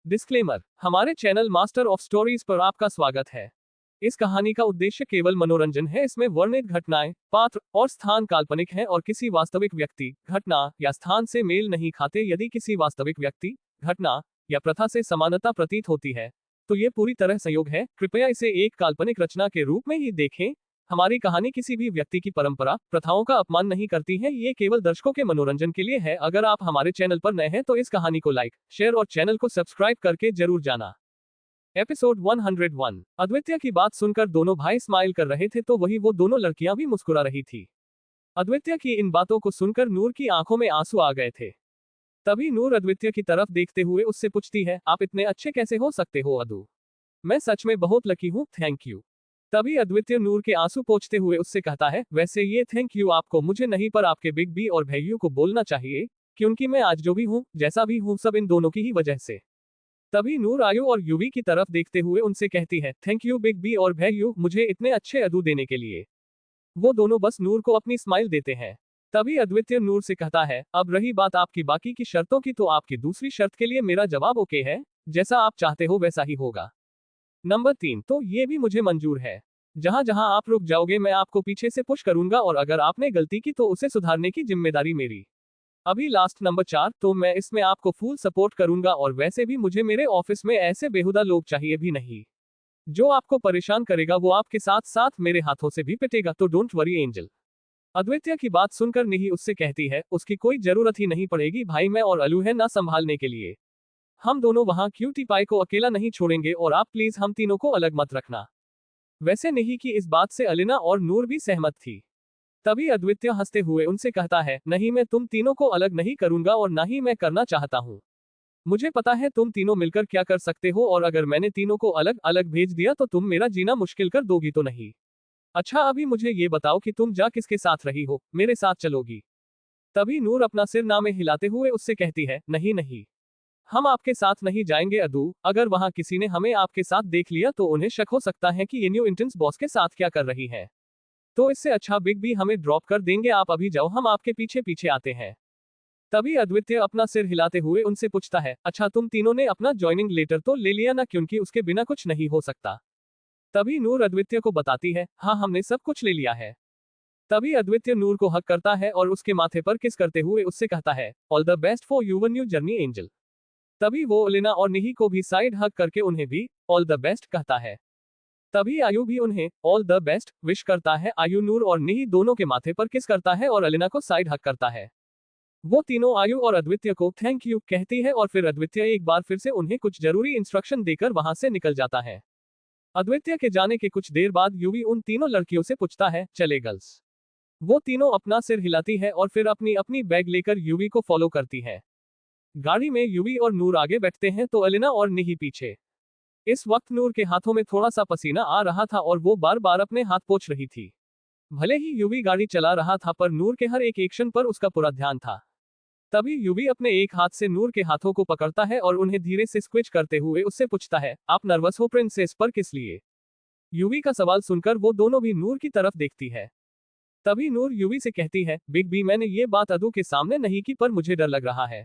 Disclaimer, हमारे channel master of stories पर आपका स्वागत है। इस कहानी का उद्देश्य केवल मनोरंजन है। इसमें वर्णित घटनाएं, पात्र और स्थान काल्पनिक हैं और किसी वास्तविक व्यक्ति, घटना या स्थान से मेल नहीं खाते। यदि किसी वास्तविक व्यक्ति, घटना या प्रथा से समानता प्रतीत होती है तो ये पूरी तरह संयोग है। कृपया इसे एक काल्पनिक रचना के रूप में ही देखें। हमारी कहानी किसी भी व्यक्ति की परंपरा, प्रथाओं का अपमान नहीं करती है। ये केवल दर्शकों के मनोरंजन के लिए है। अगर आप हमारे चैनल पर नए हैं तो इस कहानी को लाइक, शेयर और चैनल को सब्सक्राइब करके जरूर जाना। एपिसोड 101। अद्वितीय की बात सुनकर दोनों भाई स्माइल कर रहे थे तो वही वो दोनों लड़कियां भी मुस्कुरा रही थी। अद्वितीय की इन बातों को सुनकर नूर की आंखों में आंसू आ गए थे। तभी नूर अद्वितीय की तरफ देखते हुए उससे पूछती है, आप इतने अच्छे कैसे हो सकते हो अदू? मैं सच में बहुत लकी हूँ, थैंक यू। तभी अद्वितीय नूर के आंसू पोंछते हुए उससे कहता है, वैसे ये थैंक यू आपको मुझे नहीं पर आपके बिग बी और भैयू को बोलना चाहिए, क्योंकि मैं आज जो भी हूँ, जैसा भी हूँ, सब इन दोनों की ही वजह से। तभी नूर आयु और यूवी की तरफ देखते हुए उनसे कहती है, थैंक यू बिग बी और भैयू, मुझे इतने अच्छे अदू देने के लिए। वो दोनों बस नूर को अपनी स्माइल देते हैं। तभी अद्वितीय नूर से कहता है, अब रही बात आपकी बाकी की शर्तों की, तो आपकी दूसरी शर्त के लिए मेरा जवाब ओके है। जैसा आप चाहते हो वैसा ही होगा। नंबर 3, तो ये भी मुझे मंजूर है। जहां जहां आप रुक जाओगे मैं आपको पीछे से पुश करूंगा और अगर आपने गलती की तो उसे सुधारने की जिम्मेदारी मेरी। अभी लास्ट नंबर 4, तो मैं इसमें आपको फुल सपोर्ट करूंगा और वैसे भी मुझे मेरे ऑफिस में ऐसे बेहुदा लोग चाहिए भी नहीं। जो आपको परेशान करेगा वो आपके साथ साथ मेरे हाथों से भी पिटेगा, तो डोंट वरी एंजल। अद्वितीय की बात सुनकर निही उससे कहती है, उसकी कोई जरूरत ही नहीं पड़ेगी भाई, मैं और अलू है ना संभालने के लिए। हम दोनों वहां क्यूटी पाई को अकेला नहीं छोड़ेंगे और आप प्लीज हम तीनों को अलग मत रखना। वैसे निही की इस बात से अलिना और नूर भी सहमत थी। तभी अद्वितीय हंसते हुए उनसे कहता है, नहीं मैं तुम तीनों को अलग नहीं करूंगा और ना ही मैं करना चाहता हूँ। मुझे पता है तुम तीनों मिलकर क्या कर सकते हो और अगर मैंने तीनों को अलग अलग भेज दिया तो तुम मेरा जीना मुश्किल कर दोगी तो नहीं। अच्छा अभी मुझे ये बताओ कि तुम जा किसके साथ रही हो, मेरे साथ चलोगी? तभी नूर अपना सिर नामे हिलाते हुए उससे कहती है, नहीं नहीं, हम आपके साथ नहीं जाएंगे अदू। अगर वहां किसी ने हमें आपके साथ देख लिया तो उन्हें शक हो सकता है कि ये न्यू इंटेंस बॉस के साथ क्या कर रही है। तो इससे अच्छा बिग बी हमें ड्रॉप कर देंगे, आप अभी जाओ, हम आपके पीछे पीछे आते हैं। तभी अद्वितीय अपना सिर हिलाते हुए उनसे पूछता है, अच्छा तुम तीनों ने अपना ज्वाइनिंग लेटर तो ले लिया ना, क्योंकि उसके बिना कुछ नहीं हो सकता। तभी नूर अद्वितीय को बताती है, हाँ हमने सब कुछ ले लिया है। तभी अद्वितीय नूर को हक करता है और उसके माथे पर किस करते हुए उससे कहता है, all the best for your new journey angel. तभी वो ओलिना और निही को भी साइड हक करके उन्हें भी ऑल द बेस्ट कहता है। तभी आयु भी उन्हें ऑल द बेस्ट विश करता है। आयु नूर और निही दोनों के माथे पर किस करता है और अलिना को साइड हक करता है। वो तीनों आयु और अद्वितीय को थैंक यू कहती है और फिर अद्वितीय एक बार फिर से उन्हें कुछ जरूरी इंस्ट्रक्शन देकर वहां से निकल जाता है। अद्वितीय के जाने के कुछ देर बाद यूवी उन तीनों लड़कियों से पूछता है, चले गर्ल्स? वो तीनों अपना सिर हिलाती है और फिर अपनी अपनी बैग लेकर यूवी को फॉलो करती है। गाड़ी में यूवी और नूर आगे बैठते हैं तो अलिना और निही पीछे। इस वक्त नूर के हाथों में थोड़ा सा पसीना आ रहा था और वो बार बार अपने हाथ पोंछ रही थी। भले ही यूवी गाड़ी चला रहा था पर नूर के हर एक एक्शन पर उसका पूरा ध्यान था। तभी यूवी अपने एक हाथ से नूर के हाथों को पकड़ता है और उन्हें धीरे से स्क्विच करते हुए उससे पूछता है, आप नर्वस हो प्रिंसेस, पर किस लिए? यूवी का सवाल सुनकर वो दोनों भी नूर की तरफ देखती है। तभी नूर यूवी से कहती है, बिग बी मैंने ये बात अदू के सामने नहीं की पर मुझे डर लग रहा है।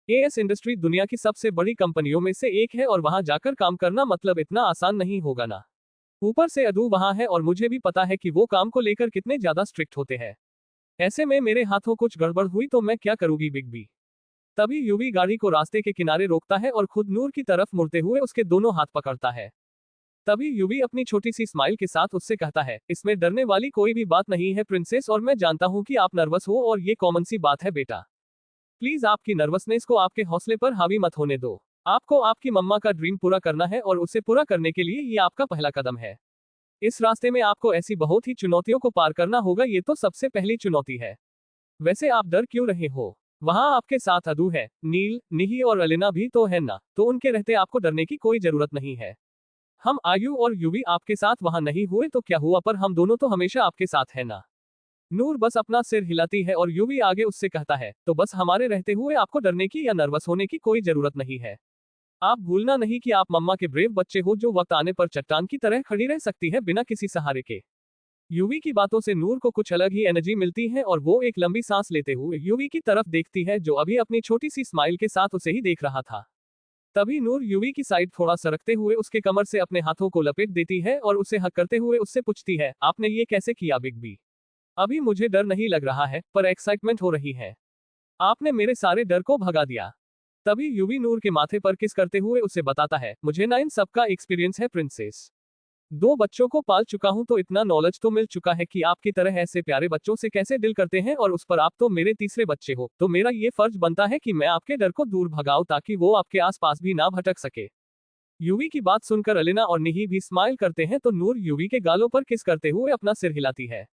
एएस इंडस्ट्री दुनिया की सबसे बड़ी कंपनियों में से एक है और वहां जाकर काम करना मतलब इतना आसान नहीं होगा ना। ऊपर से अदू वहां है और मुझे भी पता है कि वो काम को लेकर कितने ज्यादा स्ट्रिक्ट होते हैं। ऐसे में मेरे हाथों कुछ गड़बड़ हुई तो मैं क्या करूंगी बिग बी? तभी यूवी गाड़ी को रास्ते के किनारे रोकता है और खुद नूर की तरफ मुड़ते हुए उसके दोनों हाथ पकड़ता है। तभी यूवी अपनी छोटी सी स्माइल के साथ उससे कहता है, इसमें डरने वाली कोई भी बात नहीं है प्रिंसेस, और मैं जानता हूं कि आप नर्वस हो और ये कॉमन सी बात है बेटा। प्लीज आपकी नर्वसनेस को आपके हौसले पर हावी मत होने दो। आपको आपकी मम्मा का ड्रीम पूरा करना है और उसे पूरा करने के लिए ये आपका पहला कदम है। इस रास्ते में आपको ऐसी बहुत ही चुनौतियों को पार करना होगा, ये तो सबसे पहली चुनौती है। वैसे आप डर क्यों रहे हो? वहां आपके साथ अदू है, नील, निही और अलिना भी तो है ना, तो उनके रहते आपको डरने की कोई जरूरत नहीं है। हम आयु और यूवी आपके साथ वहां नहीं हुए तो क्या हुआ, पर हम दोनों तो हमेशा आपके साथ है ना। नूर बस अपना सिर हिलाती है और यूवी आगे उससे कहता है, तो बस हमारे रहते हुए आपको डरने की या नर्वस होने की कोई जरूरत नहीं है। आप भूलना नहीं कि आप मम्मा के ब्रेव बच्चे हो जो वक्त आने पर चट्टान की तरह खड़ी रह सकती है बिना किसी सहारे के। यूवी की बातों से नूर को कुछ अलग ही एनर्जी मिलती है और वो एक लंबी सांस लेते हुए यूवी की तरफ देखती है जो अभी अपनी छोटी सी स्माइल के साथ उसे ही देख रहा था। तभी नूर यूवी की साइड थोड़ा सरकते हुए उसके कमर से अपने हाथों को लपेट देती है और उसे हक करते हुए उससे पूछती है, आपने ये कैसे किया बिग बी? अभी मुझे डर नहीं लग रहा है, पर एक्साइटमेंट हो रही है। आपने मेरे सारे डर को भगा दिया। तभी यूवी नूर के माथे पर किस करते हुए उसे बताता है, मुझे ना इन सब का एक्सपीरियंस है प्रिंसेस। 2 बच्चों को पाल चुका हूं तो इतना नॉलेज तो मिल चुका है कि आपकी तरह ऐसे प्यारे बच्चों से कैसे डील करते हैं, और उस पर आप तो मेरे तीसरे बच्चे हो, तो मेरा ये फर्ज बनता है कि मैं आपके डर को दूर भगाऊं ताकि वो आपके आसपास भी ना भटक सके। यूवी की बात सुनकर अलिना और निही भी स्माइल करते हैं तो नूर यूवी के गालों पर किस करते हुए अपना सिर हिलाती है।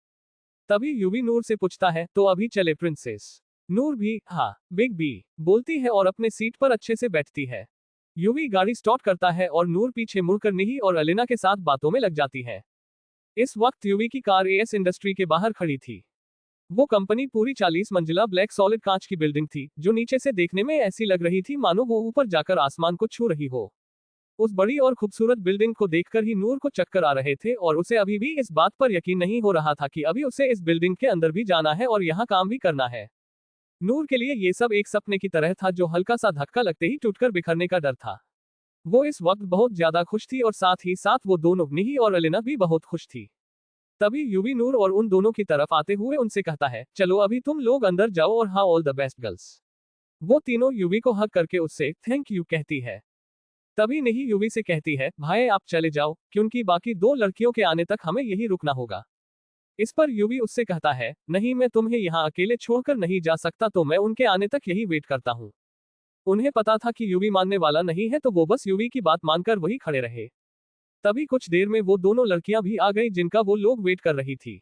तभी यूवी नूर से पूछता है, तो अभी चले प्रिंसेस? नूर भी हाँ बिग बी बोलती है और अपने सीट पर अच्छे से बैठती है। यूवी गाड़ी स्टार्ट करता है और नूर पीछे मुड़कर निही और अलिना के साथ बातों में लग जाती है। इस वक्त यूवी की कार एएस इंडस्ट्री के बाहर खड़ी थी। वो कंपनी पूरी 40 मंजिला ब्लैक सॉलिड कांच की बिल्डिंग थी, जो नीचे से देखने में ऐसी लग रही थी मानो वो ऊपर जाकर आसमान को छू रही हो। उस बड़ी और खूबसूरत बिल्डिंग को देखकर ही नूर को चक्कर आ रहे थे और उसे अभी भी इस बात पर यकीन नहीं हो रहा था कि अभी उसे इस बिल्डिंग के अंदर भी जाना है और यहाँ काम भी करना है। नूर के लिए ये सब एक सपने की तरह था जो हल्का सा धक्का लगते ही टूटकर बिखरने का डर था। वो इस वक्त बहुत ज्यादा खुश थी और साथ ही साथ वो दोनों निही और अलिना भी बहुत खुश थी। तभी यूवी नूर और उन दोनों की तरफ आते हुए उनसे कहता है, चलो अभी तुम लोग अंदर जाओ और हाँ ऑल द बेस्ट गर्ल्स। वो तीनों यूवी को हग करके उससे थैंक यू कहती है। तभी निही यूवी से कहती है, भाई आप चले जाओ, क्योंकि बाकी 2 लड़कियों के आने तक हमें यही रुकना होगा। इस पर यूवी उससे कहता है, नहीं मैं तुम्हें यहाँ अकेले छोड़कर नहीं जा सकता, तो मैं उनके आने तक यही वेट करता हूँ। उन्हें पता था कि यूवी मानने वाला नहीं है तो वो बस यूवी की बात मानकर वही खड़े रहे। तभी कुछ देर में वो दोनों लड़कियां भी आ गई जिनका वो लोग वेट कर रही थी।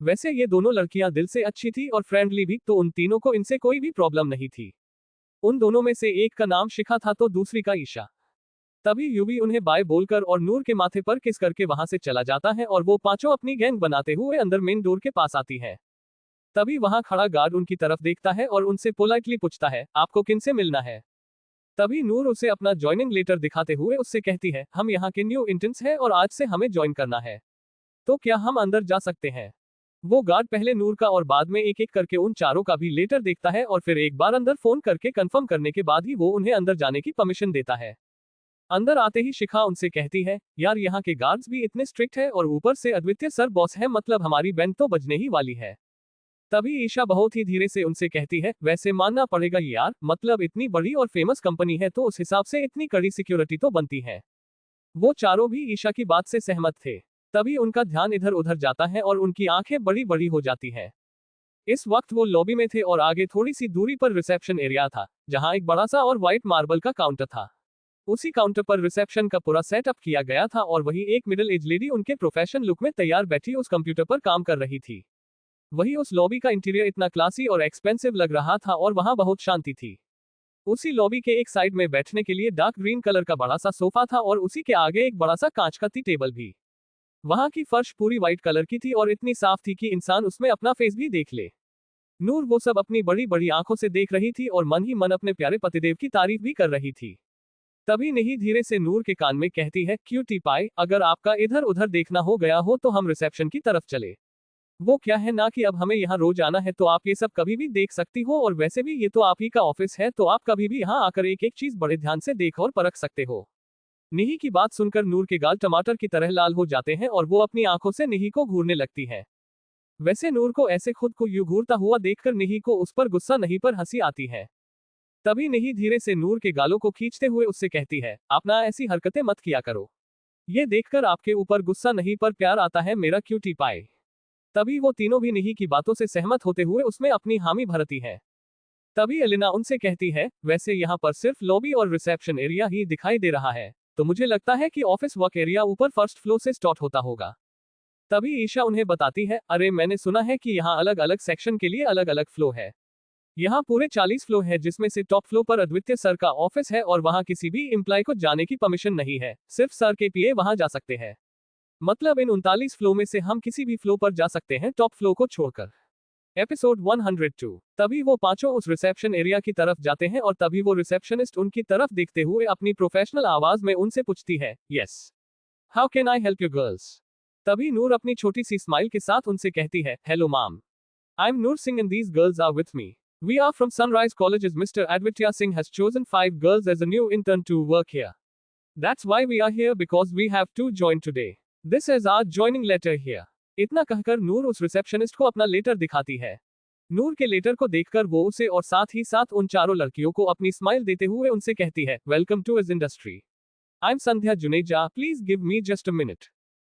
वैसे ये दोनों लड़कियां दिल से अच्छी थी और फ्रेंडली भी, तो उन तीनों को इनसे कोई भी प्रॉब्लम नहीं थी। उन दोनों में से एक का नाम शिखा था तो दूसरी का ईशा। तभी यूवी उन्हें बाय बोलकर और नूर के माथे पर किस करके वहां से चला जाता है और वो पांचों अपनी गैंग बनाते हुए अंदर मेन डोर के पास आती है। तभी वहां खड़ा गार्ड उनकी तरफ देखता है और उनसे पोलाइटली पूछता है, आपको किनसे मिलना है? तभी नूर उसे अपना ज्वाइनिंग लेटर दिखाते हुए उससे कहती है, हम यहाँ के न्यू इंटर्न्स हैं और आज से हमें ज्वाइन करना है। तो क्या हम अंदर जा सकते हैं? वो गार्ड पहले नूर का और बाद में एक एक करके उन चारों का भी लेटर देखता है और फिर एक बार अंदर फोन करके कंफर्म करने के बाद ही वो उन्हें अंदर जाने की परमिशन देता है। अंदर आते ही शिखा उनसे कहती है, यार यहाँ के गार्ड्स भी इतने स्ट्रिक्ट है और ऊपर से अद्वितीय सर बॉस है, मतलब हमारी बैंड तो बजने ही वाली है। तभी ईशा बहुत ही धीरे से उनसे कहती है, वैसे मानना पड़ेगा यार, मतलब इतनी बड़ी और फेमस कंपनी है तो उस हिसाब से इतनी कड़ी सिक्योरिटी तो बनती है। वो चारों भी ईशा की बात से सहमत थे। तभी उनका ध्यान इधर उधर जाता है और उनकी आंखें बड़ी बड़ी हो जाती है। इस वक्त वो लॉबी में थे और आगे थोड़ी सी दूरी पर रिसेप्शन एरिया था, जहां एक बड़ा सा और व्हाइट मार्बल का काउंटर था। उसी काउंटर पर रिसेप्शन का पूरा सेटअप किया गया था और वही एक मिडिल एज लेडी उनके प्रोफेशनल लुक में तैयार बैठी उस कंप्यूटर पर काम कर रही थी। वही उस लॉबी का इंटीरियर इतना क्लासी और एक्सपेंसिव लग रहा था और वहां बहुत शांति थी। उसी लॉबी के एक साइड में बैठने के लिए डार्क ग्रीन कलर का बड़ा सा सोफा था और उसी के आगे एक बड़ा सा कांच का टी टेबल भी। वहां की फर्श पूरी व्हाइट कलर की थी और इतनी साफ थी कि इंसान उसमें अपना फेस भी देख ले। नूर वो सब अपनी बड़ी बड़ी आंखों से देख रही थी और मन ही मन अपने प्यारे पतिदेव की तारीफ भी कर रही थी। तभी निही धीरे से नूर के कान में कहती है, क्यूटी पाई, अगर आपका इधर उधर देखना हो गया हो तो हम रिसेप्शन की तरफ चले। वो क्या है ना कि अब हमें यहाँ रोज आना है तो आप ये सब कभी भी देख सकती हो, और वैसे भी ये तो आप ही का ऑफिस है तो आप कभी भी यहाँ आकर एक एक चीज बड़े ध्यान से देख और परख सकते हो। निही की बात सुनकर नूर के गाल टमाटर की तरह लाल हो जाते हैं और वो अपनी आंखों से निही को घूरने लगती है। वैसे नूर को ऐसे खुद को यूं घूरता हुआ देखकर निही को उस पर गुस्सा नहीं पर हंसी आती है। तभी निही धीरे से नूर के गालों को खींचते हुए उससे कहती है, आप ना ऐसी हरकतें मत किया करो। ये देखकर आपके ऊपर गुस्सा नहीं पर प्यार आता है मेरा क्यूटी पाई। तभी वो तीनों भी निही की बातों से सहमत होते हुए उसमें अपनी हामी भरती है। तभी एलिना उनसे कहती है, वैसे यहाँ पर सिर्फ लॉबी और रिसेप्शन एरिया ही दिखाई दे रहा है, तो मुझे लगता है कि ऑफिस वर्क एरिया ऊपर फर्स्ट फ्लोर से स्टार्ट होता होगा। तभी ईशा उन्हें बताती है, अरे मैंने सुना है कि यहाँ अलग अलग सेक्शन के लिए अलग अलग फ्लो है। यहाँ पूरे 40 फ्लो है, जिसमें से टॉप फ्लो पर अद्वितीय सर का ऑफिस है और वहाँ किसी भी एम्प्लॉय को जाने की परमिशन नहीं है, सिर्फ सर के पीए वहाँ जा सकते हैं। मतलब इन 39 फ्लो में से हम किसी भी फ्लो पर जा सकते हैं टॉप फ्लो को छोड़कर। एपिसोड 102। तभी वो पांचों उस रिसेप्शन एरिया की तरफ जाते हैं और तभी वो रिसेप्शनिस्ट उनकी तरफ देखते हुए अपनी प्रोफेशनल आवाज में उनसे पूछती है, yes, how can I help you girls? तभी नूर अपनी छोटी सी स्माइल के साथ उनसे कहती है, hello ma'am, I am Noor Singh and these girls are with me. We are from Sunrise Colleges. Mr. Advitya Singh has chosen 5 girls as a new intern to work here. That's why we are here because we have 2 joined today. This is our joining letter here. इतना कहकर नूर उस receptionist को अपना letter दिखाती है। नूर के letter को देखकर वो उसे और साथ ही साथ उन चारों लड़कियों को अपनी स्माइल देते हुए उनसे कहती है, वेलकम टू इस industry. I am Sandhya Juneja, please give me just a minute.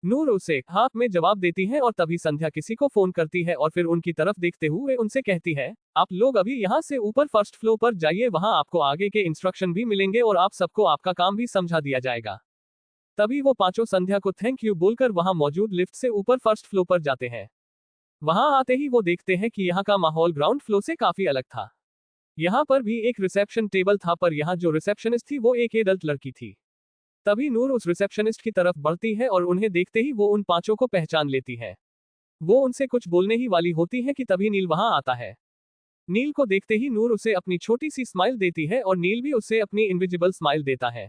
Noor उसे हाथ में जवाब देती है और तभी संध्या किसी को फोन करती है और फिर उनकी तरफ देखते हुए उनसे कहती है, आप लोग अभी यहाँ से ऊपर फर्स्ट फ्लोर पर जाइए, वहां आपको आगे के इंस्ट्रक्शन भी मिलेंगे और आप सबको आपका काम भी समझा दिया जाएगा। तभी वो पांचों संध्या को थैंक यू बोलकर वहां मौजूद लिफ्ट से ऊपर फर्स्ट फ्लोर पर जाते हैं। वहां आते ही वो देखते हैं कि यहाँ का माहौल ग्राउंड फ्लोर से काफी अलग था। यहाँ पर भी एक रिसेप्शन टेबल था, पर यहाँ जो रिसेप्शनिस्ट थी वो एक एडल्ट लड़की थी। तभी नूर उस रिसेप्शनिस्ट की तरफ बढ़ती है और उन्हें देखते ही वो उन पांचों को पहचान लेती है। वो उनसे कुछ बोलने ही वाली होती है कि तभी नील वहां आता है। नील को देखते ही नूर उसे अपनी छोटी सी स्माइल देती है और नील भी उसे अपनी इनविजिबल स्माइल देता है।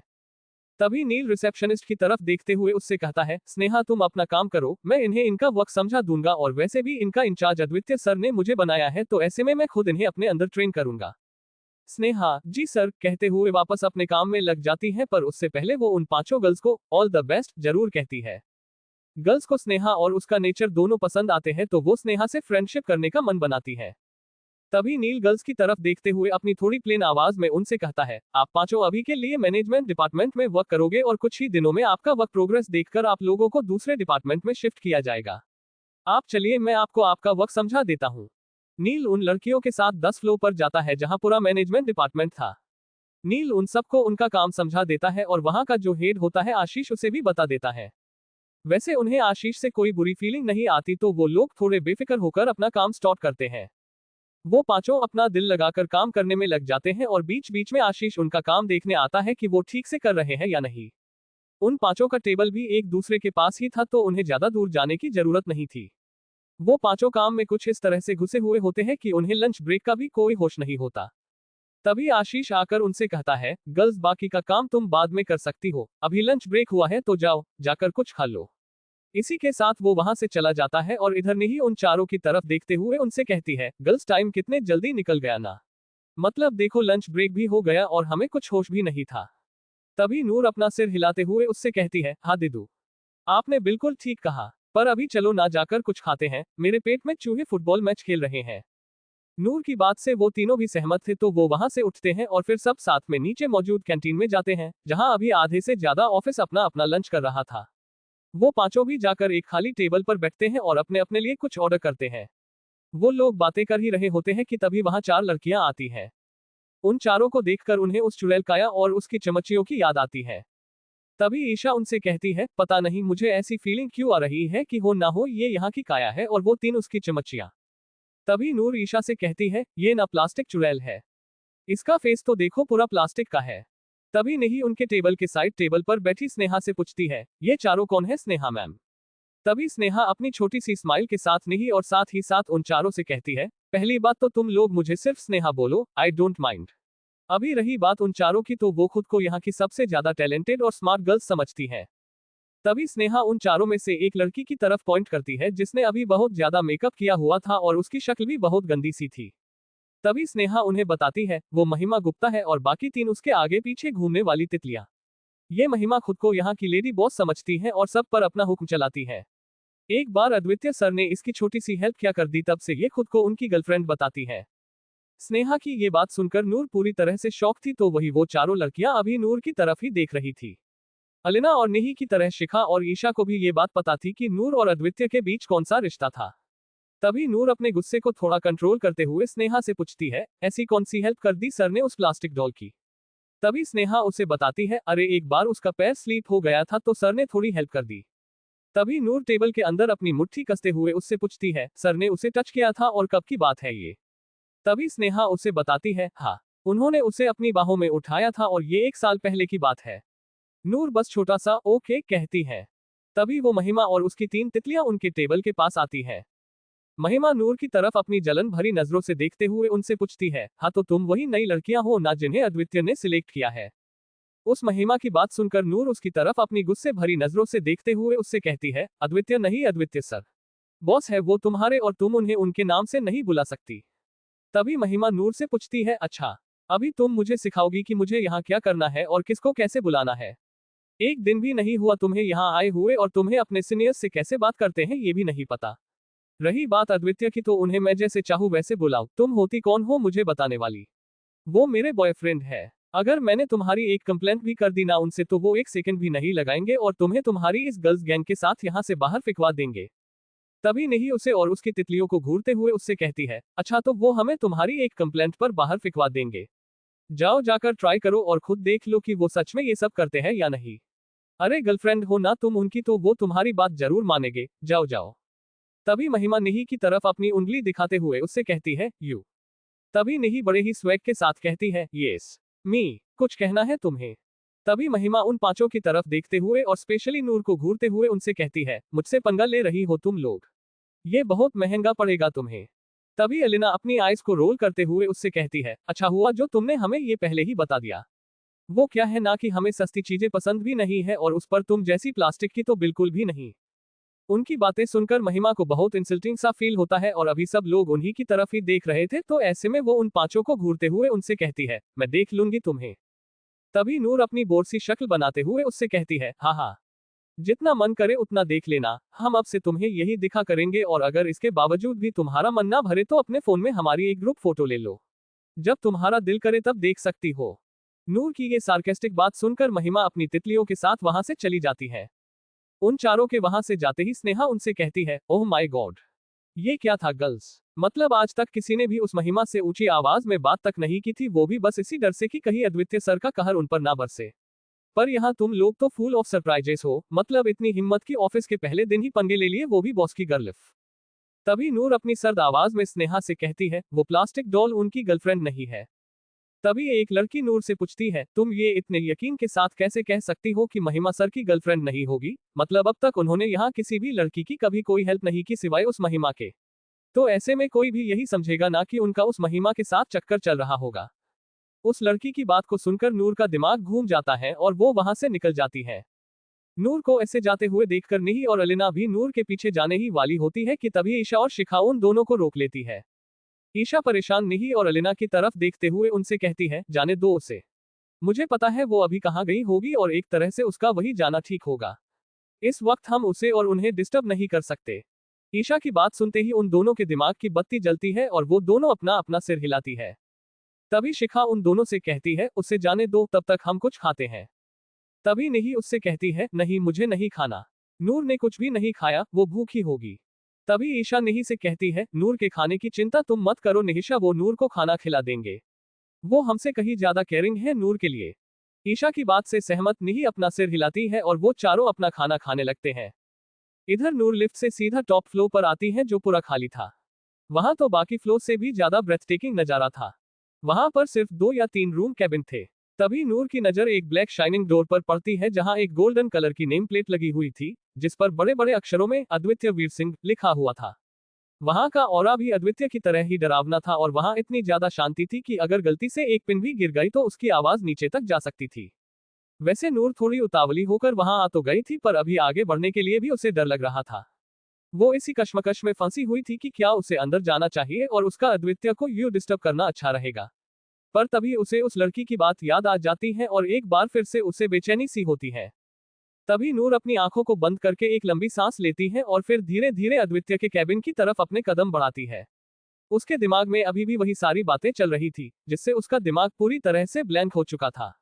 तभी नील रिसेप्शनिस्ट की तरफ देखते हुए उससे कहता है, स्नेहा तुम अपना काम करो, मैं इन्हें इनका वर्क समझा दूंगा और वैसे भी इनका इंचार्ज अद्वितीय सर ने मुझे बनाया है, तो ऐसे में मैं खुद इन्हें अपने अंदर ट्रेन करूंगा। स्नेहा जी सर कहते हुए वापस अपने काम में लग जाती है, पर उससे पहले वो उन पांचों गर्ल्स को ऑल द बेस्ट जरूर कहती है। गर्ल्स को स्नेहा और उसका नेचर दोनों पसंद आते हैं, तो वो स्नेहा से फ्रेंडशिप करने का मन बनाती है। तभी नील गर्ल्स की तरफ देखते हुए अपनी थोड़ी प्लेन आवाज में उनसे कहता है, आप पांचों अभी के लिए मैनेजमेंट डिपार्टमेंट में वर्क करोगे और कुछ ही दिनों में आपका वर्क प्रोग्रेस देखकर आप लोगों को दूसरे डिपार्टमेंट में शिफ्ट किया जाएगा। आप चलिए, मैं आपको आपका वर्क समझा देता हूँ। नील उन लड़कियों के साथ 10 फ्लोर पर जाता है जहां पूरा मैनेजमेंट डिपार्टमेंट था। नील उन सबको उनका काम समझा देता है और वहां का जो हेड होता है आशीष उसे भी बता देता है। वैसे उन्हें आशीष से कोई बुरी फीलिंग नहीं आती, तो वो लोग थोड़े बेफिक्र होकर अपना काम स्टार्ट करते हैं। वो पांचों अपना दिल लगाकर काम करने में लग जाते हैं और बीच बीच में आशीष उनका काम देखने आता है कि वो ठीक से कर रहे हैं या नहीं। उन पांचों का टेबल भी एक दूसरे के पास ही था, तो उन्हें ज्यादा दूर जाने की जरूरत नहीं थी। वो पांचों काम में कुछ इस तरह से घुसे हुए होते हैं कि उन्हें लंच ब्रेक का भी कोई होश नहीं होता। तभी आशीष आकर उनसे कहता है, गर्ल्स बाकी का काम तुम बाद में कर सकती हो, अभी लंच ब्रेक हुआ है तो जाओ, जाकर कुछ खा लो। इसी के साथ वो वहां से चला जाता है और इधर नहीं उन चारों की तरफ देखते हुए उनसे कहती है, गर्ल्स टाइम कितने जल्दी निकल गया ना, मतलब देखो लंच ब्रेक भी हो गया और हमें कुछ होश भी नहीं था। तभी नूर अपना सिर हिलाते हुए उससे कहती है, हाँ दीदू, आपने बिल्कुल ठीक कहा, पर अभी चलो ना जाकर कुछ खाते हैं, मेरे पेट में चूहे फुटबॉल मैच खेल रहे हैं। नूर की बात से वो तीनों भी सहमत थे, तो वो वहां से उठते हैं और फिर सब साथ में नीचे मौजूद कैंटीन में जाते हैं, जहां अभी आधे से ज्यादा ऑफिस अपना अपना लंच कर रहा था। वो पांचों भी जाकर एक खाली टेबल पर बैठते हैं और अपने अपने लिए कुछ ऑर्डर करते हैं। वो लोग बातें कर ही रहे होते हैं कि तभी वहां 4 लड़कियां आती हैं। उन चारों को देखकर उन्हें उस चुड़ैल काया और उसकी चमच्चियों की याद आती है। तभी ईशा उनसे कहती है, पता नहीं मुझे ऐसी फीलिंग क्यों आ रही है कि हो ना हो ये यहाँ की काया है और वो 3 उसकी चमच्चियां। तभी नूर ईशा से कहती है, ये ना प्लास्टिक चुड़ैल है, इसका फेस तो देखो पूरा प्लास्टिक का है। तभी नहीं उनके टेबल के साइड टेबल पर बैठी स्नेहा से पूछती है, ये चारों कौन है स्नेहा मैम। तभी स्नेहा अपनी छोटी सी स्माइल के साथ नहीं और साथ ही साथ उन चारों से कहती है, पहली बात तो तुम लोग मुझे सिर्फ स्नेहा बोलो, आई डोंट माइंड। अभी रही बात उन चारों की, तो वो खुद को यहाँ की सबसे ज्यादा टैलेंटेड और स्मार्ट गर्ल्स समझती है। तभी स्नेहा उन चारों में से एक लड़की की तरफ पॉइंट करती है जिसने अभी बहुत ज्यादा मेकअप किया हुआ था और उसकी शक्ल भी बहुत गंदी सी थी। तभी स्नेहा उन्हें बताती है, वो महिमा गुप्ता है और बाकी 3 उसके आगे पीछे घूमने वाली तितलियां। ये महिमा खुद को यहाँ की लेडी बॉस समझती है और सब पर अपना हुक्म चलाती है। एक बार अद्वितीय सर ने इसकी छोटी सी हेल्प क्या कर दी, तब से ये खुद को उनकी गर्लफ्रेंड बताती है। स्नेहा की ये बात सुनकर नूर पूरी तरह से शॉक थी, तो वही वो चारों लड़कियां अभी नूर की तरफ ही देख रही थी। अलिना और नेही की तरह शिखा और ईशा को भी ये बात पता थी कि नूर और अद्वितीय के बीच कौन सा रिश्ता था। तभी नूर अपने गुस्से को थोड़ा कंट्रोल करते हुए स्नेहा से पूछती है, ऐसी कौन सी हेल्प कर दी सर ने उस प्लास्टिक डॉल की। तभी स्नेहा उसे बताती है, अरे एक बार उसका पैर स्लीप हो गया था तो सर ने थोड़ी हेल्प कर दी। तभी नूर टेबल के अंदर अपनी मुट्ठी कसते हुए उससे पूछती है, सर ने उसे टच किया था और कब की बात है ये। तभी स्नेहा उसे बताती है, हाँ, उन्होंने उसे अपनी बाहों में उठाया था और ये 1 साल पहले की बात है। नूर बस छोटा सा ओके कहती है। तभी वो महिमा और उसकी 3 तितलियां उनके टेबल के पास आती है। महिमा नूर की तरफ अपनी जलन भरी नजरों से देखते हुए उनसे पूछती है, हाँ तो तुम वही नई लड़कियां हो ना जिन्हें अद्वितीय ने सिलेक्ट किया है। उस महिमा की बात सुनकर नूर उसकी तरफ अपनी गुस्से भरी नजरों से देखते हुए उससे कहती है, अद्वितीय नहीं, अद्वितीय सर बॉस है वो तुम्हारे और तुम उन्हें उनके नाम से नहीं बुला सकती। तभी महिमा नूर से पूछती है, अच्छा, अभी तुम मुझे सिखाओगी कि मुझे यहाँ क्या करना है और किसको कैसे बुलाना है? एक दिन भी नहीं हुआ तुम्हें यहाँ आए हुए और तुम्हें अपने सीनियर्स से कैसे बात करते हैं ये भी नहीं पता। रही बात अद्वितीय की, तो उन्हें मैं जैसे चाहूँ वैसे बुलाऊं। तुम होती कौन हो मुझे बताने वाली? वो मेरे बॉयफ्रेंड है। अगर मैंने तुम्हारी एक कंप्लेंट भी कर दी ना उनसे तो वो एक सेकंड भी नहीं लगाएंगे और तुम्हें तुम्हारी इस गर्ल्स गैंग के साथ यहाँ से बाहर फिकवा देंगे। तभी नहीं उसे और उसकी तितलियों को घूरते हुए उससे कहती है, अच्छा तो वो हमें तुम्हारी एक कंप्लेंट पर बाहर फिकवा देंगे। जाओ जाकर ट्राई करो और खुद देख लो कि वो सच में ये सब करते हैं या नहीं। अरे गर्लफ्रेंड हो ना तुम उनकी तो वो तुम्हारी बात जरूर मानेंगे, जाओ जाओ। तभी महिमा निही की तरफ अपनी उंगली दिखाते हुए उससे कहती है, यू। तभी निही बड़े ही स्वैग के साथ कहती है, यस मी, कुछ कहना है तुम्हें? तभी महिमा उन पांचों की तरफ देखते हुए और स्पेशली नूर को घूरते हुए उनसे कहती है, मुझसे पंगा ले रही हो तुम लोग? ये बहुत महंगा पड़ेगा तुम्हें। तभी एलिना अपनी आइज को रोल करते हुए उससे कहती है, अच्छा हुआ जो तुमने हमें ये पहले ही बता दिया। वो क्या है ना कि हमें सस्ती चीजें पसंद भी नहीं है और उस पर तुम जैसी प्लास्टिक की तो बिल्कुल भी नहीं। उनकी बातें सुनकर महिमा को बहुत इंसल्टिंग सा फील होता है और अभी सब लोग उन्हीं की तरफ ही देख रहे थे, तो ऐसे में वो उन पांचों को घूरते हुए उनसे कहती है, मैं देख लूंगी तुम्हें। तभी नूर अपनी बोरसी शक्ल बनाते हुए उससे कहती है, हाँ हाँ, जितना मन करे उतना देख लेना, हम अब से तुम्हें यही दिखा करेंगे और अगर इसके बावजूद भी तुम्हारा मन ना भरे तो अपने फोन में हमारी एक ग्रुप फोटो ले लो। जब तुम्हारा दिल करे तब देख सकती हो। नूर की ये सार्केस्टिक बात सुनकर महिमा अपनी तितलियों के साथ वहां से चली जाती है। उन चारों के वहां से जाते ही स्नेहा उनसे कहती है, ओह माय गॉड, ये क्या था गर्ल्स? मतलब आज तक किसी ने भी उस महिमा से ऊंची आवाज में बात तक नहीं की थी, वो भी बस इसी डर से कि कहीं अद्वितीय सर का कहर उन पर ना बरसे। पर यहाँ तुम लोग तो फुल ऑफ सरप्राइजेस हो, मतलब इतनी हिम्मत की ऑफिस के पहले दिन ही पंगे ले लिए, वो भी बॉस की गर्ल। तभी नूर अपनी सर्द आवाज में स्नेहा से कहती है, वो प्लास्टिक डॉल उनकी गर्लफ्रेंड नहीं है। तभी एक लड़की नूर से पूछती है, तुम ये इतने यकीन के साथ कैसे कह सकती हो कि महिमा सर की गर्लफ्रेंड नहीं होगी? मतलब अब तक उन्होंने यहाँ किसी भी लड़की की कभी कोई हेल्प नहीं की सिवाय उस महिमा के। तो ऐसे में कोई भी यही समझेगा ना कि उनका उस महिमा के साथ चक्कर चल रहा होगा। उस लड़की की बात को सुनकर नूर का दिमाग घूम जाता है और वो वहां से निकल जाती है। नूर को ऐसे जाते हुए देखकर निही और अलिना भी नूर के पीछे जाने ही वाली होती है कि तभी ईशा और शिखा उन दोनों को रोक लेती है। ईशा परेशान निही और अलिना की तरफ देखते हुए उनसे कहती है, जाने दो उसे, मुझे पता है वो अभी कहाँ गई होगी और एक तरह से उसका वही जाना ठीक होगा। इस वक्त हम उसे और उन्हें डिस्टर्ब नहीं कर सकते। ईशा की बात सुनते ही उन दोनों के दिमाग की बत्ती जलती है और वो दोनों अपना अपना सिर हिलाती है। तभी शिखा उन दोनों से कहती है, उसे जाने दो, तब तक हम कुछ खाते हैं। तभी निही उससे कहती है, नहीं मुझे नहीं खाना, नूर ने कुछ भी नहीं खाया, वो भूखी होगी। तभी ईशा निही से कहती है, नूर के खाने की चिंता तुम मत करो निहिशा, वो नूर को खाना खिला देंगे, वो हमसे कहीं ज्यादा केयरिंग है नूर के लिए। ईशा की बात से सहमत निही अपना सिर हिलाती है और वो चारों अपना खाना खाने लगते हैं। इधर नूर लिफ्ट से सीधा टॉप फ्लोर पर आती है जो पूरा खाली था। वहां तो बाकी फ्लोर से भी ज्यादा ब्रेथटेकिंग नजारा था। वहां पर सिर्फ 2 या 3 रूम कैबिन थे। तभी नूर की नजर एक ब्लैक शाइनिंग डोर पर पड़ती है जहां एक गोल्डन कलर की नेम प्लेट लगी हुई थी, जिस पर बड़े बड़े अक्षरों में अद्वितीय वीर सिंह लिखा हुआ था। वहां का ऑरा भी अद्वितीय की तरह ही डरावना था और वहां इतनी ज्यादा शांति थी कि अगर गलती से एक पिन भी गिर गई तो उसकी आवाज नीचे तक जा सकती थी। वैसे नूर थोड़ी उतावली होकर वहां आ तो गई थी, पर अभी आगे बढ़ने के लिए भी उसे डर लग रहा था। वो इसी कश्मकश में फंसी हुई थी कि क्या उसे अंदर जाना चाहिए और उसका अद्वितीय को यूं डिस्टर्ब करना अच्छा रहेगा। पर तभी उसे उस लड़की की बात याद आ जाती है और एक बार फिर से उसे बेचैनी सी होती है। तभी नूर अपनी आंखों को बंद करके एक लंबी सांस लेती है और फिर धीरे धीरे अद्वितीय के कैबिन की तरफ अपने कदम बढ़ाती है। उसके दिमाग में अभी भी वही सारी बातें चल रही थी, जिससे उसका दिमाग पूरी तरह से ब्लैंक हो चुका था।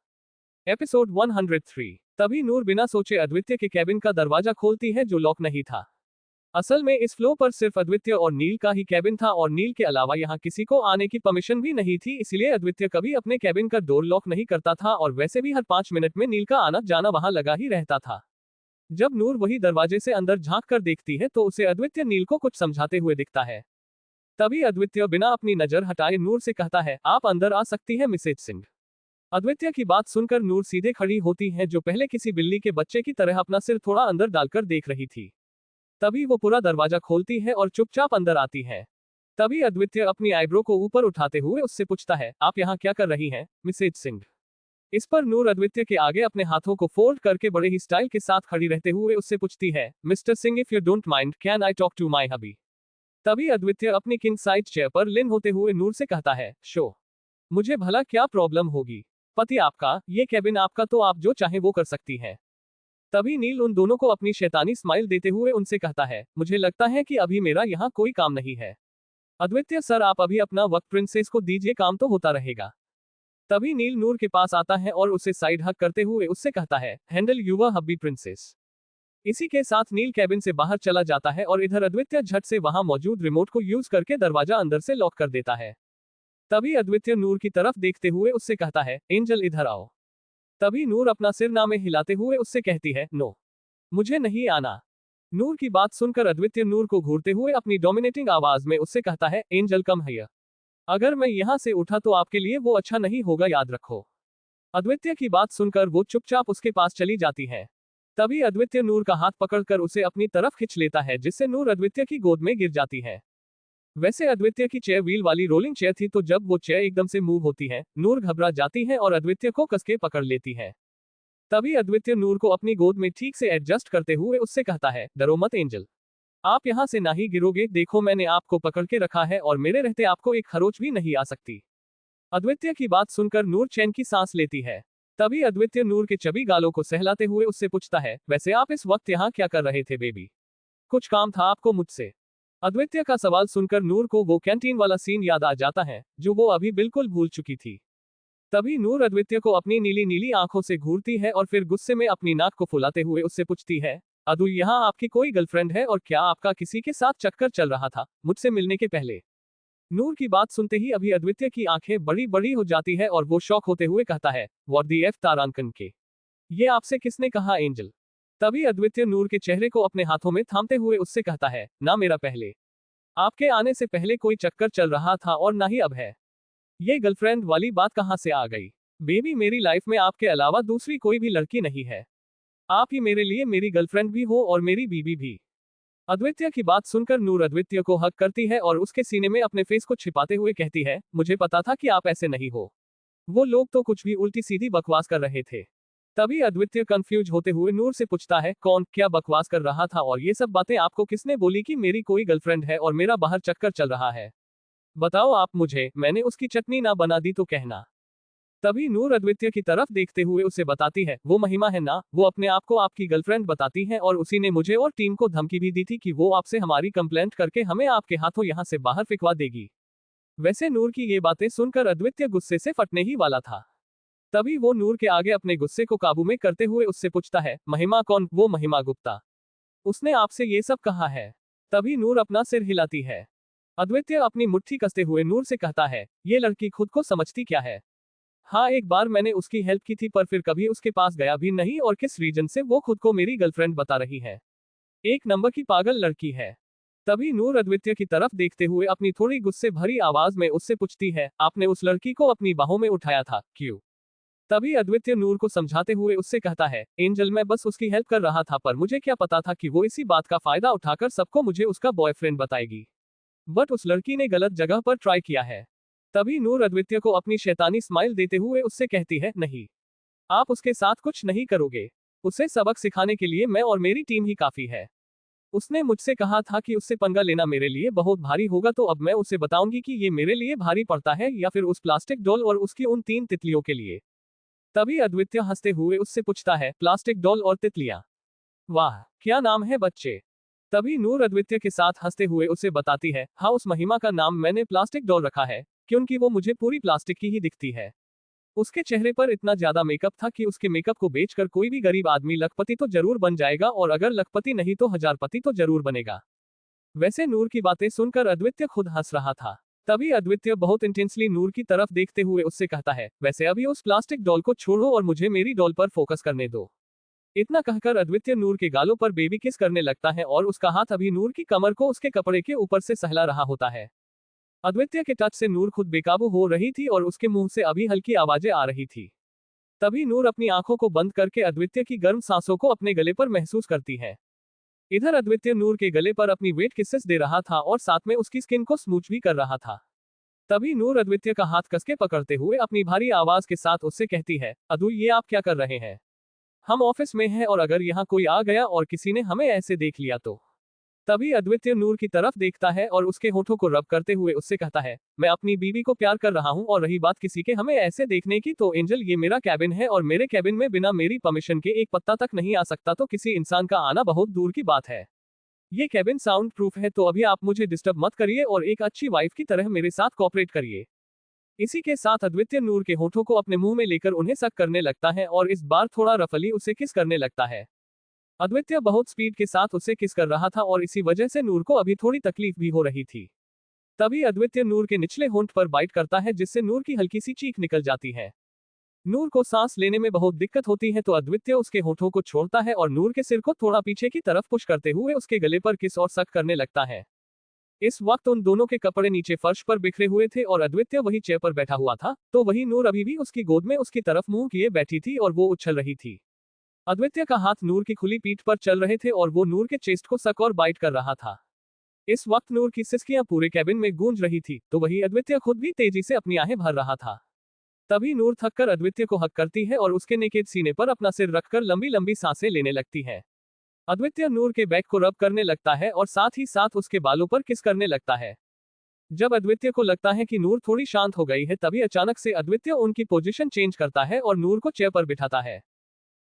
एपिसोड 103। तभी नूर बिना सोचे अद्वितीय के कैबिन का दरवाजा खोलती है जो लॉक नहीं था। असल में इस फ्लोर पर सिर्फ अद्वितीय और नील का ही कैबिन था और नील के अलावा यहाँ किसी को आने की परमिशन भी नहीं थी, इसलिए अद्वितीय कभी अपने कैबिन का डोर लॉक नहीं करता था और वैसे भी हर 5 मिनट में नील का आना जाना वहां लगा ही रहता था। जब नूर वही दरवाजे से अंदर झांक कर देखती है तो उसे अद्वितीय नील को कुछ समझाते हुए दिखता है। तभी अद्वितीय बिना अपनी नजर हटाए नूर से कहता है, आप अंदर आ सकती है मिसेज सिंह। अद्वितीय की बात सुनकर नूर सीधे खड़ी होती है, जो पहले किसी बिल्ली के बच्चे की तरह अपना सिर थोड़ा अंदर डालकर देख रही थी। तभी वो पूरा दरवाजा खोलती है और चुपचाप अंदर आती है। तभी अद्वितीय अपनी आईब्रो को ऊपर उठाते हुए उससे पूछता है, आप यहाँ क्या कर रही हैं, मिसेज सिंह? इस पर नूर अद्वितीय के आगे अपने हाथों को फोल्ड करके बड़े ही स्टाइल के साथ खड़ी रहते हुए उससे पूछती है, mister Singh if you don't mind can I talk to my hubby? तभी अद्वितीय अपनी किंग साइज चेयर पर लीन होते हुए नूर से कहता है, शो, मुझे भला क्या प्रॉब्लम होगी, पति आपका, ये कैबिन आपका, तो आप जो चाहे वो कर सकती हैं। तभी नील उन दोनों को अपनी शैतानी स्माइल देते हुए उनसे कहता है, मुझे लगता है कि अभी मेरा यहाँ कोई काम नहीं है। अद्वितीय सर, आप अभी अपना वक्त प्रिंसेस को दीजिए, काम तो होता रहेगा। तभी नील नूर के पास आता है और उसे साइड हक करते हुए उससे कहता है, हैंडल यूवर हब्बी प्रिंसेस। इसी के साथ नील कैबिन से बाहर चला जाता है और इधर अद्वितीय झट से वहां मौजूद रिमोट को यूज करके दरवाजा अंदर से लॉक कर देता है। तभी अद्वितीय नूर की तरफ देखते हुए उससे कहता है, एंजल इधर आओ। तभी नूर अपना सिर ना में हिलाते हुए उससे कहती है, नो, मुझे नहीं आना। नूर की बात सुनकर अद्वितीय नूर को घूरते हुए अपनी डोमिनेटिंग आवाज में उससे कहता है, एंजल कम हियर। अगर मैं यहां से उठा तो आपके लिए वो अच्छा नहीं होगा, याद रखो। अद्वितीय की बात सुनकर वो चुपचाप उसके पास चली जाती है। तभी अद्वितीय नूर का हाथ पकड़कर उसे अपनी तरफ खींच लेता है, जिससे नूर अद्वितीय की गोद में गिर जाती है। वैसे अद्वितीय की चेयर व्हील वाली रोलिंग चेयर थी, तो जब वो चेयर एकदम से मूव होती है, नूर घबरा जाती है और अद्वितीय को कसके पकड़ लेती है। तभी अद्वितीय नूर को अपनी गोद में ठीक से एडजस्ट करते हुए उससे कहता है, डरो मत एंजल, आप यहां से ना ही गिरोगे, देखो मैंने आपको पकड़ के रखा है और मेरे रहते आपको एक खरोच भी नहीं आ सकती। अद्वितीय की बात सुनकर नूर चैन की सांस लेती है। तभी अद्वितीय नूर के चबी गालों को सहलाते हुए उससे पूछता है, वैसे आप इस वक्त यहाँ क्या कर रहे थे बेबी? कुछ काम था आपको मुझसे? अद्वितीय का सवाल सुनकर नूर को वो कैंटीन वाला सीन याद आ जाता है, जो वो अभी बिल्कुल भूल चुकी थी। तभी नूर अद्वितीय को अपनी नीली नीली आंखों से घूरती है और फिर गुस्से में अपनी नाक को फुलाते हुए उससे पूछती है, अदु, यहाँ आपकी कोई गर्लफ्रेंड है और क्या आपका किसी के साथ चक्कर चल रहा था मुझसे मिलने के पहले? नूर की बात सुनते ही अभी अद्वितीय की आंखें बड़ी बड़ी हो जाती है और वो शॉक होते हुए कहता है, व्हाट दी एफ तारांकन के, ये आपसे किसने कहा एंजल? तभी अद्वितीय नूर के चेहरे को अपने हाथों में थामते हुए उससे कहता है, ना मेरा पहले, आपके आने से पहले कोई चक्कर चल रहा था और ना ही अब है। ये गर्लफ्रेंड वाली बात कहां से आ गई? बेबी, मेरी लाइफ में आपके अलावा दूसरी कोई भी लड़की नहीं है। आप ही मेरे लिए मेरी गर्लफ्रेंड भी हो और मेरी बीबी भी। अद्वितीय की बात सुनकर नूर अद्वितीय को हक करती है और उसके सीने में अपने फेस को छिपाते हुए कहती है, मुझे पता था कि आप ऐसे नहीं हो। वो लोग तो कुछ भी उल्टी सीधी बकवास कर रहे थे। तभी अद्वितीय कंफ्यूज होते हुए नूर से पूछता है, कौन, क्या बकवास कर रहा था और ये सब बातें आपको किसने बोली कि मेरी कोई गर्लफ्रेंड है और मेरा बाहर चक्कर चल रहा है? बताओ आप मुझे, मैंने उसकी चटनी ना बना दी तो कहना। तभी नूर अद्वितीय की तरफ देखते हुए उसे बताती है, वो महिमा है ना, वो अपने आप को आपकी गर्लफ्रेंड बताती है और उसी ने मुझे और टीम को धमकी भी दी थी कि वो आपसे हमारी कंप्लेंट करके हमें आपके हाथों यहाँ से बाहर फिकवा देगी। वैसे नूर की ये बातें सुनकर अद्वितीय गुस्से से फटने ही वाला था। तभी वो नूर के आगे अपने गुस्से को काबू में करते हुए उससे पूछता है, महिमा कौन? वो महिमा गुप्ता, उसने आपसे ये सब कहा है? तभी नूर अपना सिर हिलाती है। अद्वितीय अपनी मुट्ठी कसते हुए नूर से कहता है, ये लड़की खुद को समझती क्या है? हाँ, एक बार मैंने उसकी हेल्प की थी पर फिर कभी उसके पास गया भी नहीं और किस रीजन से वो खुद को मेरी गर्लफ्रेंड बता रही है। एक नंबर की पागल लड़की है। तभी नूर अद्वितीय की तरफ देखते हुए अपनी थोड़ी गुस्से भरी आवाज में उससे पूछती है, आपने उस लड़की को अपनी बाहों में उठाया था, क्यों? तभी अद्वितीय नूर को समझाते हुए उससे कहता है, एंजल, मैं बस उसकी हेल्प कर रहा था, पर मुझे क्या पता था कि वो इसी बात का फायदा उठाकर सबको मुझे उसका बॉयफ्रेंड बताएगी। बट उस लड़की ने गलत जगह पर ट्राई किया है। तभी नूर अद्वितीय को अपनी शैतानी स्माइल देते हुए उससे कहती है, नहीं, आप उसके साथ कुछ नहीं करोगे। उसे सबक सिखाने के लिए मैं और मेरी टीम ही काफी है। उसने मुझसे कहा था कि उससे पंगा लेना मेरे लिए बहुत भारी होगा, तो अब मैं उसे बताऊंगी कि ये मेरे लिए भारी पड़ता है या फिर उस प्लास्टिक डॉल और उसकी उन 3 तितलियों के लिए। तभी अद्वितीय हंसते हुए उससे पूछता है, प्लास्टिक डॉल और तितलियां? वाह, क्या नाम है बच्चे। तभी नूर अद्वितीय के साथ हंसते हुए उसे बताती है, हाँ, उस महिमा का नाम मैंने प्लास्टिक डॉल रखा है क्योंकि वो मुझे पूरी प्लास्टिक की ही दिखती है। उसके चेहरे पर इतना ज्यादा मेकअप था कि उसके मेकअप को बेचकर कोई भी गरीब आदमी लखपति तो जरूर बन जाएगा और अगर लखपति नहीं तो हजारपति तो जरूर बनेगा। वैसे नूर की बातें सुनकर अद्वितीय खुद हंस रहा था। तभी अद्वितीय बहुत इंटेंसली नूर की तरफ देखते हुए उससे कहता है, वैसे अभी उस प्लास्टिक डॉल को छोड़ो और मुझे मेरी डॉल पर फोकस करने दो। इतना कहकर अद्वितीय नूर के गालों पर बेबी किस करने लगता है और उसका हाथ अभी नूर की कमर को उसके कपड़े के ऊपर से सहला रहा होता है। अद्वितीय के टच से नूर खुद बेकाबू हो रही थी और उसके मुंह से अभी हल्की आवाजें आ रही थी। तभी नूर अपनी आंखों को बंद करके अद्वितीय की गर्म सांसों को अपने गले पर महसूस करती है। इधर अद्वितीय नूर के गले पर अपनी वेट किसेस दे रहा था और साथ में उसकी स्किन को स्मूच भी कर रहा था। तभी नूर अद्वितीय का हाथ कसके पकड़ते हुए अपनी भारी आवाज के साथ उससे कहती है, अदु, ये आप क्या कर रहे हैं? हम ऑफिस में हैं और अगर यहाँ कोई आ गया और किसी ने हमें ऐसे देख लिया तो तभी अद्वित्य नूर की तरफ देखता है और उसके होठों को रब करते हुए उससे कहता है, मैं अपनी बीवी को प्यार कर रहा हूँ और रही बात किसी के हमें ऐसे देखने की तो एंजल ये मेरा कैबिन है और मेरे कैबिन में बिना मेरी परमिशन के एक पत्ता तक नहीं आ सकता तो किसी इंसान का आना बहुत दूर की बात है। ये कैबिन साउंड प्रूफ है तो अभी आप मुझे डिस्टर्ब मत करिए और एक अच्छी वाइफ की तरह मेरे साथ कोऑपरेट करिए। इसी के साथ अद्वित्य नूर के होठों को अपने मुंह में लेकर उन्हें सक करने लगता है और इस बार थोड़ा रफली उसे किस करने लगता है। अद्वित्य बहुत स्पीड के साथ उसे किस कर रहा था और इसी वजह से नूर को अभी थोड़ी तकलीफ भी हो रही थी। तभी अद्वित्य नूर के निचले होंठ पर बाइट करता है जिससे नूर की हल्की सी चीख निकल जाती है। नूर को सांस लेने में बहुत दिक्कत होती है तो अद्वित्य उसके होठों को छोड़ता है और नूर के सिर को थोड़ा पीछे की तरफ पुश करते हुए उसके गले पर किस और सक करने लगता है। इस वक्त उन दोनों के कपड़े नीचे फर्श पर बिखरे हुए थे और अद्वित्य वही चेयर पर बैठा हुआ था, तो वही नूर अभी भी उसकी गोद में उसकी तरफ मुंह किए बैठी थी और वो उछल रही थी। अद्वित्य का हाथ नूर की खुली पीठ पर चल रहे थे और वो नूर के चेस्ट को सक और बाइट कर रहा था। इस वक्त नूर की सिसकियां पूरे कैबिन में गूंज रही थी, तो वही अद्वित्य खुद भी तेजी से अपनी आहें भर रहा था। तभी नूर थककर अद्वित्य को हक करती है और उसके नेकेड सीने पर अपना सिर रखकर लंबी लंबी सांसें लेने लगती है। अद्वित्य नूर के बैक को रब करने लगता है और साथ ही साथ उसके बालों पर किस करने लगता है। जब अद्वित्य को लगता है कि नूर थोड़ी शांत हो गई है तभी अचानक से अद्वित्य उनकी पोजीशन चेंज करता है और नूर को चेयर पर बिठाता है।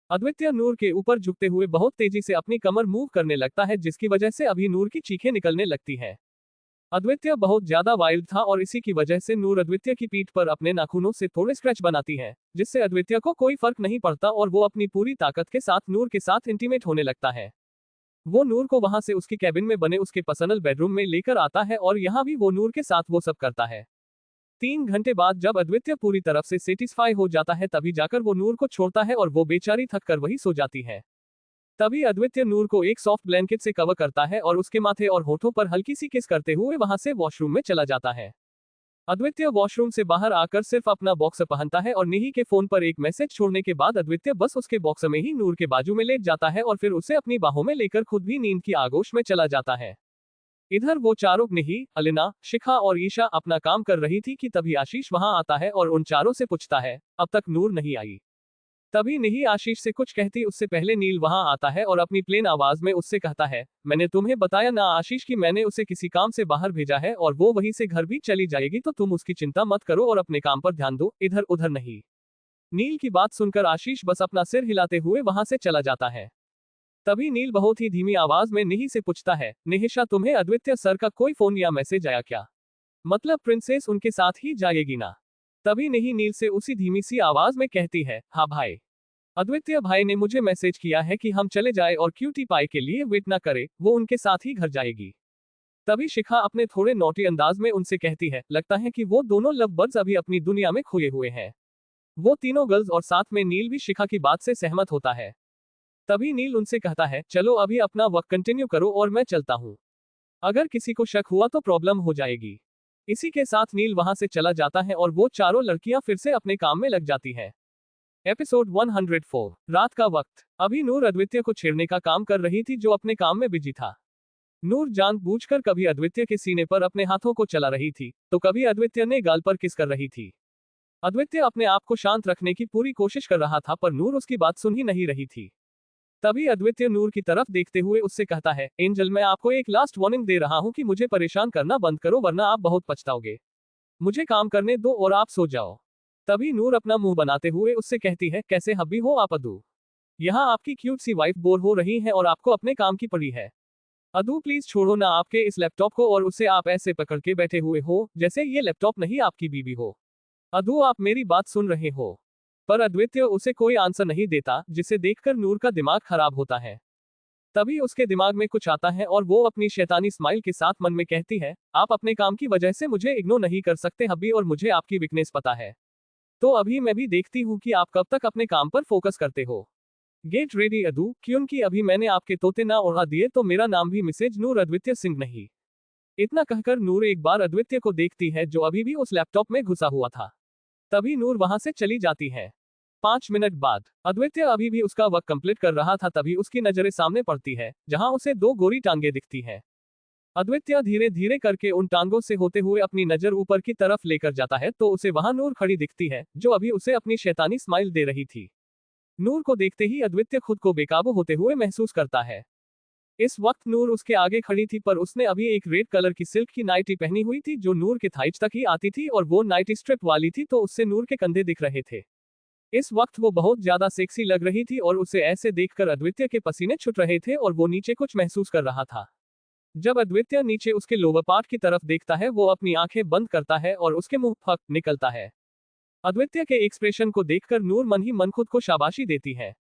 अद्वित्य नूर के ऊपर झुकते हुए बहुत तेजी से अपनी कमर मूव करने लगता है जिसकी वजह से अभी नूर की चीखें निकलने लगती हैं। अद्वित्य बहुत ज्यादा वाइल्ड था और इसी की वजह से नूर अद्वित्य की पीठ पर अपने नाखूनों से थोड़े स्क्रैच बनाती है, जिससे अद्वित्य को कोई फर्क नहीं पड़ता और वो अपनी पूरी ताकत के साथ नूर के साथ इंटीमेट होने लगता है। वो नूर को वहां से उसकी कैबिन में बने उसके पर्सनल बेडरूम में लेकर आता है और यहाँ भी वो नूर के साथ वो सब करता है। 3 घंटे बाद जब अद्वित्य पूरी तरफ से सेटिस्फाई हो जाता है तभी जाकर वो नूर को छोड़ता है और वो बेचारी थक कर वही सो जाती है। तभी अद्वित्य नूर को एक सॉफ्ट ब्लैंकेट से कवर करता है और उसके माथे और होठों पर हल्की सी किस करते हुए वहां से वॉशरूम में चला जाता है। अद्वित्य वॉशरूम से बाहर आकर सिर्फ अपना बॉक्सर पहनता है और निही के फोन पर एक मैसेज छोड़ने के बाद अद्वित्य बस उसके बॉक्सर में ही नूर के बाजू में लेट जाता है और फिर उसे अपनी बाहों में लेकर खुद भी नींद की आगोश में चला जाता है। इधर वो चारों निही, अलिना, शिखा और ईशा अपना काम कर रही थी कि तभी आशीष वहां आता है और उन चारों से पूछता है, अब तक नूर नहीं आई। तभी निही आशीष से कुछ कहती उससे पहले नील वहां आता है और अपनी प्लेन आवाज में उससे कहता है, मैंने तुम्हें बताया ना आशीष कि मैंने उसे किसी काम से बाहर भेजा है और वो वहीं से घर भी चली जाएगी तो तुम उसकी चिंता मत करो और अपने काम पर ध्यान दो, इधर उधर नहीं। नील की बात सुनकर आशीष बस अपना सिर हिलाते हुए वहां से चला जाता है। तभी नील बहुत ही धीमी आवाज में निही से पूछता है, निहिशा तुम्हें अद्वित्य सर का कोई फोन या मैसेज आया क्या? मतलब प्रिंसेस उनके साथ ही जाएगी ना? तभी निही नील से उसी धीमी सी आवाज में कहती है, हाँ भाई, अद्वित्य भाई ने मुझे मैसेज किया है कि हम चले जाए और क्यूटी पाई के लिए वेट ना करे, वो उनके साथ ही घर जाएगी। तभी शिखा अपने थोड़े नोटी अंदाज में उनसे कहती है, लगता है कि वो दोनों लव बर्ड्स अभी अपनी दुनिया में खोए हुए हैं। वो तीनों गर्ल्स और साथ में नील भी शिखा की बात से सहमत होता है। तभी नील उनसे कहता है, चलो अभी अपना वर्क कंटिन्यू करो और मैं चलता हूँ। अगर किसी को शक हुआ तो प्रॉब्लम हो जाएगी। इसी के साथ नील वहां से चला जाता है और वो चारों लड़कियां फिर से अपने काम में लग जाती हैं। एपिसोड 104 रात का वक्त। अभी नूर अद्वित्य को छेड़ने का काम कर रही थी जो अपने काम में बिजी था। नूर जानबूझकर कभी अद्वित्य के सीने पर अपने हाथों को चला रही थी तो कभी अद्वित्य ने गाल पर किस कर रही थी। अद्वित्य अपने आप को शांत रखने की पूरी कोशिश कर रहा था पर नूर उसकी बात सुन ही नहीं रही थी। तभी अद्वित्य नूर की तरफ देखते हुए उससे कहता है, एंजल मैं आपको एक लास्ट वार्निंग दे रहा हूं कि मुझे परेशान करना बंद करो वरना आप बहुत पछताओगे। मुझे काम करने दो और आप सो जाओ। तभी नूर अपना मुंह बनाते हुए उससे कहती है, कैसे हब्बी हो आप अदू? यहाँ आपकी क्यूट सी वाइफ बोर हो रही है और आपको अपने काम की पड़ी है। अदू प्लीज छोड़ो ना आपके इस लैपटॉप को और उसे आप ऐसे पकड़ के बैठे हुए हो जैसे ये लैपटॉप नहीं आपकी बीवी हो। अदू आप मेरी बात सुन रहे हो? पर अद्वित्य उसे कोई आंसर नहीं देता जिसे देखकर नूर का दिमाग खराब होता है। तभी उसके दिमाग में कुछ आता है और वो अपनी शैतानी स्माइल के साथ मन में कहती है, आप अपने काम की वजह से मुझे इग्नोर नहीं कर सकते हब्बी और मुझे आपकी वीकनेस पता है। तो अभी मैं भी देखती हूँ कि आप कब तक अपने काम पर फोकस करते हो। गेट रेडी अदू, क्योंकि अभी मैंने आपके तोते ना उड़ा दिए तो मेरा नाम भी मिसेज नूर अद्वित्य सिंह नहीं। इतना कहकर नूर एक बार अद्वित्य को देखती है जो अभी भी उस लैपटॉप में घुसा हुआ था। तभी नूर वहां से चली जाती है। 5 मिनट बाद अद्वित्य अभी भी उसका वर्क कंप्लीट कर रहा था तभी उसकी नजरें सामने पड़ती है जहां उसे 2 गोरी टांगे दिखती हैं। अद्वित्य धीरे धीरे करके उन टांगों से होते हुए अपनी नजर ऊपर की तरफ लेकर जाता है तो उसे वहां नूर खड़ी दिखती है जो अभी उसे अपनी शैतानी स्माइल दे रही थी। नूर को देखते ही अद्वित्य खुद को बेकाबू होते हुए महसूस करता है। इस वक्त नूर उसके आगे खड़ी थी, पर उसने अभी एक रेड कलर की सिल्क की नाइटी पहनी हुई थी जो नूर के थाइज तक ही आती थी, और वो नाइटी स्ट्रिप वाली थी तो उससे नूर के कंधे दिख रहे थे। इस वक्त वो बहुत ज्यादा सेक्सी लग रही थी और उसे ऐसे देखकर अद्वितीय के पसीने छूट रहे थे और वो नीचे कुछ महसूस कर रहा था। जब अद्वितीय नीचे उसके लोअर पार्ट की तरफ देखता है, वो अपनी आंखें बंद करता है और उसके मुंह फक निकलता है। अद्वितीय के एक्सप्रेशन को देखकर नूर मन ही मन खुद को शाबाशी देती है।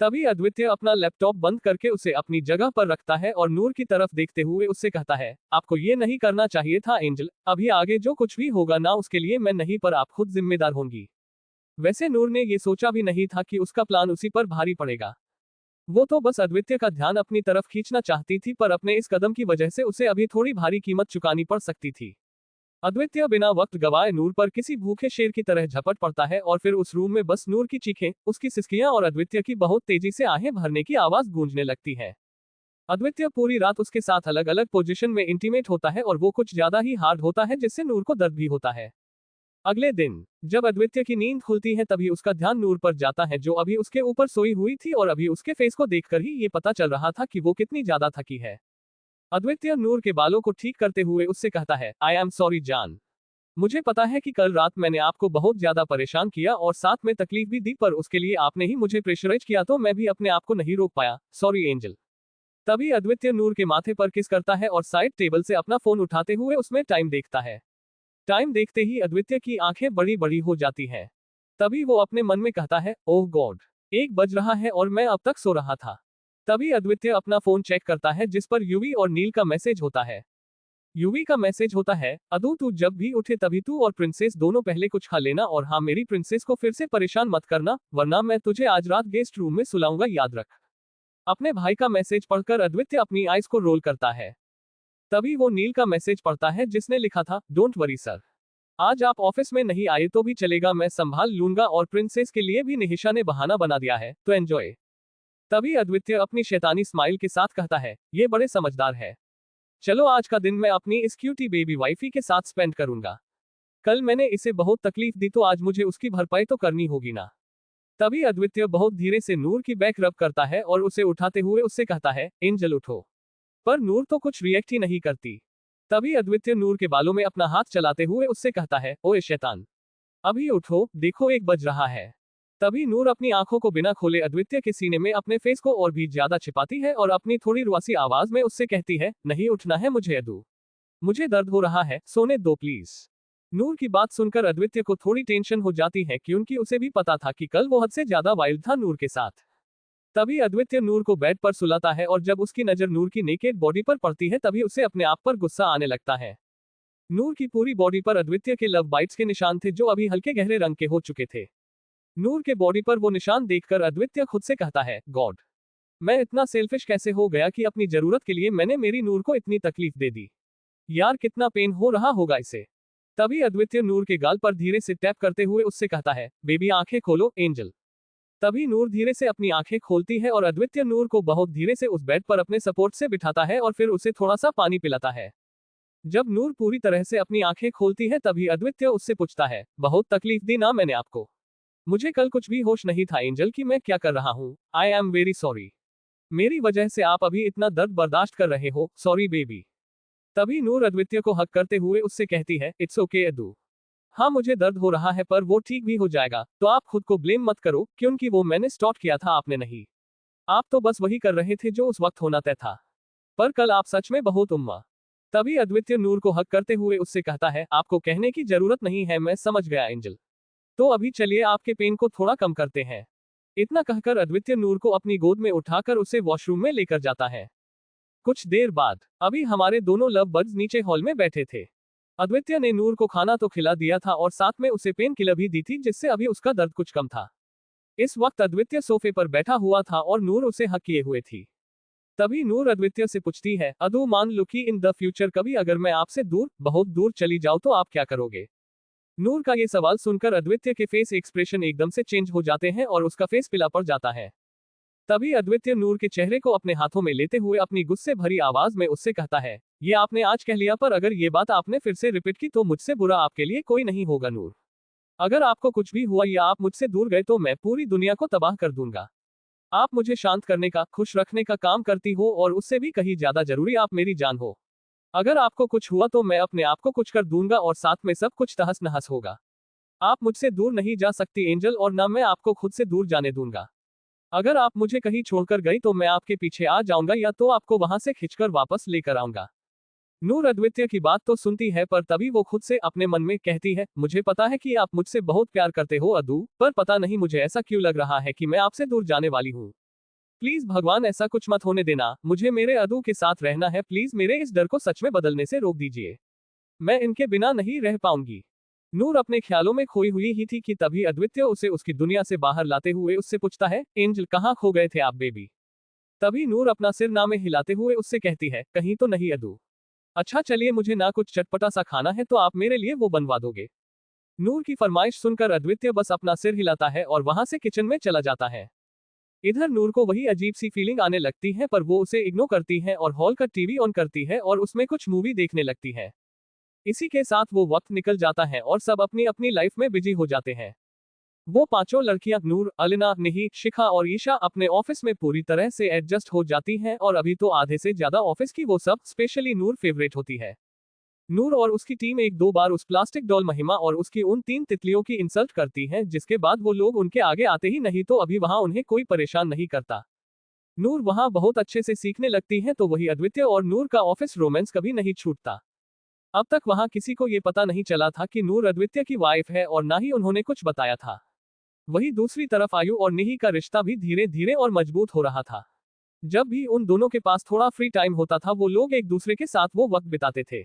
तभी अद्वितीय अपना लैपटॉप बंद करके उसे अपनी जगह पर रखता है और नूर की तरफ देखते हुए उससे कहता है, आपको ये नहीं करना चाहिए था एंजल, अभी आगे जो कुछ भी होगा ना उसके लिए मैं नहीं पर आप खुद जिम्मेदार होंगी। वैसे नूर ने ये सोचा भी नहीं था कि उसका प्लान उसी पर भारी पड़ेगा। वो तो बस अद्वितीय का ध्यान अपनी तरफ खींचना चाहती थी, पर अपने इस कदम की वजह से उसे अभी थोड़ी भारी कीमत चुकानी पड़ सकती थी। अद्वितीय बिना वक्त गवाए नूर पर किसी भूखे शेर की तरह झपट पड़ता है और फिर उस रूम में बस नूर की चीखें, उसकी सिसकियां और अद्वितीय की बहुत तेजी से आहें भरने की आवाज गूंजने लगती है। अद्वितीय पूरी रात उसके साथ अलग अलग पोजीशन में इंटीमेट होता है और वो कुछ ज्यादा ही हार्ड होता है जिससे नूर को दर्द भी होता है। अगले दिन जब अद्वितीय की नींद खुलती है तभी उसका ध्यान नूर पर जाता है जो अभी उसके ऊपर सोई हुई थी और अभी उसके फेस को देखकर ही ये पता चल रहा था कि वो कितनी ज्यादा थकी है। अद्वितीय नूर के बालों को ठीक करते हुए उससे कहता है, आई एम सॉरी जान। मुझे पता है कि कल रात मैंने आपको बहुत ज्यादा परेशान किया और साथ में तकलीफ भी दी, पर उसके लिए आपने ही मुझे प्रेशराइज किया तो मैं भी अपने आप को नहीं रोक पाया, सॉरी एंजल। तभी अद्वितीय नूर के माथे पर किस करता है और साइड टेबल से अपना फोन उठाते हुए उसमें टाइम देखता है। टाइम देखते ही अद्वितीय की आंखें बड़ी बड़ी हो जाती हैं। तभी वो अपने मन में कहता है, ओह गॉड, 1 बज रहा है और मैं अब तक सो रहा था। तभी अद्वितीय अपना फोन चेक करता है जिस पर यूवी और नील का मैसेज होता है। यूवी का मैसेज होता है, अदू तू जब भी उठे तभी तू और प्रिंसेस दोनों पहले कुछ खा लेना, और हाँ मेरी प्रिंसेस को फिर से परेशान मत करना वरना मैं तुझे आज रात गेस्ट रूम में सुलाऊंगा, याद रख। अपने भाई का मैसेज पढ़कर अद्वितीय अपनी आइज को रोल करता है। तभी वो नील का मैसेज पढ़ता है जिसने लिखा था, डोंट वरी सर, आज आप ऑफिस में नहीं आए तो भी चलेगा, मैं संभाल लूंगा और प्रिंसेस के लिए भी निहिशा ने बहाना बना दिया है तो एंजॉय। तभी अद्वितीय अपनी शैतानी स्माइल के साथ कहता है, ये बड़े समझदार है, चलो आज का दिन मैं अपनी इस क्यूटी बेबी वाइफी के साथ स्पेंड करूंगा। कल मैंने इसे बहुत तकलीफ दी तो आज मुझे उसकी भरपाई तो करनी होगी ना। तभी अद्वितीय बहुत धीरे से नूर की बैक रब करता है और उसे उठाते हुए उससे कहता है, एंजल उठो। पर नूर तो कुछ रिएक्ट ही नहीं करती। तभी अद्वितीय नूर के बालों में अपना हाथ चलाते हुए उससे कहता है, ओए शैतान, अभी उठो, देखो 1 बज रहा है। तभी नूर अपनी आंखों को बिना खोले अद्वितीय के सीने में अपने फेस को और भी ज्यादा छिपाती है और अपनी थोड़ी रुआसी आवाज में उससे कहती है, नहीं उठना है मुझे अदू, मुझे दर्द हो रहा है, सोने दो प्लीज। नूर की बात सुनकर अद्वितीय को थोड़ी टेंशन हो जाती है क्योंकि उसे भी पता था कि कल वो हद से ज्यादा वाइल्ड था नूर के साथ। तभी अद्वितीय नूर को बेड पर सुलाता है और जब उसकी नजर नूर की नेकेड बॉडी पर पड़ती है तभी उसे अपने आप पर गुस्सा आने लगता है। नूर की पूरी बॉडी पर अद्वितीय के लव बाइट्स के निशान थे जो अभी हल्के गहरे रंग के हो चुके थे। नूर के बॉडी पर वो निशान देखकर अद्वितीय खुद से कहता है, गॉड, मैं इतना सेल्फिश कैसे हो गया कि अपनी जरूरत के लिए मैंने मेरी नूर को इतनी तकलीफ दे दी। यार कितना पेन हो रहा होगा इसे। तभी अद्वितीय नूर के गाल पर धीरे से टैप करते हुए उससे कहता है, बेबी आंखें खोलो एंजल। तभी नूर धीरे से अपनी आंखें खोलती है और अद्वितीय नूर को बहुत धीरे से उस बेड पर अपने सपोर्ट से बिठाता है और फिर उसे थोड़ा सा पानी पिलाता है। जब नूर पूरी तरह से अपनी आंखें खोलती है तभी अद्वितीय उससे पूछता है, बहुत तकलीफ दी ना मैंने आपको? मुझे कल कुछ भी होश नहीं था एंजल कि मैं क्या कर रहा हूँ, आई एम वेरी सॉरी। मेरी वजह से आप अभी इतना दर्द बर्दाश्त कर रहे हो, सॉरी बेबी। तभी नूर अद्वितीय को हक करते हुए उससे कहती है, इट्स ओके अदू, हाँ मुझे दर्द हो रहा है पर वो ठीक भी हो जाएगा, तो आप खुद को ब्लेम मत करो क्योंकि वो मैंने स्टार्ट किया था, आपने नहीं। आप तो बस वही कर रहे थे जो उस वक्त होना तय था। पर कल आप सच में बहुत उम्मा। तभी अद्वितीय नूर को हक करते हुए उससे कहता है, आपको कहने की जरूरत नहीं है, मैं समझ गया एंजल। तो अभी चलिए आपके पेन को थोड़ा कम करते हैं। इतना कहकर अद्वितीय नूर को अपनी गोद में उठाकर उसे वॉशरूम में लेकर जाता है। कुछ देर बाद अभी हमारे दोनों लव बर्ड्स नीचे हॉल में बैठे थे। अद्वितीय ने नूर को खाना तो खिला दिया था और साथ में उसे पेन किलर भी दी थी जिससे अभी उसका दर्द कुछ कम था। इस वक्त अद्वितीय सोफे पर बैठा हुआ था और नूर उसे हक किए हुए थी। तभी नूर अद्वितीय से पूछती है, अदू मान लो कि इन द फ्यूचर कभी अगर मैं आपसे दूर, बहुत दूर चली जाऊं तो आप क्या करोगे? नूर का ये सवाल सुनकर अद्वितीय के फेस एक्सप्रेशन एकदम से चेंज हो जाते हैं और उसका फेस पीला पड़ जाता है। तभी अद्वितीय नूर के चेहरे को अपने हाथों में लेते हुए अपनी गुस्से भरी आवाज में उससे कहता है, ये आपने आज कह लिया पर अगर ये बात आपने फिर से रिपीट की तो मुझसे बुरा आपके लिए कोई नहीं होगा नूर। अगर आपको कुछ भी हुआ या आप मुझसे दूर गए तो मैं पूरी दुनिया को तबाह कर दूंगा। आप मुझे शांत करने का, खुश रखने का काम करती हो और उससे भी कहीं ज्यादा जरूरी आप मेरी जान हो। अगर आपको कुछ हुआ तो मैं अपने आप को कुछ कर दूंगा और साथ में सब कुछ तहस नहस होगा। आप मुझसे दूर नहीं जा सकती एंजल, और ना मैं आपको खुद से दूर जाने दूंगा। अगर आप मुझे कहीं छोड़कर गई तो मैं आपके पीछे आ जाऊंगा या तो आपको वहां से खींचकर वापस लेकर आऊंगा। नूर अद्वितीय की बात तो सुनती है पर तभी वो खुद से अपने मन में कहती है, मुझे पता है कि आप मुझसे बहुत प्यार करते हो अदू, पर पता नहीं मुझे ऐसा क्यों लग रहा है कि मैं आपसे दूर जाने वाली हूँ। प्लीज भगवान ऐसा कुछ मत होने देना, मुझे मेरे अदू के साथ रहना है, प्लीज मेरे इस डर को सच में बदलने से रोक दीजिए। मैं इनके बिना नहीं रह पाऊंगी। नूर अपने ख्यालों में खोई हुई ही थी कि तभी अद्वितीय उसे उसकी दुनिया से बाहर लाते हुए उससे पूछता है, एंजल कहाँ खो गए थे आप बेबी। तभी नूर अपना सिर ना में हिलाते हुए उससे कहती है, कहीं तो नहीं अदू। अच्छा चलिए, मुझे ना कुछ चटपटा सा खाना है तो आप मेरे लिए वो बनवा दोगे। नूर की फरमाइश सुनकर अद्वितीय बस अपना सिर हिलाता है और वहां से किचन में चला जाता है। इधर नूर को वही अजीब सी फीलिंग आने लगती है पर वो उसे इग्नोर करती है और हॉल का टीवी ऑन करती है और उसमें कुछ मूवी देखने लगती है। इसी के साथ वो वक्त निकल जाता है और सब अपनी अपनी लाइफ में बिजी हो जाते हैं। वो पांचों लड़कियां नूर, अलिना, निही, शिखा और ईशा अपने ऑफिस में पूरी तरह से एडजस्ट हो जाती हैं और अभी तो आधे से ज्यादा ऑफिस की वो सब स्पेशली नूर फेवरेट होती है। नूर और उसकी टीम एक दो बार उस प्लास्टिक डॉल महिमा और उसकी उन तीन तितलियों की इंसल्ट करती हैं जिसके बाद वो लोग उनके आगे आते ही नहीं तो अभी वहां उन्हें कोई परेशान नहीं करता। नूर वहां बहुत अच्छे से सीखने लगती है तो वही अद्वितीय और नूर का ऑफिस रोमांस कभी नहीं छूटता। अब तक वहां किसी को ये पता नहीं चला था कि नूर अद्वितीय की वाइफ है और ना ही उन्होंने कुछ बताया था। वहीं दूसरी तरफ आयु और निही का रिश्ता भी धीरे धीरे और मजबूत हो रहा था। जब भी उन दोनों के पास थोड़ा फ्री टाइम होता था वो लोग एक दूसरे के साथ वो वक्त बिताते थे।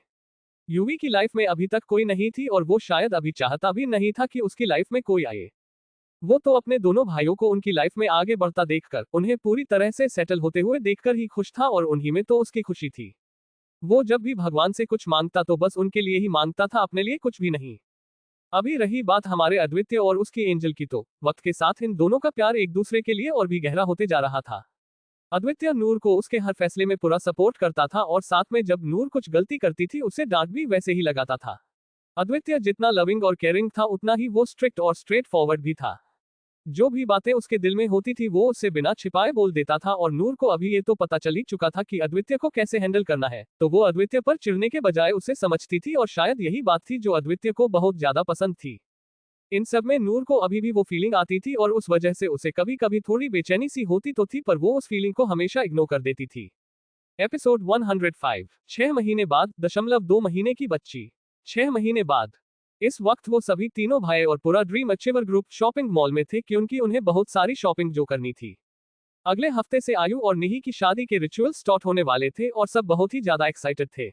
यूवी की लाइफ में अभी तक कोई नहीं थी और वो शायद अभी चाहता भी नहीं था कि उसकी लाइफ में कोई आए। वो तो अपने दोनों भाइयों को उनकी लाइफ में आगे बढ़ता देखकर, उन्हें पूरी तरह से सेटल होते हुए देखकर ही खुश था और उन्हीं में तो उसकी खुशी थी। वो जब भी भगवान से कुछ मांगता तो बस उनके लिए ही मांगता था, अपने लिए कुछ भी नहीं। अभी रही बात हमारे अद्वितीय और उसकी एंजल की तो वक्त के साथ इन दोनों का प्यार एक दूसरे के लिए और भी गहरा होते जा रहा था। अद्वितीय नूर को उसके हर फैसले में पूरा सपोर्ट करता था और साथ में जब नूर कुछ गलती करती थी उसे डांट भी वैसे ही लगाता था। अद्वितीय जितना लविंग और केयरिंग था उतना ही वो स्ट्रिक्ट और स्ट्रेट फॉरवर्ड भी था। जो भी बातें उसके दिल में होती थी वो उससे बिना छिपाए बोल देता था और नूर को अभी ये तो पता चल ही चुका था कि अद्वितीय को कैसे हैंडल करना है, तो वो अद्वितीय पर चिढ़ने के बजाय उसे समझती थी और शायद यही बात थी जो अद्वितीय को बहुत ज्यादा पसंद थी। इन सब में नूर को अभी भी वो फीलिंग आती थी और उस वजह से उसे कभी कभी थोड़ी बेचैनी सी होती तो थी पर वो उस फीलिंग को हमेशा इग्नोर कर देती थी। एपिसोड 105। 6 महीने बाद, 2 महीने की बच्ची। 6 महीने बाद। इस वक्त वो सभी तीनों भाई और पूरा dream achiever group shopping mall में थे क्योंकि उन्हें बहुत सारी शॉपिंग जो करनी थी। अगले हफ्ते से आयु और निही की शादी के रिचुअल स्टार्ट होने वाले थे और सब बहुत ही ज्यादा एक्साइटेड थे।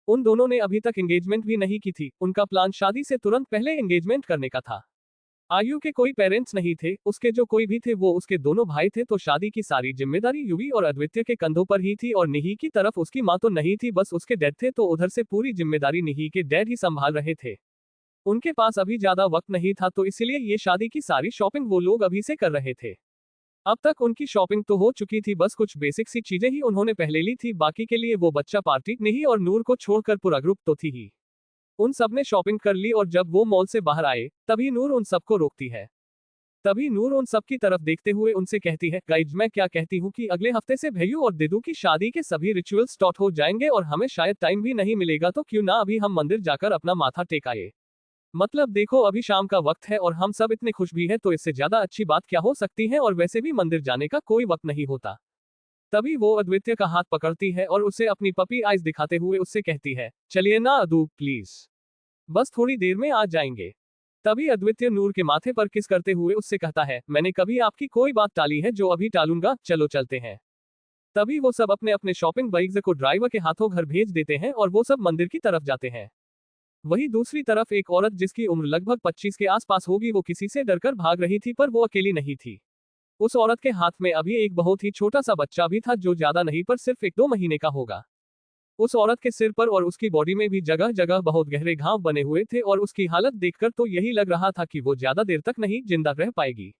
उन दोनों ने अभी तक एंगेजमेंट भी नहीं की थी, उनका प्लान शादी से तुरंत पहले एंगेजमेंट करने का था। आयु के कोई पेरेंट्स नहीं थे, उसके जो कोई भी थे वो उसके दोनों भाई थे, तो शादी की सारी जिम्मेदारी युवी और अद्वितीय के कंधों पर ही थी और निही की तरफ उसकी माँ तो नहीं थी, बस उसके डैड थे, तो उधर से पूरी जिम्मेदारी निही के डैड ही संभाल रहे थे। उनके पास अभी ज्यादा वक्त नहीं था तो इसलिए ये शादी की सारी शॉपिंग वो लोग अभी से कर रहे थे। अब तक उनकी शॉपिंग तो हो चुकी थी, बस कुछ बेसिक सी चीजें ही उन्होंने पहले ली थी, बाकी के लिए वो बच्चा पार्टी निही और नूर को छोड़कर पूरा ग्रुप तो थी ही। उन सब ने शॉपिंग कर ली और जब वो मॉल से बाहर आए तभी नूर उन सबको रोकती है। तभी नूर उन सब की तरफ देखते हुए उनसे कहती है, गाइज मैं क्या कहती हूँ कि अगले हफ्ते से भैयू और दिदू की शादी के सभी रिचुअल स्टार्ट हो जाएंगे और हमें शायद टाइम भी नहीं मिलेगा, तो क्यों ना अभी हम मंदिर जाकर अपना माथा टेकाए। मतलब देखो अभी शाम का वक्त है और हम सब इतने खुश भी हैं, तो इससे ज्यादा अच्छी बात क्या हो सकती है, और वैसे भी मंदिर जाने का कोई वक्त नहीं होता। तभी वो अद्वितीय का हाथ पकड़ती है और उसे अपनी पपी आइज दिखाते हुए उससे कहती है, चलिए ना अदू प्लीज, बस थोड़ी देर में आ जाएंगे। तभी अद्वितीय नूर के माथे पर किस करते हुए उससे कहता है, मैंने कभी आपकी कोई बात टाली है जो अभी टालूंगा, चलो चलते हैं। तभी वो सब अपने अपने शॉपिंग बैग्स को ड्राइवर के हाथों घर भेज देते हैं और वो सब मंदिर की तरफ जाते हैं। वहीं दूसरी तरफ एक औरत जिसकी उम्र लगभग 25 के आसपास होगी वो किसी से डरकर भाग रही थी, पर वो अकेली नहीं थी। उस औरत के हाथ में अभी एक बहुत ही छोटा सा बच्चा भी था जो ज्यादा नहीं पर सिर्फ 1-2 महीने का होगा। उस औरत के सिर पर और उसकी बॉडी में भी जगह जगह बहुत गहरे घाव बने हुए थे और उसकी हालत देखकर तो यही लग रहा था कि वो ज्यादा देर तक नहीं जिंदा रह पाएगी।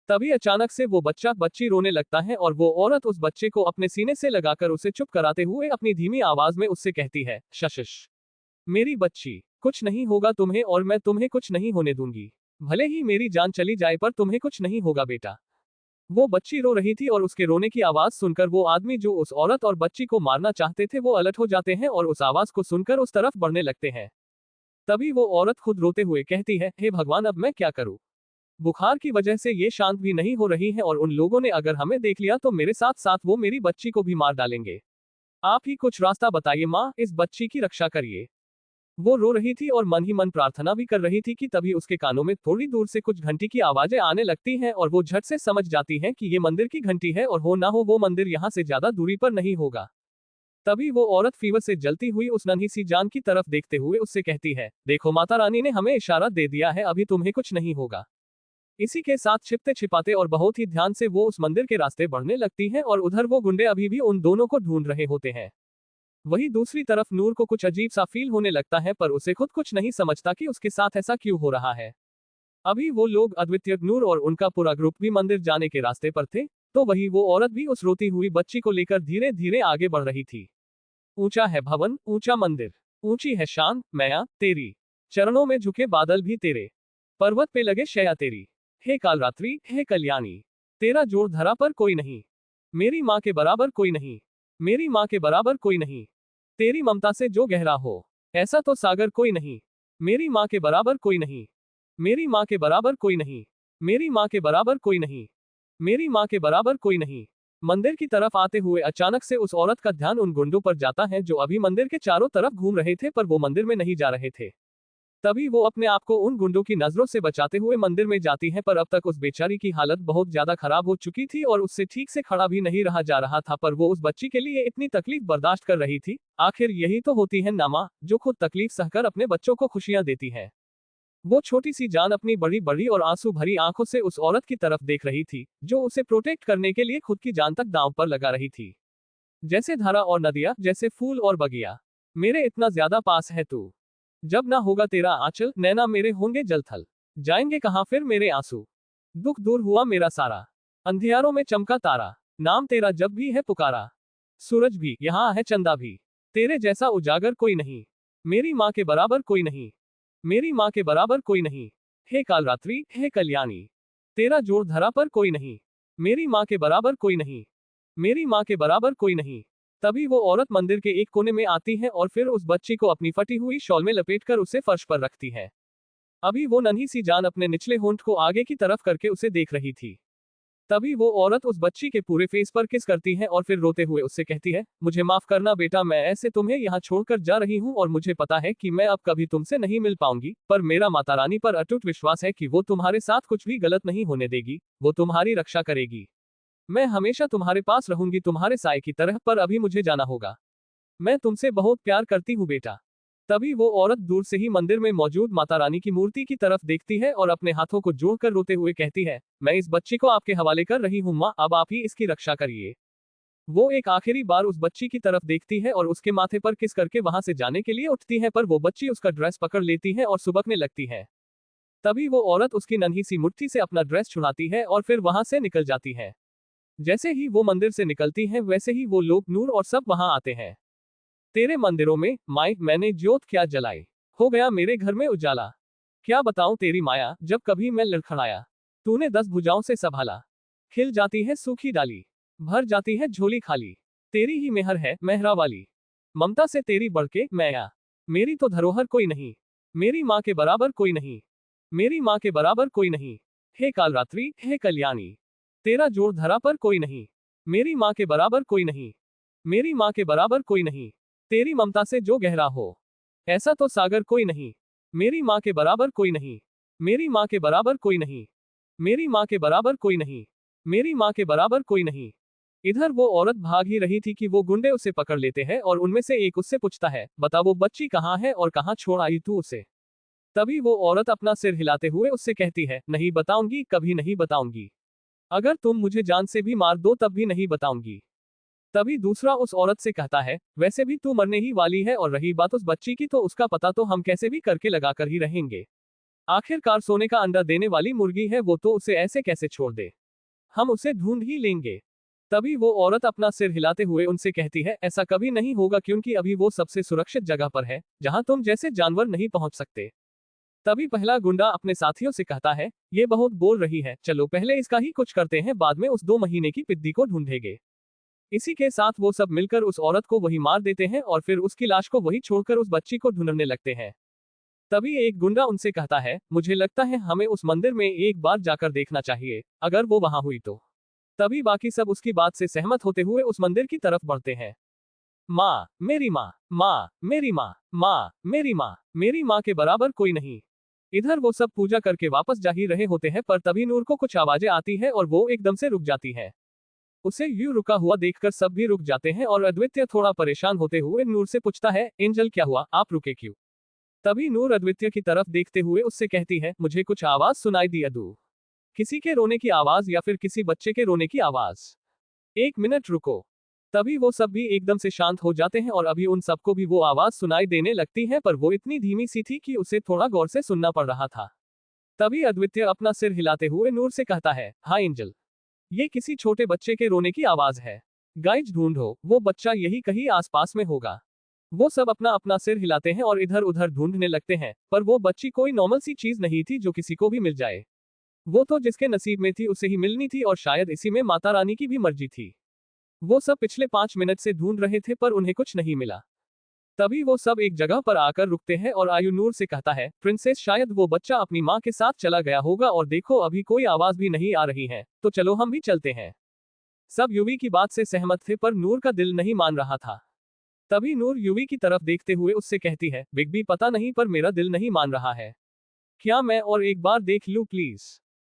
तभी अचानक से वो बच्चा बच्ची रोने लगता है और वो औरत उस बच्चे को अपने सीने से लगाकर उसे चुप कराते हुए अपनी धीमी आवाज में उससे कहती है, शशिश मेरी बच्ची, कुछ नहीं होगा तुम्हें और मैं तुम्हें कुछ नहीं होने दूंगी। भले ही मेरी जान चली जाए पर तुम्हें कुछ नहीं होगा बेटा। वो बच्ची रो रही थी और उसके रोने की आवाज सुनकर वो आदमी जो उस औरत और बच्ची को मारना चाहते थे वो अलर्ट हो जाते हैं और उस आवाज को सुनकर उस तरफ बढ़ने लगते हैं। तभी वो औरत खुद रोते हुए कहती है, हे भगवान, अब मैं क्या करूं? बुखार की वजह से ये शांत भी नहीं हो रही है और उन लोगों ने अगर हमें देख लिया तो मेरे साथ साथ वो मेरी बच्ची को भी मार डालेंगे। आप ही कुछ रास्ता बताइए माँ, इस बच्ची की रक्षा करिए। वो रो रही थी और मन ही मन प्रार्थना भी कर रही थी कि तभी उसके कानों में थोड़ी दूर से कुछ घंटी की आवाजें आने लगती हैं और वो झट से समझ जाती हैं कि ये मंदिर की घंटी है और हो ना हो वो मंदिर यहाँ से ज्यादा दूरी पर नहीं होगा। तभी वो औरत फीवर से जलती हुई उस नन्ही सी जान की तरफ देखते हुए उससे कहती है, देखो माता रानी ने हमें इशारा दे दिया है, अभी तुम्हें कुछ नहीं होगा। इसी के साथ छिपते छिपाते और बहुत ही ध्यान से वो उस मंदिर के रास्ते बढ़ने लगती हैं और उधर वो गुंडे अभी भी उन दोनों को ढूंढ रहे होते हैं। वही दूसरी तरफ नूर को कुछ अजीब सा फील होने लगता है पर उसे खुद कुछ नहीं समझता कि उसके साथ ऐसा क्यों हो रहा है। अभी वो लोग अद्वितीय नूर और उनका पूरा ग्रुप भी मंदिर जाने के रास्ते पर थे, तो वही वो औरत भी उस रोती हुई बच्ची को लेकर धीरे धीरे आगे बढ़ रही थी। ऊंचा है भवन, ऊंचा मंदिर, ऊंची है शान मैया तेरी, चरणों में झुके बादल भी तेरे, पर्वत पे लगे शया तेरी, हे कालरात्रि हे कल्याणी, तेरा जोड़ धरा पर कोई नहीं, मेरी माँ के बराबर कोई नहीं, मेरी माँ के बराबर कोई नहीं, तेरी ममता से जो गहरा हो, ऐसा तो सागर कोई नहीं, मेरी माँ के बराबर कोई नहीं, मेरी माँ के बराबर कोई नहीं, मेरी माँ के बराबर कोई नहीं, मेरी माँ के बराबर कोई नहीं। मंदिर की तरफ आते हुए अचानक से उस औरत का ध्यान उन गुंडों पर जाता है जो अभी मंदिर के चारों तरफ घूम रहे थे पर वो मंदिर में नहीं जा रहे थे। तभी वो अपने आप को उन गुंडों की नजरों से बचाते हुए मंदिर में जाती है पर अब तक उस बेचारी की हालत बहुत ज्यादा खराब हो चुकी थी और उससे ठीक से खड़ा भी नहीं रहा जा रहा था पर वो उस बच्ची के लिए इतनी तकलीफ बर्दाश्त कर रही थी। आखिर यही तो होती है ना माँ, जो खुद तकलीफ सहकर अपने बच्चों को खुशियां देती है। वो छोटी सी जान अपनी बड़ी बड़ी और आंसू भरी आंखों से उस औरत की तरफ देख रही थी जो उसे प्रोटेक्ट करने के लिए खुद की जान तक दांव पर लगा रही थी। जैसे धारा और नदियां, जैसे फूल और बगिया, मेरे इतना ज्यादा पास है तू। जब ना होगा तेरा आंचल, नैना मेरे होंगे जलथल, जाएंगे कहाँ फिर मेरे आंसू। दुख दूर हुआ मेरा सारा, अंधियारों में चमका तारा, नाम तेरा जब भी है पुकारा। सूरज भी यहाँ है, चंदा भी, तेरे जैसा उजागर कोई नहीं, मेरी माँ के बराबर कोई नहीं, मेरी माँ के बराबर कोई नहीं, हे कालरात्रि हे कल्याणी, तेरा जोड़ धरा पर कोई नहीं, मेरी माँ के बराबर कोई नहीं, मेरी माँ के बराबर कोई नहीं। तभी वो औरत मंदिर के एक कोने में आती है और फिर उस बच्ची को अपनी फटी हुई शॉल में लपेटकर उसे फर्श पर रखती है। अभी वो नन्ही सी जान अपने निचले होंठ को आगे की तरफ करके उसे देख रही थी। तभी वो औरत उस बच्ची के पूरे फेस पर किस करती है और फिर रोते हुए उससे कहती है, मुझे माफ करना बेटा, मैं ऐसे तुम्हें यहाँ छोड़कर जा रही हूँ और मुझे पता है कि मैं अब कभी तुमसे नहीं मिल पाऊंगी, पर मेरा माता रानी पर अटूट विश्वास है कि वो तुम्हारे साथ कुछ भी गलत नहीं होने देगी, वो तुम्हारी रक्षा करेगी। मैं हमेशा तुम्हारे पास रहूंगी तुम्हारे साय की तरह, पर अभी मुझे जाना होगा। मैं तुमसे बहुत प्यार करती हूँ बेटा। तभी वो औरत दूर से ही मंदिर में मौजूद माता रानी की मूर्ति की तरफ देखती है और अपने हाथों को जोड़कर रोते हुए कहती है, मैं इस बच्ची को आपके हवाले कर रही हूँ माँ, अब आप ही इसकी रक्षा करिए। वो एक आखिरी बार उस बच्ची की तरफ देखती है और उसके माथे पर किस करके वहां से जाने के लिए उठती है पर वो बच्ची उसका ड्रेस पकड़ लेती है और सुबकने लगती है। तभी वो औरत उसकी नन्ही सी मुट्ठी से अपना ड्रेस छुड़ाती है और फिर वहां से निकल जाती है। जैसे ही वो मंदिर से निकलती है वैसे ही वो लोग नूर और सब वहां आते हैं। तेरे मंदिरों में माई मैंने ज्योत क्या जलाई, हो गया मेरे घर में उजाला। क्या बताऊं तेरी माया, जब कभी मैं लड़खड़ाया, तूने 10 भुजाओं से संभाला। खिल जाती है सूखी डाली, भर जाती है झोली खाली, तेरी ही मेहर है मेहरा वाली। ममता से तेरी बढ़ के मैया, मेरी तो धरोहर कोई नहीं, मेरी माँ के बराबर कोई नहीं, मेरी माँ के बराबर कोई नहीं। हे कालरात्रि हे कल्याणी, तेरा जोड़ धरा पर कोई नहीं, मेरी माँ के बराबर कोई नहीं, मेरी माँ के बराबर कोई नहीं, तेरी ममता से जो गहरा हो, ऐसा तो सागर कोई नहीं, मेरी माँ के बराबर कोई नहीं, मेरी माँ के बराबर कोई नहीं, मेरी माँ के बराबर कोई नहीं, मेरी माँ के बराबर कोई नहीं। इधर वो औरत भाग ही रही थी कि वो गुंडे उसे पकड़ लेते हैं और उनमें से एक उससे पूछता है, बता वो बच्ची कहाँ है और कहाँ छोड़ आई तू उसे। तभी वो औरत अपना सिर हिलाते हुए उससे कहती है, नहीं बताऊंगी, कभी नहीं बताऊंगी। अगर तुम मुझे जान से भी मार दो तब भी नहीं बताऊंगी। तभी दूसरा उस औरत से कहता है, वैसे भी तू मरने ही वाली है और रही बात उस बच्ची की तो उसका पता तो हम कैसे भी करके लगा कर ही रहेंगे। आखिरकार सोने का अंडा देने वाली मुर्गी है वो, तो उसे ऐसे कैसे छोड़ दे, हम उसे ढूंढ ही लेंगे। तभी वो औरत अपना सिर हिलाते हुए उनसे कहती है, ऐसा कभी नहीं होगा क्योंकि अभी वो सबसे सुरक्षित जगह पर है जहां तुम जैसे जानवर नहीं पहुंच सकते। तभी पहला गुंडा अपने साथियों से कहता है, ये बहुत बोल रही है, चलो पहले इसका ही कुछ करते हैं, बाद में उस 2 महीने की पिद्दी को ढूंढेंगे। इसी के साथ वो सब मिलकर उस औरत को वही मार देते हैं और फिर उसकी लाश को वही छोड़कर उस बच्ची को ढूंढने लगते हैं। तभी एक गुंडा उनसे कहता है, मुझे लगता है हमें उस मंदिर में एक बार जाकर देखना चाहिए, अगर वो वहां हुई तो। तभी बाकी सब उसकी बात से सहमत होते हुए उस मंदिर की तरफ बढ़ते हैं। माँ, मेरी माँ, माँ, मेरी माँ, माँ, मेरी माँ, मेरी माँ के बराबर कोई नहीं। इधर वो सब पूजा करके वापस जा ही रहे होते हैं, पर तभी नूर को कुछ आवाजें आती है और वो एकदम से रुक जाती है। उसे यूं रुका हुआ देखकर सब भी रुक जाते हैं और अद्वितीय थोड़ा परेशान होते हुए नूर से पूछता है, एंजल क्या हुआ, आप रुके क्यों? तभी नूर अद्वितीय की तरफ देखते हुए उससे कहती है, मुझे कुछ आवाज सुनाई दी अदू। किसी के रोने की आवाज या फिर किसी बच्चे के रोने की आवाज। 1 मिनट रुको। तभी वो सब भी एकदम से शांत हो जाते हैं और अभी उन सबको भी वो आवाज सुनाई देने लगती है, पर वो इतनी धीमी सी थी कि उसे थोड़ा गौर से सुनना पड़ रहा था। तभी अद्वितीय अपना सिर हिलाते हुए नूर से कहता है, हाँ एंजल, ये किसी छोटे बच्चे के रोने की आवाज है। गाइज ढूंढो, वो बच्चा यही कहीं आसपास में होगा। वो सब अपना अपना सिर हिलाते हैं और इधर उधर ढूंढने लगते हैं, पर वो बच्ची कोई नॉर्मल सी चीज नहीं थी जो किसी को भी मिल जाए। वो तो जिसके नसीब में थी उसे ही मिलनी थी और शायद इसी में माता रानी की भी मर्जी थी। वो सब पिछले 5 मिनट से ढूंढ रहे थे पर उन्हें कुछ नहीं मिला। तभी वो सब एक जगह पर आकर रुकते हैं और आयु नूर से कहता है, प्रिंसेस शायद वो बच्चा अपनी माँ के साथ चला गया होगा और देखो अभी कोई आवाज भी नहीं आ रही है, तो चलो हम भी चलते हैं। सब युवी की बात से सहमत थे पर नूर का दिल नहीं मान रहा था। तभी नूर युवी की तरफ देखते हुए उससे कहती है, बिग पता नहीं पर मेरा दिल नहीं मान रहा है। क्या मैं और एक बार देख लूं प्लीज?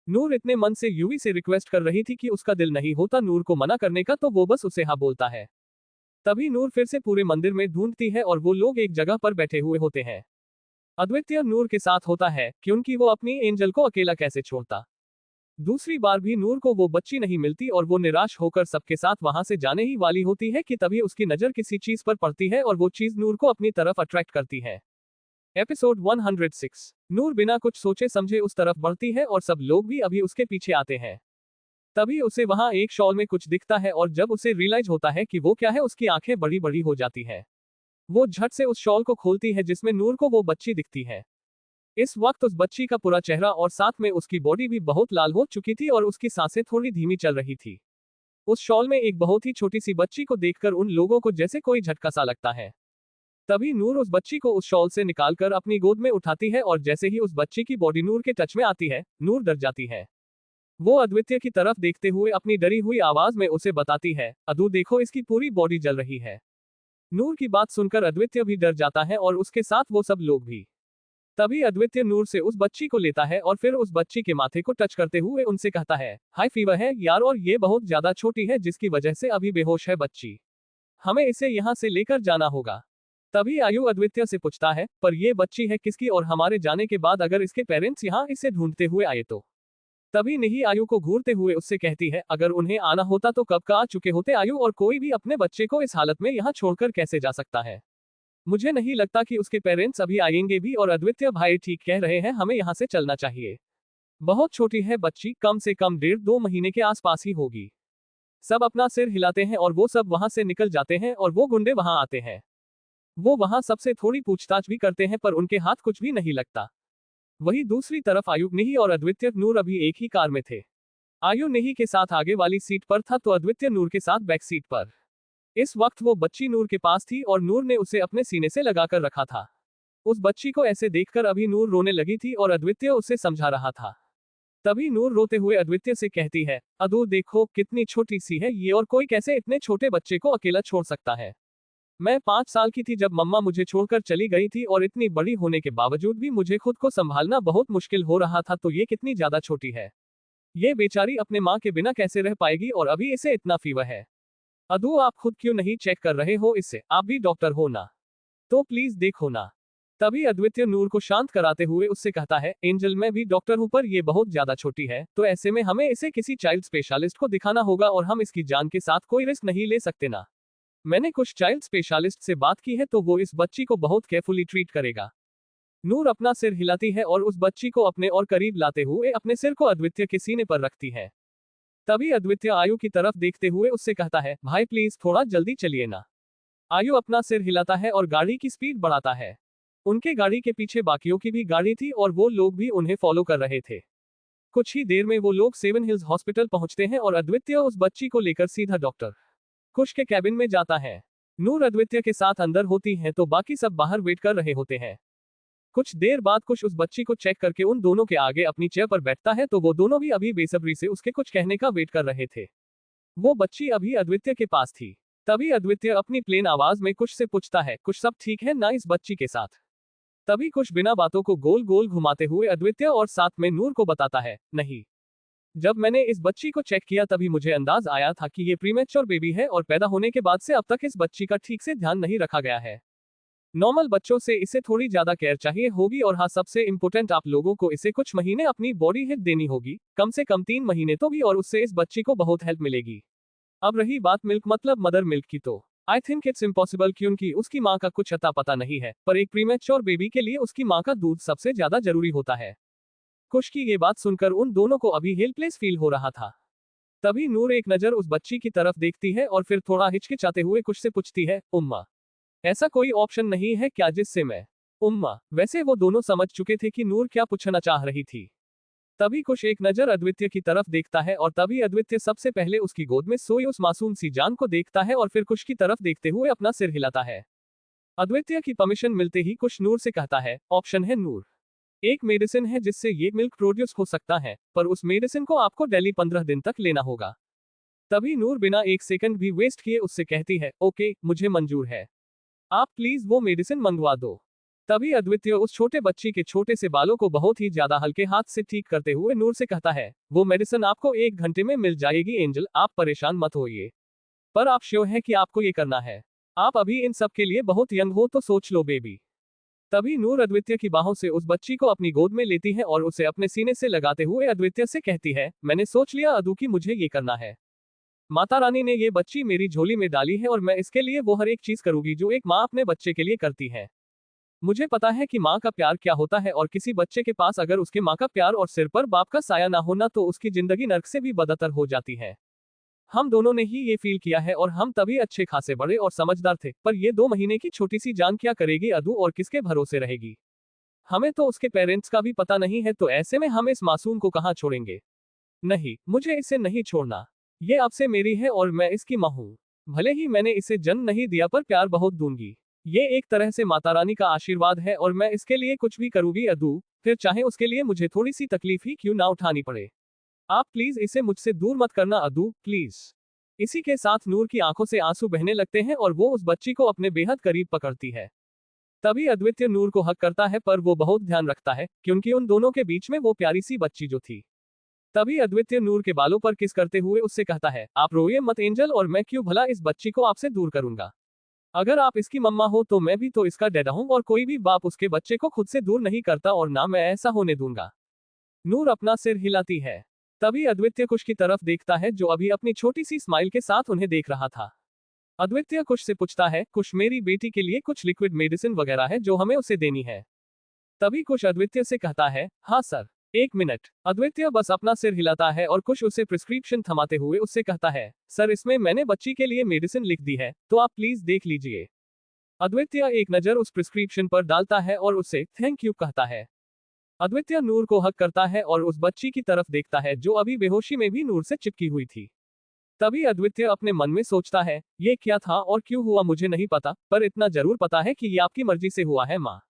नूर इतने मन से युवी से रिक्वेस्ट कर रही थी कि उसका दिल नहीं होता नूर को मना करने का, तो वो बस उसे हाँ बोलता है। तभी नूर फिर से पूरे मंदिर में ढूंढती है और वो लोग एक जगह पर बैठे हुए होते हैं। अद्वितीय नूर के साथ होता है, क्योंकि वो अपनी एंजल को अकेला कैसे छोड़ता। दूसरी बार भी नूर को वो बच्ची नहीं मिलती और वो निराश होकर सबके साथ वहां से जाने ही वाली होती है कि तभी उसकी नजर किसी चीज पर पड़ती है और वो चीज नूर को अपनी तरफ अट्रैक्ट करती है। एपिसोड 106। नूर बिना कुछ सोचे समझे उस तरफ बढ़ती है और सब लोग भी अभी उसके पीछे आते हैं। तभी उसे वहां एक शॉल में कुछ दिखता है और जब उसे रियलाइज होता है कि वो क्या है, उसकी आंखें बड़ी बड़ी हो जाती है। वो झट से उस शॉल को खोलती है जिसमें नूर को वो बच्ची दिखती है। इस वक्त उस बच्ची का पूरा चेहरा और साथ में उसकी बॉडी भी बहुत लाल हो चुकी थी और उसकी सांसें थोड़ी धीमी चल रही थी। उस शॉल में एक बहुत ही छोटी सी बच्ची को देखकर उन लोगों को जैसे कोई झटका सा लगता है। तभी नूर उस बच्ची को उस शॉल से निकालकर अपनी गोद में उठाती है और जैसे ही उस बच्ची की बॉडी नूर के टच में आती है, नूर डर जाती है। वो अद्वितीय की तरफ देखते हुए अपनी डरी हुई आवाज में उसे बताती है, अदू देखो इसकी पूरी बॉडी जल रही है। नूर की बात सुनकर अद्वितीय भी डर जाता है और उसके साथ वो सब लोग भी। तभी अद्वितीय नूर से उस बच्ची को लेता है और फिर उस बच्ची के माथे को टच करते हुए उनसे कहता है, हाई फीवर है यार और ये बहुत ज्यादा छोटी है जिसकी वजह से अभी बेहोश है बच्ची। हमें इसे यहाँ से लेकर जाना होगा। तभी आयु अद्वितीय से पूछता है, पर ये बच्ची है किसकी और हमारे जाने के बाद अगर इसके पेरेंट्स यहाँ इसे ढूंढते हुए आए तो? तभी नहीं आयु को घूरते हुए उससे कहती है, अगर उन्हें आना होता तो कब का आ चुके होते आयु, और कोई भी अपने बच्चे को इस हालत में यहाँ छोड़कर कैसे जा सकता है? मुझे नहीं लगता कि उसके पेरेंट्स अभी आएंगे भी, और अद्वितीय भाई ठीक कह रहे हैं, हमें यहाँ से चलना चाहिए। बहुत छोटी है बच्ची, कम से कम 1.5-2 महीने के आसपास ही होगी। सब अपना सिर हिलाते हैं और वो सब वहां से निकल जाते हैं और वो गुंडे वहां आते हैं। वो वहां सबसे थोड़ी पूछताछ भी करते हैं पर उनके हाथ कुछ भी नहीं लगता। वही दूसरी तरफ आयु, निही और अद्वितीय नूर अभी एक ही कार में थे। आयु निही के साथ आगे वाली सीट पर था तो अद्वितीय नूर के साथ बैक सीट पर। इस वक्त वो बच्ची नूर के पास थी और नूर ने उसे अपने सीने से लगाकर रखा था। उस बच्ची को ऐसे देखकर अभी नूर रोने लगी थी और अद्वितीय उसे समझा रहा था। तभी नूर रोते हुए अद्वितीय से कहती है, अदू देखो कितनी छोटी सी है ये, और कोई कैसे इतने छोटे बच्चे को अकेला छोड़ सकता है? मैं 5 साल की थी जब मम्मा मुझे छोड़कर चली गई थी और इतनी बड़ी होने के बावजूद भी मुझे खुद को संभालना बहुत मुश्किल हो रहा था, तो ये कितनी ज्यादा छोटी है। ये बेचारी अपने माँ के बिना कैसे रह पाएगी, और अभी इसे इतना फीवर है। अदू आप खुद क्यों नहीं चेक कर रहे हो इससे? आप भी डॉक्टर हो ना, तो प्लीज देखो ना। तभी अद्वितीय नूर को शांत कराते हुए उससे कहता है, एंजल मैं भी डॉक्टर हूं पर ये बहुत ज्यादा छोटी है, तो ऐसे में हमें इसे किसी चाइल्ड स्पेशलिस्ट को दिखाना होगा और हम इसकी जान के साथ कोई रिस्क नहीं ले सकते ना। मैंने कुछ चाइल्ड स्पेशलिस्ट से बात की है तो वो इस बच्ची को बहुत केयरफुली ट्रीट करेगा। नूर अपना सिर हिलाती है और उस बच्ची को अपने और करीब लाते हुए अपने सिर को अद्वितीय के सीने पर रखती है। तभी अद्वितीय आयु की तरफ देखते हुए उससे कहता है, भाई प्लीज थोड़ा जल्दी चलिए ना। आयु अपना सिर हिलाता है और गाड़ी की स्पीड बढ़ाता है। उनके गाड़ी के पीछे बाकियों की भी गाड़ी थी और वो लोग भी उन्हें फॉलो कर रहे थे। कुछ ही देर में वो लोग सेवन हिल्स हॉस्पिटल पहुंचते हैं और अद्वितीय उस बच्ची को लेकर सीधा डॉक्टर कुश के कैबिन में जाता है। नूर अद्वितीय के साथ अंदर होती है तो बाकी सब बाहर वेट कर रहे होते हैं। कुछ देर बाद कुश उस बच्ची को चेक करके उन दोनों के आगे अपनी चेयर पर बैठता है तो वो दोनों भी अभी बेसब्री से उसके कुछ कहने का वेट कर रहे थे। वो बच्ची अभी अद्वितीय के पास थी। तभी अद्वितीय अपनी प्लेन आवाज में कुश से पूछता है, कुश सब ठीक है ना इस बच्ची के साथ? तभी कुश बिना बातों को गोल गोल घुमाते हुए अद्वितीय और साथ में नूर को बताता है, नहीं, जब मैंने इस बच्ची को चेक किया तभी मुझे अंदाज आया था कि ये प्रीमेच्योर बेबी है और पैदा होने के बाद से अब तक इस बच्ची का ठीक से ध्यान नहीं रखा गया है। नॉर्मल बच्चों से इसे थोड़ी ज्यादा केयर चाहिए होगी और हाँ, सबसे इम्पोर्टेंट, आप लोगों को इसे कुछ महीने अपनी बॉडी हिट देनी होगी, कम से कम 3 महीने तो भी, और उससे इस बच्ची को बहुत हेल्प मिलेगी। अब रही बात मिल्क मतलब मदर मिल्क की, तो आई थिंक इट्स इम्पॉसिबल क्योंकि उसकी माँ का कुछ अता पता नहीं है, पर एक प्रीमेच्योर बेबी के लिए उसकी माँ का दूध सबसे ज्यादा जरूरी होता है। कुश की ये बात सुनकर उन दोनों को अभी हेल्पलेस फील हो रहा था। तभी नूर एक नजर उस बच्ची की तरफ देखती है और फिर थोड़ा हिचकिचाते हुए कुश से पूछती है, उम्मा, ऐसा कोई ऑप्शन नहीं है क्या जिससे मैं? उम्मा, वैसे वो दोनों समझ चुके थे कि नूर क्या पूछना चाह रही थी। तभी कुश एक नजर अद्वितीय की तरफ देखता है और तभी अद्वितीय सबसे पहले उसकी गोद में सोई उस मासूम सी जान को देखता है और फिर कुश की तरफ देखते हुए अपना सिर हिलाता है। अद्वितीय की परमिशन मिलते ही कुश नूर से कहता है, ऑप्शन है नूर, एक मेडिसिन है जिससे ये मिल्क प्रोड्यूस हो सकता है, पर उस मेडिसिन को आपको डेली 15 दिन तक लेना होगा। तभी नूर बिना एक सेकंड भी वेस्ट किए उससे कहती है, ओके, मुझे मंजूर है, आप प्लीज वो मेडिसिन मंगवा दो। तभी अद्वितीय उस छोटे बच्ची के छोटे से बालों को बहुत ही ज्यादा हल्के हाथ से ठीक करते हुए नूर से कहता है, वो मेडिसिन आपको 1 घंटे में मिल जाएगी एंजल, आप परेशान मत होइए। पर आप श्योर है कि आपको ये करना है? आप अभी इन सब के लिए बहुत यंग हो तो सोच लो बेबी। तभी नूर अद्वितीय की बाहों से उस बच्ची को अपनी गोद में लेती है और उसे अपने सीने से लगाते हुए अद्वितीय से कहती है, मैंने सोच लिया अदू कि मुझे ये करना है। माता रानी ने ये बच्ची मेरी झोली में डाली है और मैं इसके लिए वो हर एक चीज करूंगी जो एक माँ अपने बच्चे के लिए करती है। मुझे पता है कि माँ का प्यार क्या होता है और किसी बच्चे के पास अगर उसके माँ का प्यार और सिर पर बाप का साया ना होना तो उसकी जिंदगी नर्क से भी बदतर हो जाती है। हम दोनों ने ही ये फील किया है और हम तभी अच्छे खासे बड़े और समझदार थे, पर ये 2 महीने की छोटी सी जान क्या करेगी अदू और किसके भरोसे रहेगी? हमें तो उसके पेरेंट्स का भी पता नहीं है, तो ऐसे में हम इस मासूम को कहाँ छोड़ेंगे? नहीं, मुझे इसे नहीं छोड़ना। ये अब से मेरी है और मैं इसकी माँ हूँ। भले ही मैंने इसे जन्म नहीं दिया पर प्यार बहुत दूंगी। ये एक तरह से माता रानी का आशीर्वाद है और मैं इसके लिए कुछ भी करूंगी अदू, फिर चाहे उसके लिए मुझे थोड़ी सी तकलीफ ही क्यों ना उठानी पड़े। आप प्लीज इसे मुझसे दूर मत करना अदू, प्लीज। इसी के साथ नूर की आंखों से आंसू बहने लगते हैं और वो उस बच्ची को अपने बेहद करीब पकड़ती है। तभी अद्वितीय नूर को हक करता है पर वो बहुत ध्यान रखता है क्योंकि उन दोनों के बीच में वो प्यारी सी बच्ची जो थी। तभी अद्वितीय नूर के बालों पर किस करते हुए उससे कहता है, आप रोइए मत एंजल, और मैं क्यों भला इस बच्ची को आपसे दूर करूंगा? अगर आप इसकी मम्मा हो तो मैं भी तो इसका डैडा हूं और कोई भी बाप उसके बच्चे को खुद से दूर नहीं करता और ना मैं ऐसा होने दूंगा। नूर अपना सिर हिलाती है। तभी अद्वितीय कुश की तरफ देखता है जो अभी अपनी छोटी सी स्माइल के साथ उन्हें देख रहा था। अद्वितीय कुश से पूछता है, कुश मेरी बेटी के लिए कुछ लिक्विड मेडिसिन वगैरह है जो हमें उसे देनी है? तभी कुश अद्वितीय से कहता है, हाँ सर। 1 मिनट। अद्वितीय बस अपना सिर हिलाता है और कुश उसे प्रिस्क्रिप्शन थमाते हुए उससे कहता है, सर इसमें मैंने बच्ची के लिए मेडिसिन लिख दी है, तो आप प्लीज देख लीजिए। अद्वितीय एक नजर उस प्रिस्क्रिप्शन पर डालता है और उससे थैंक यू कहता है। अद्वितीय नूर को हक करता है और उस बच्ची की तरफ देखता है जो अभी बेहोशी में भी नूर से चिपकी हुई थी। तभी अद्वितीय अपने मन में सोचता है, ये क्या था और क्यों हुआ मुझे नहीं पता, पर इतना जरूर पता है कि ये आपकी मर्जी से हुआ है माँ।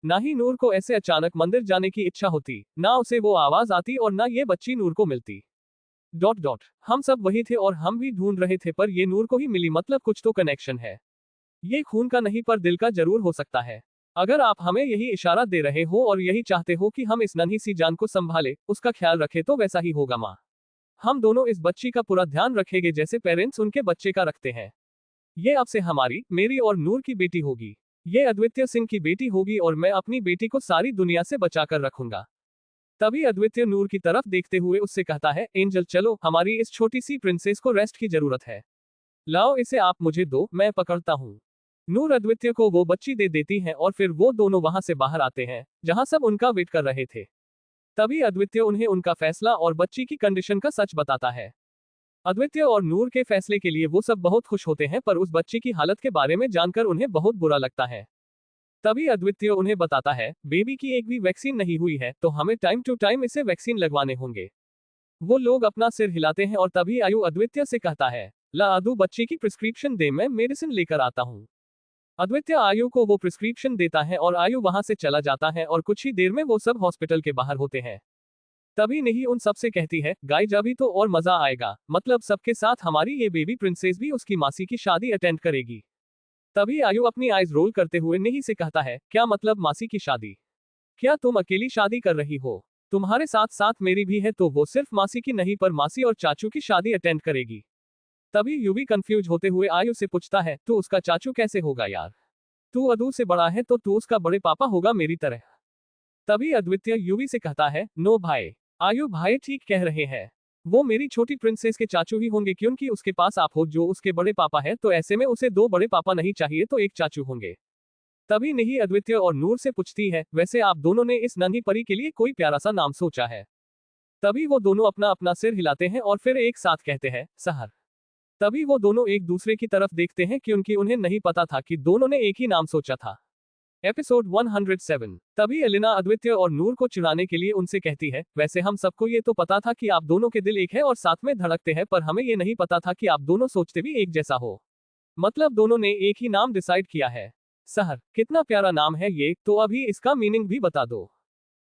ना ही नूर को ऐसे अचानक मंदिर जाने की इच्छा होती, ना उसे वो आवाज आती और ना ये बच्ची नूर को मिलती। डॉट डॉट हम सब वही थे और हम भी ढूंढ रहे थे पर ये नूर को ही मिली, मतलब कुछ तो कनेक्शन है। ये खून का नहीं पर दिल का जरूर हो सकता है। अगर आप हमें यही इशारा दे रहे हो और यही चाहते हो कि हम इस नन्ही सी जान को संभाले, उसका ख्याल रखे, तो वैसा ही होगा माँ। हम दोनों इस बच्ची का पूरा ध्यान रखेंगे जैसे पेरेंट्स उनके बच्चे का रखते हैं। ये अब से हमारी, मेरी और नूर की बेटी होगी। ये अद्वितीय सिंह की बेटी होगी और मैं अपनी बेटी को सारी दुनिया से बचाकर रखूंगा। तभी अद्वितीय नूर की तरफ देखते हुए उससे कहता है, एंजल चलो, हमारी इस छोटी सी प्रिंसेस को रेस्ट की जरूरत है। लाओ इसे आप मुझे दो, मैं पकड़ता हूँ। नूर अद्वितीय को वो बच्ची दे देती है और फिर वो दोनों वहां से बाहर आते हैं जहां सब उनका वेट कर रहे थे। तभी अद्वितीय उन्हें उनका फैसला और बच्ची की कंडीशन का सच बताता है। अद्वितीय और नूर के फैसले के लिए वो सब बहुत खुश होते हैं पर उस बच्ची की हालत के बारे में जानकर उन्हें बहुत बुरा लगता है। तभी अद्वितीय उन्हें बताता है, बेबी की एक भी वैक्सीन नहीं हुई है, तो हमें टाइम टू टाइम इसे वैक्सीन लगवाने होंगे। वो लोग अपना सिर हिलाते हैं और तभी आयु अद्वितीय से कहता है, ला आदू बच्ची की प्रिस्क्रिप्शन दे, मैं मेडिसिन लेकर आता हूँ। अद्वितीय आयु को वो प्रिस्क्रिप्शन देता है और आयु वहां से चला जाता है और कुछ ही देर में वो सब हॉस्पिटल के बाहर होते हैं। तभी नहीं उन सबसे कहती है, गाइज अभी तो और मजा आएगा, मतलब सबके साथ हमारी ये बेबी प्रिंसेस भी उसकी मासी की शादी अटेंड करेगी। तभी आयु अपनी आइज रोल करते हुए नहीं से कहता है, क्या मतलब मासी की शादी? क्या तुम अकेली शादी कर रही हो? तुम्हारे साथ साथ मेरी भी है, तो वो सिर्फ मासी की नहीं पर मासी और चाचू की शादी अटेंड करेगी। तभी यूवी कंफ्यूज होते हुए आयु से पूछता है, तू उसका चाचू कैसे होगा यार? तू अदू से बड़ा है तो तू उसका बड़े पापा होगा मेरी तरह। तभी अद्वितीय यूवी से कहता है, नो भाई, आयु भाई ठीक कह रहे हैं। वो मेरी छोटी प्रिंसेस के चाचू ही होंगे, क्योंकि उसके पास आप हो जो उसके बड़े पापा है, तो ऐसे में उसे दो बड़े पापा नहीं चाहिए तो एक चाचू होंगे। तभी नहीं अद्वितीय और नूर से पूछती है, वैसे आप दोनों ने इस नन्ही परी के लिए कोई प्यारा सा नाम सोचा है? तभी वो दोनों अपना अपना सिर हिलाते हैं और फिर एक साथ कहते हैं, सहर। तभी वो दोनों एक दूसरे की तरफ देखते हैं क्योंकि उन्हें नहीं पता था कि दोनों ने एक ही नाम सोचा था। एपिसोड 107। तभी एलिना अद्वितीय और नूर को चिढ़ाने के लिए उनसे कहती है, वैसे हम सबको ये तो पता था कि आप दोनों के दिल एक है और साथ में धड़कते हैं, पर हमें ये नहीं पता था कि आप दोनों सोचते भी एक जैसा हो। मतलब दोनों ने एक ही नाम डिसाइड किया है। सहर, कितना प्यारा नाम है ये, तो अभी इसका मीनिंग भी बता दो।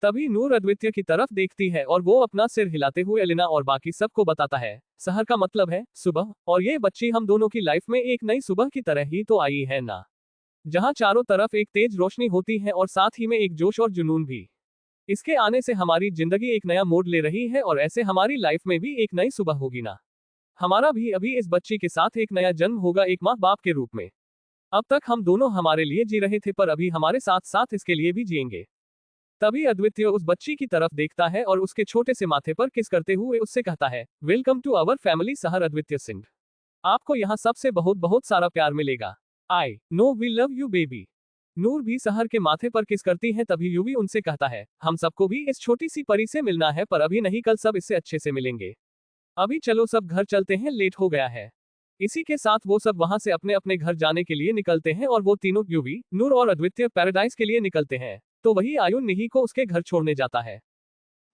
तभी नूर अद्वितीय की तरफ देखती है और वो अपना सिर हिलाते हुए एलिना और बाकी सबको बताता है, सहर का मतलब है सुबह, और ये बच्ची हम दोनों की लाइफ में एक नई सुबह की तरह ही तो आई है ना, जहां चारों तरफ एक तेज रोशनी होती है और साथ ही में एक जोश और जुनून भी। इसके आने से हमारी जिंदगी एक नया मोड़ ले रही है और ऐसे हमारी लाइफ में भी एक नई सुबह होगी ना। हमारा भी अभी इस बच्ची के साथ एक नया जन्म होगा, एक माँ बाप के रूप में। अब तक हम दोनों हमारे लिए जी रहे थे, पर अभी हमारे साथ साथ इसके लिए भी जिएंगे। तभी अद्वितीय उस बच्ची की तरफ देखता है और उसके छोटे से माथे पर किस करते हुए उससे कहता है, वेलकम टू अवर फैमिली सहर अद्वितीय सिंह। आपको यहाँ सबसे बहुत बहुत सारा प्यार मिलेगा। I know we love you baby. Noor भी सहर के माथे पर किस करती है। तभी यूवी उनसे कहता है, हम सबको भी इस छोटी सी परी से मिलना है, पर अभी नहीं, कल सब इससे अच्छे से मिलेंगे। अभी चलो सब घर चलते हैं, लेट हो गया है। इसी के साथ वो सब वहां से अपने अपने घर जाने के लिए निकलते हैं और वो तीनों यूवी, नूर और अद्वितीय पैराडाइज के लिए निकलते हैं। तो वही आयु निही को उसके घर छोड़ने जाता है।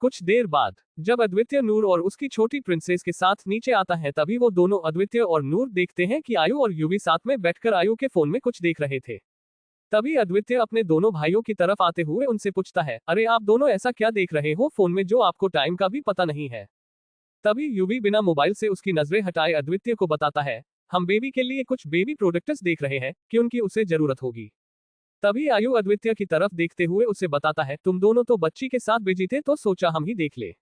कुछ देर बाद जब अद्वितीय नूर और उसकी छोटी प्रिंसेस के साथ नीचे आता है, तभी वो दोनों अद्वितीय और नूर देखते हैं कि आयु और यूवी साथ में बैठकर आयु के फोन में कुछ देख रहे थे। तभी अद्वितीय अपने दोनों भाइयों की तरफ आते हुए उनसे पूछता है, अरे आप दोनों ऐसा क्या देख रहे हो फोन में जो आपको टाइम का भी पता नहीं है? तभी यूवी बिना मोबाइल से उसकी नजरें हटाए अद्वितीय को बताता है, हम बेबी के लिए कुछ बेबी प्रोडक्ट्स देख रहे हैं क्योंकि उसे जरूरत होगी। तभी आयु अद्वितीय की तरफ देखते हुए उसे बताता है, तुम दोनों तो बच्ची के साथ बिजी थे तो सोचा हम ही देख ले।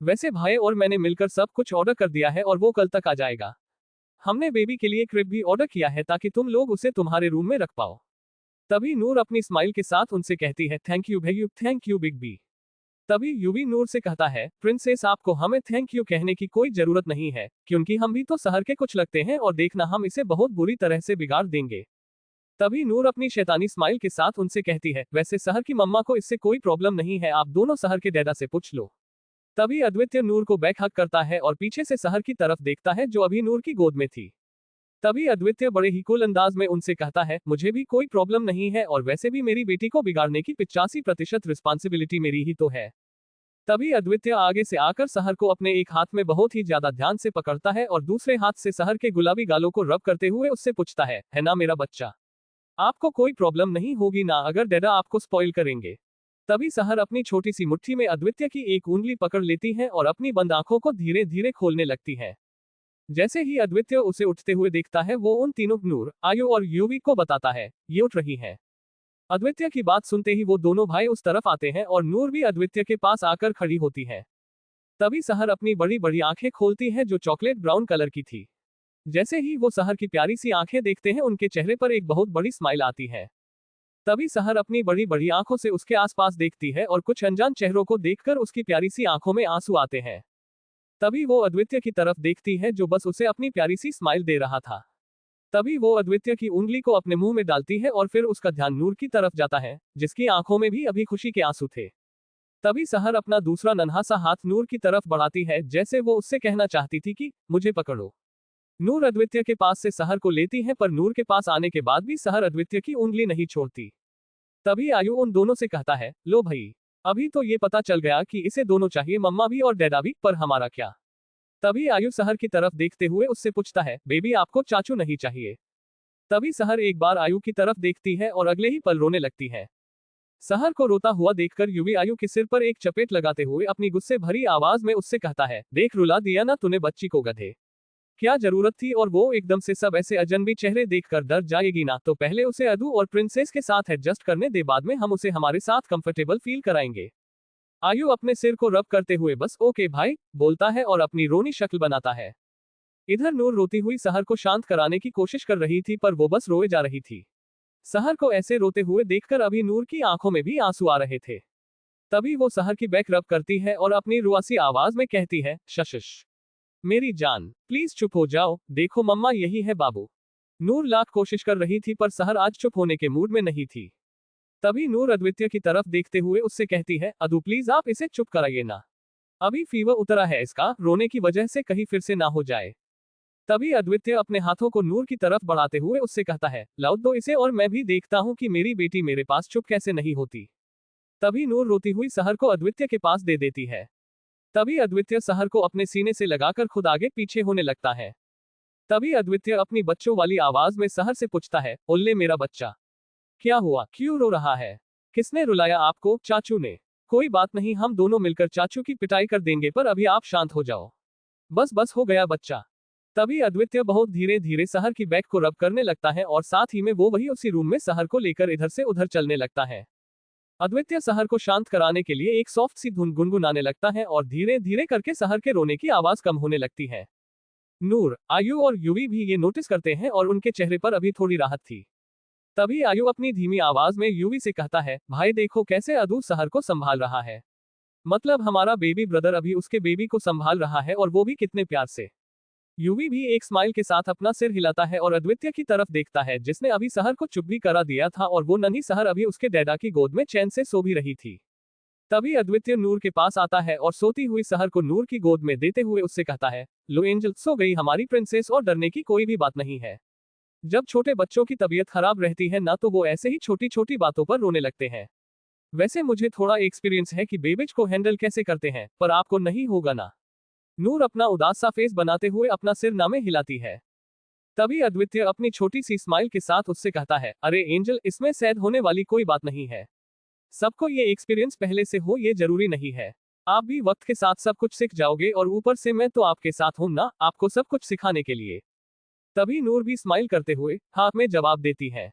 वैसे भाई और मैंने मिलकर सब कुछ ऑर्डर कर दिया है और वो कल तक आ जाएगा। हमने बेबी के लिए क्रिब भी ऑर्डर किया है ताकि तुम लोग उसे तुम्हारे रूम में रख पाओ। तभी नूर अपनी स्माइल के साथ उनसे कहती है, थैंक यू भैयू, थैंक यू बिग बी। तभी यूवी नूर से कहता है, प्रिंसेस आपको हमें थैंक यू कहने की कोई जरूरत नहीं है, क्योंकि हम भी तो शहर के कुछ लगते हैं और देखना हम इसे बहुत बुरी तरह से बिगाड़ देंगे। तभी नूर अपनी शैतानी स्माइल के साथ उनसे कहती है, वैसे शहर की मम्मा को इससे कोई प्रॉब्लम नहीं है, आप दोनों शहर के डैडा से पूछ लो। तभी अद्वितीय नूर को बैक हक करता है और पीछे से शहर की तरफ देखता है जो अभी नूर की गोद में थी। तभी अद्वितीय बड़े ही कूल अंदाज में उनसे कहता है, मुझे भी कोई प्रॉब्लम नहीं है और वैसे भी मेरी बेटी को बिगाड़ने की 85% रिस्पॉन्सिबिलिटी मेरी ही तो है। तभी अद्वितीय आगे से आकर शहर को अपने एक हाथ में बहुत ही ज्यादा ध्यान से पकड़ता है और दूसरे हाथ से शहर के गुलाबी गालों को रब करते हुए उससे पूछता है ना मेरा बच्चा? आपको कोई प्रॉब्लम नहीं होगी ना अगर डैडा आपको स्पॉइल करेंगे? तभी शहर अपनी छोटी सी मुट्ठी में अद्वितीय की एक उंगली पकड़ लेती है और अपनी बंद आंखों को धीरे धीरे खोलने लगती है। जैसे ही अद्वितीय उसे उठते हुए देखता है, वो उन तीनों नूर, आयु और यूवी को बताता है, ये उठ रही है। अद्वितीय की बात सुनते ही वो दोनों भाई उस तरफ आते हैं और नूर भी अद्वितीय के पास आकर खड़ी होती है। तभी शहर अपनी बड़ी बड़ी आंखें खोलती है जो चॉकलेट ब्राउन कलर की थी। जैसे ही वो शहर की प्यारी सी आंखें देखते हैं, उनके चेहरे पर एक बहुत बड़ी स्माइल आती है। तभी शहर अपनी बड़ी बड़ी आंखों से उसके आसपास देखती है और कुछ अनजान चेहरों को देखकर उसकी प्यारी सी आंखों में आंसू आते हैं। तभी वो अद्वितीय की तरफ देखती है जो बस उसे अपनी प्यारी सी स्माइल दे रहा था। तभी वो अद्वितीय की उंगली को अपने मुंह में डालती है और फिर उसका ध्यान नूर की तरफ जाता है, जिसकी आंखों में भी अभी खुशी के आंसू थे। तभी शहर अपना दूसरा नन्हा सा हाथ नूर की तरफ बढ़ाती है, जैसे वो उससे कहना चाहती थी कि मुझे पकड़ो। नूर अद्वितीय के पास से शहर को लेती है, पर नूर के पास आने के बाद भी शहर अद्वितीय की उंगली नहीं छोड़ती। तभी आयु उन दोनों से कहता है, लो भाई, अभी तो ये पता चल गया कि इसे दोनों चाहिए, मम्मा भी और डैडा भी, पर हमारा क्या। तभी आयु सहर की तरफ देखते हुए उससे पूछता है, बेबी आपको चाचू नहीं चाहिए। तभी सहर एक बार आयु की तरफ देखती है और अगले ही पल रोने लगती है। सहर को रोता हुआ देखकर युवी आयु के सिर पर एक चपेट लगाते हुए अपनी गुस्से भरी आवाज में उससे कहता है, देख रुला दिया ना तूने बच्ची को गधे। क्या जरूरत थी, और वो एकदम से सब ऐसे अजनबी चेहरे देखकर डर जाएगी ना, तो पहले उसे अदू और प्रिंसेस के साथ एडजस्ट करने दे, बाद में हम उसे हमारे साथ कंफर्टेबल फील कराएंगे। आयु अपने सिर को रब करते हुए बस ओके भाई बोलता है और अपनी रोनी शक्ल बनाता है। इधर नूर रोती हुई सहर को शांत कराने की कोशिश कर रही थी, पर वो बस रोए जा रही थी। सहर को ऐसे रोते हुए देखकर अभी नूर की आंखों में भी आंसू आ रहे थे। तभी वो सहर की बैक रब करती है और अपनी रुआसी आवाज में कहती है, शशिश मेरी जान प्लीज चुप हो जाओ, देखो मम्मा यही है बाबू। नूर लाख कोशिश कर रही थी पर सहर आज चुप होने के मूड में नहीं थी। तभी नूर अद्वितीय की तरफ देखते हुए उससे कहती है, अदू प्लीज आप इसे चुप कराइए ना, अभी फीवर उतरा है इसका, रोने की वजह से कहीं फिर से ना हो जाए। तभी अद्वितीय अपने हाथों को नूर की तरफ बढ़ाते हुए उससे कहता है, लाओ दो इसे और मैं भी देखता हूं कि मेरी बेटी मेरे पास चुप कैसे नहीं होती। तभी नूर रोती हुई सहर को अद्वितीय के पास दे देती है। तभी अद्वितीय सहर को अपने सीने से लगाकर खुद आगे पीछे होने लगता है। तभी अद्वितीय अपनी बच्चों वाली आवाज में सहर से पूछता है, ओल्ले मेरा बच्चा, क्या हुआ, क्यों रो रहा है, किसने रुलाया आपको, चाचू ने। कोई बात नहीं, हम दोनों मिलकर चाचू की पिटाई कर देंगे, पर अभी आप शांत हो जाओ, बस बस हो गया बच्चा। तभी अद्वितीय बहुत धीरे धीरे सहर की बैक को रब करने लगता है और साथ ही में वो वही उसी रूम में सहर को लेकर इधर से उधर चलने लगता है। अद्वितीय सहर को शांत कराने के लिए एक सॉफ्ट सी धुन गुनगुनाने लगता है और धीरे धीरे करके सहर के रोने की आवाज कम होने लगती है। नूर, आयु और युवी भी ये नोटिस करते हैं और उनके चेहरे पर अभी थोड़ी राहत थी। तभी आयु अपनी धीमी आवाज में युवी से कहता है, भाई देखो कैसे अदू सहर को संभाल रहा है, मतलब हमारा बेबी ब्रदर अभी उसके बेबी को संभाल रहा है और वो भी कितने प्यार से। युवी भी एक स्माइल के साथ अपना सिर हिलाता है और अद्वितीय की तरफ देखता है जिसने अभी सहर को चुप भी करा दिया था और वो नन्ही सहर अभी उसके डैडा की गोद में चैन से सो भी रही थी। तभी अद्वितीय नूर के पास आता है और सोती हुई सहर को नूर की गोद में देते हुए उससे कहता है, लो एंजल, सो गई हमारी प्रिंसेस और डरने की कोई भी बात नहीं है। जब छोटे बच्चों की तबीयत खराब रहती है ना, तो वो ऐसे ही छोटी छोटी बातों पर रोने लगते हैं। वैसे मुझे थोड़ा एक्सपीरियंस है कि बेबीज को हैंडल कैसे करते हैं, पर आपको नहीं होगा ना। नूर अपना उदास सा फेस बनाते हुए अपना सिर नामे हिलाती है। तभी अद्वितीय अपनी छोटी सी स्माइल के साथ उससे कहता है, अरे एंजल, इसमें सैड होने वाली कोई बात नहीं है, सबको ये एक्सपीरियंस पहले से हो ये जरूरी नहीं है, आप भी वक्त के साथ सब कुछ सीख जाओगे और ऊपर से मैं तो आपके साथ हूं ना, आपको सब कुछ सिखाने के लिए। तभी नूर भी स्माइल करते हुए हाथ में जवाब देती है।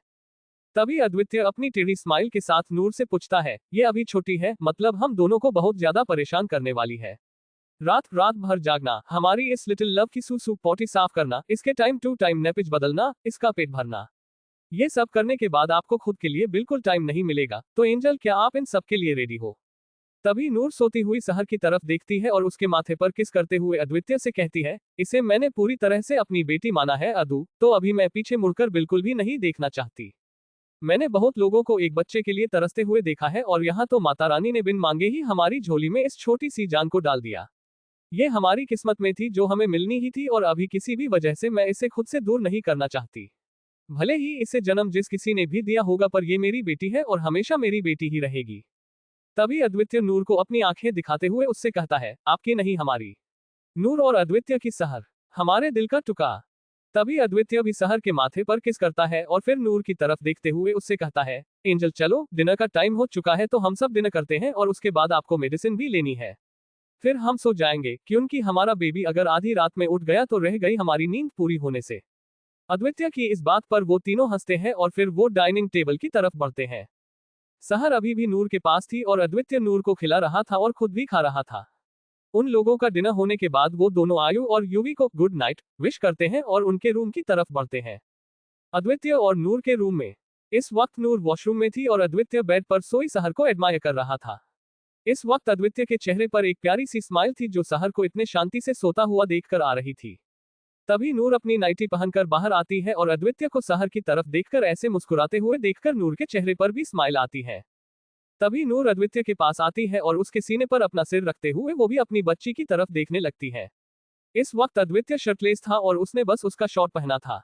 तभी अद्वितीय अपनी टेढ़ी स्माइल के साथ नूर से पूछता है, ये अभी छोटी है, मतलब हम दोनों को बहुत ज्यादा परेशान करने वाली है। रात रात भर जागना, हमारी इस लिटिल लव की सूसू पॉटी साफ करना, इसके टाइम टू टाइम नैपिज बदलना, इसका पेट भरना, ये सब करने के बाद आपको खुद के लिए बिल्कुल टाइम नहीं मिलेगा, तो एंजल क्या आप इन सब के लिए रेडी हो। तभी नूर सोती हुई सहर की तरफ देखती है और उसके माथे पर किस करते हुए अद्वितीय से कहती है, इसे मैंने पूरी तरह से अपनी बेटी माना है अदू, तो अभी मैं पीछे मुड़कर बिल्कुल भी नहीं देखना चाहती। मैंने बहुत लोगों को एक बच्चे के लिए तरसते हुए देखा है और यहाँ तो माता रानी ने बिन मांगे ही हमारी झोली में इस छोटी सी जान को डाल दिया। ये हमारी किस्मत में थी जो हमें मिलनी ही थी और अभी किसी भी वजह से मैं इसे खुद से दूर नहीं करना चाहती। भले ही इसे जन्म जिस किसी ने भी दिया होगा, पर ये मेरी बेटी है और हमेशा मेरी बेटी ही रहेगी। तभी अद्वितीय नूर को अपनी आंखें दिखाते हुए उससे कहता है, आपकी नहीं हमारी। नूर और अद्वितीय की सहर, हमारे दिल का टुकड़ा। तभी अद्वितीय भी सहर के माथे पर किस करता है और फिर नूर की तरफ देखते हुए उससे कहता है, एंजल चलो, डिनर का टाइम हो चुका है, तो हम सब डिनर करते हैं और उसके बाद आपको मेडिसिन भी लेनी है, फिर हम सो जाएंगे, क्योंकि हमारा बेबी अगर आधी रात में उठ गया तो रह गई हमारी नींद पूरी होने से। अद्वितीय की इस बात पर वो तीनों हंसते हैं और फिर वो डाइनिंग टेबल की तरफ बढ़ते हैं। सहर अभी भी नूर के पास थी और अद्वितीय नूर को खिला रहा था और खुद भी खा रहा था। उन लोगों का डिनर होने के बाद वो दोनों आयु और युवी को गुड नाइट विश करते हैं और उनके रूम की तरफ बढ़ते हैं। अद्वितीय और नूर के रूम में इस वक्त नूर वॉशरूम में थी और अद्वितीय बेड पर सोई सहर को एडमायर कर रहा था। इस वक्त अद्वितीय के चेहरे पर एक प्यारी सी स्माइल थी जो सहर को इतने शांति से सोता हुआ देखकर आ रही थी। तभी नूर अपनी नाइटी पहनकर बाहर आती है और अद्वितीय को सहर की तरफ देखकर ऐसे मुस्कुराते हुए देखकर नूर के चेहरे पर भी स्माइल आती है। तभी नूर अद्वितीय के पास आती है और उसके सीने पर अपना सिर रखते हुए वो भी अपनी बच्ची की तरफ देखने लगती है। इस वक्त अद्वितीय शर्टलेस था और उसने बस उसका शॉर्ट पहना था।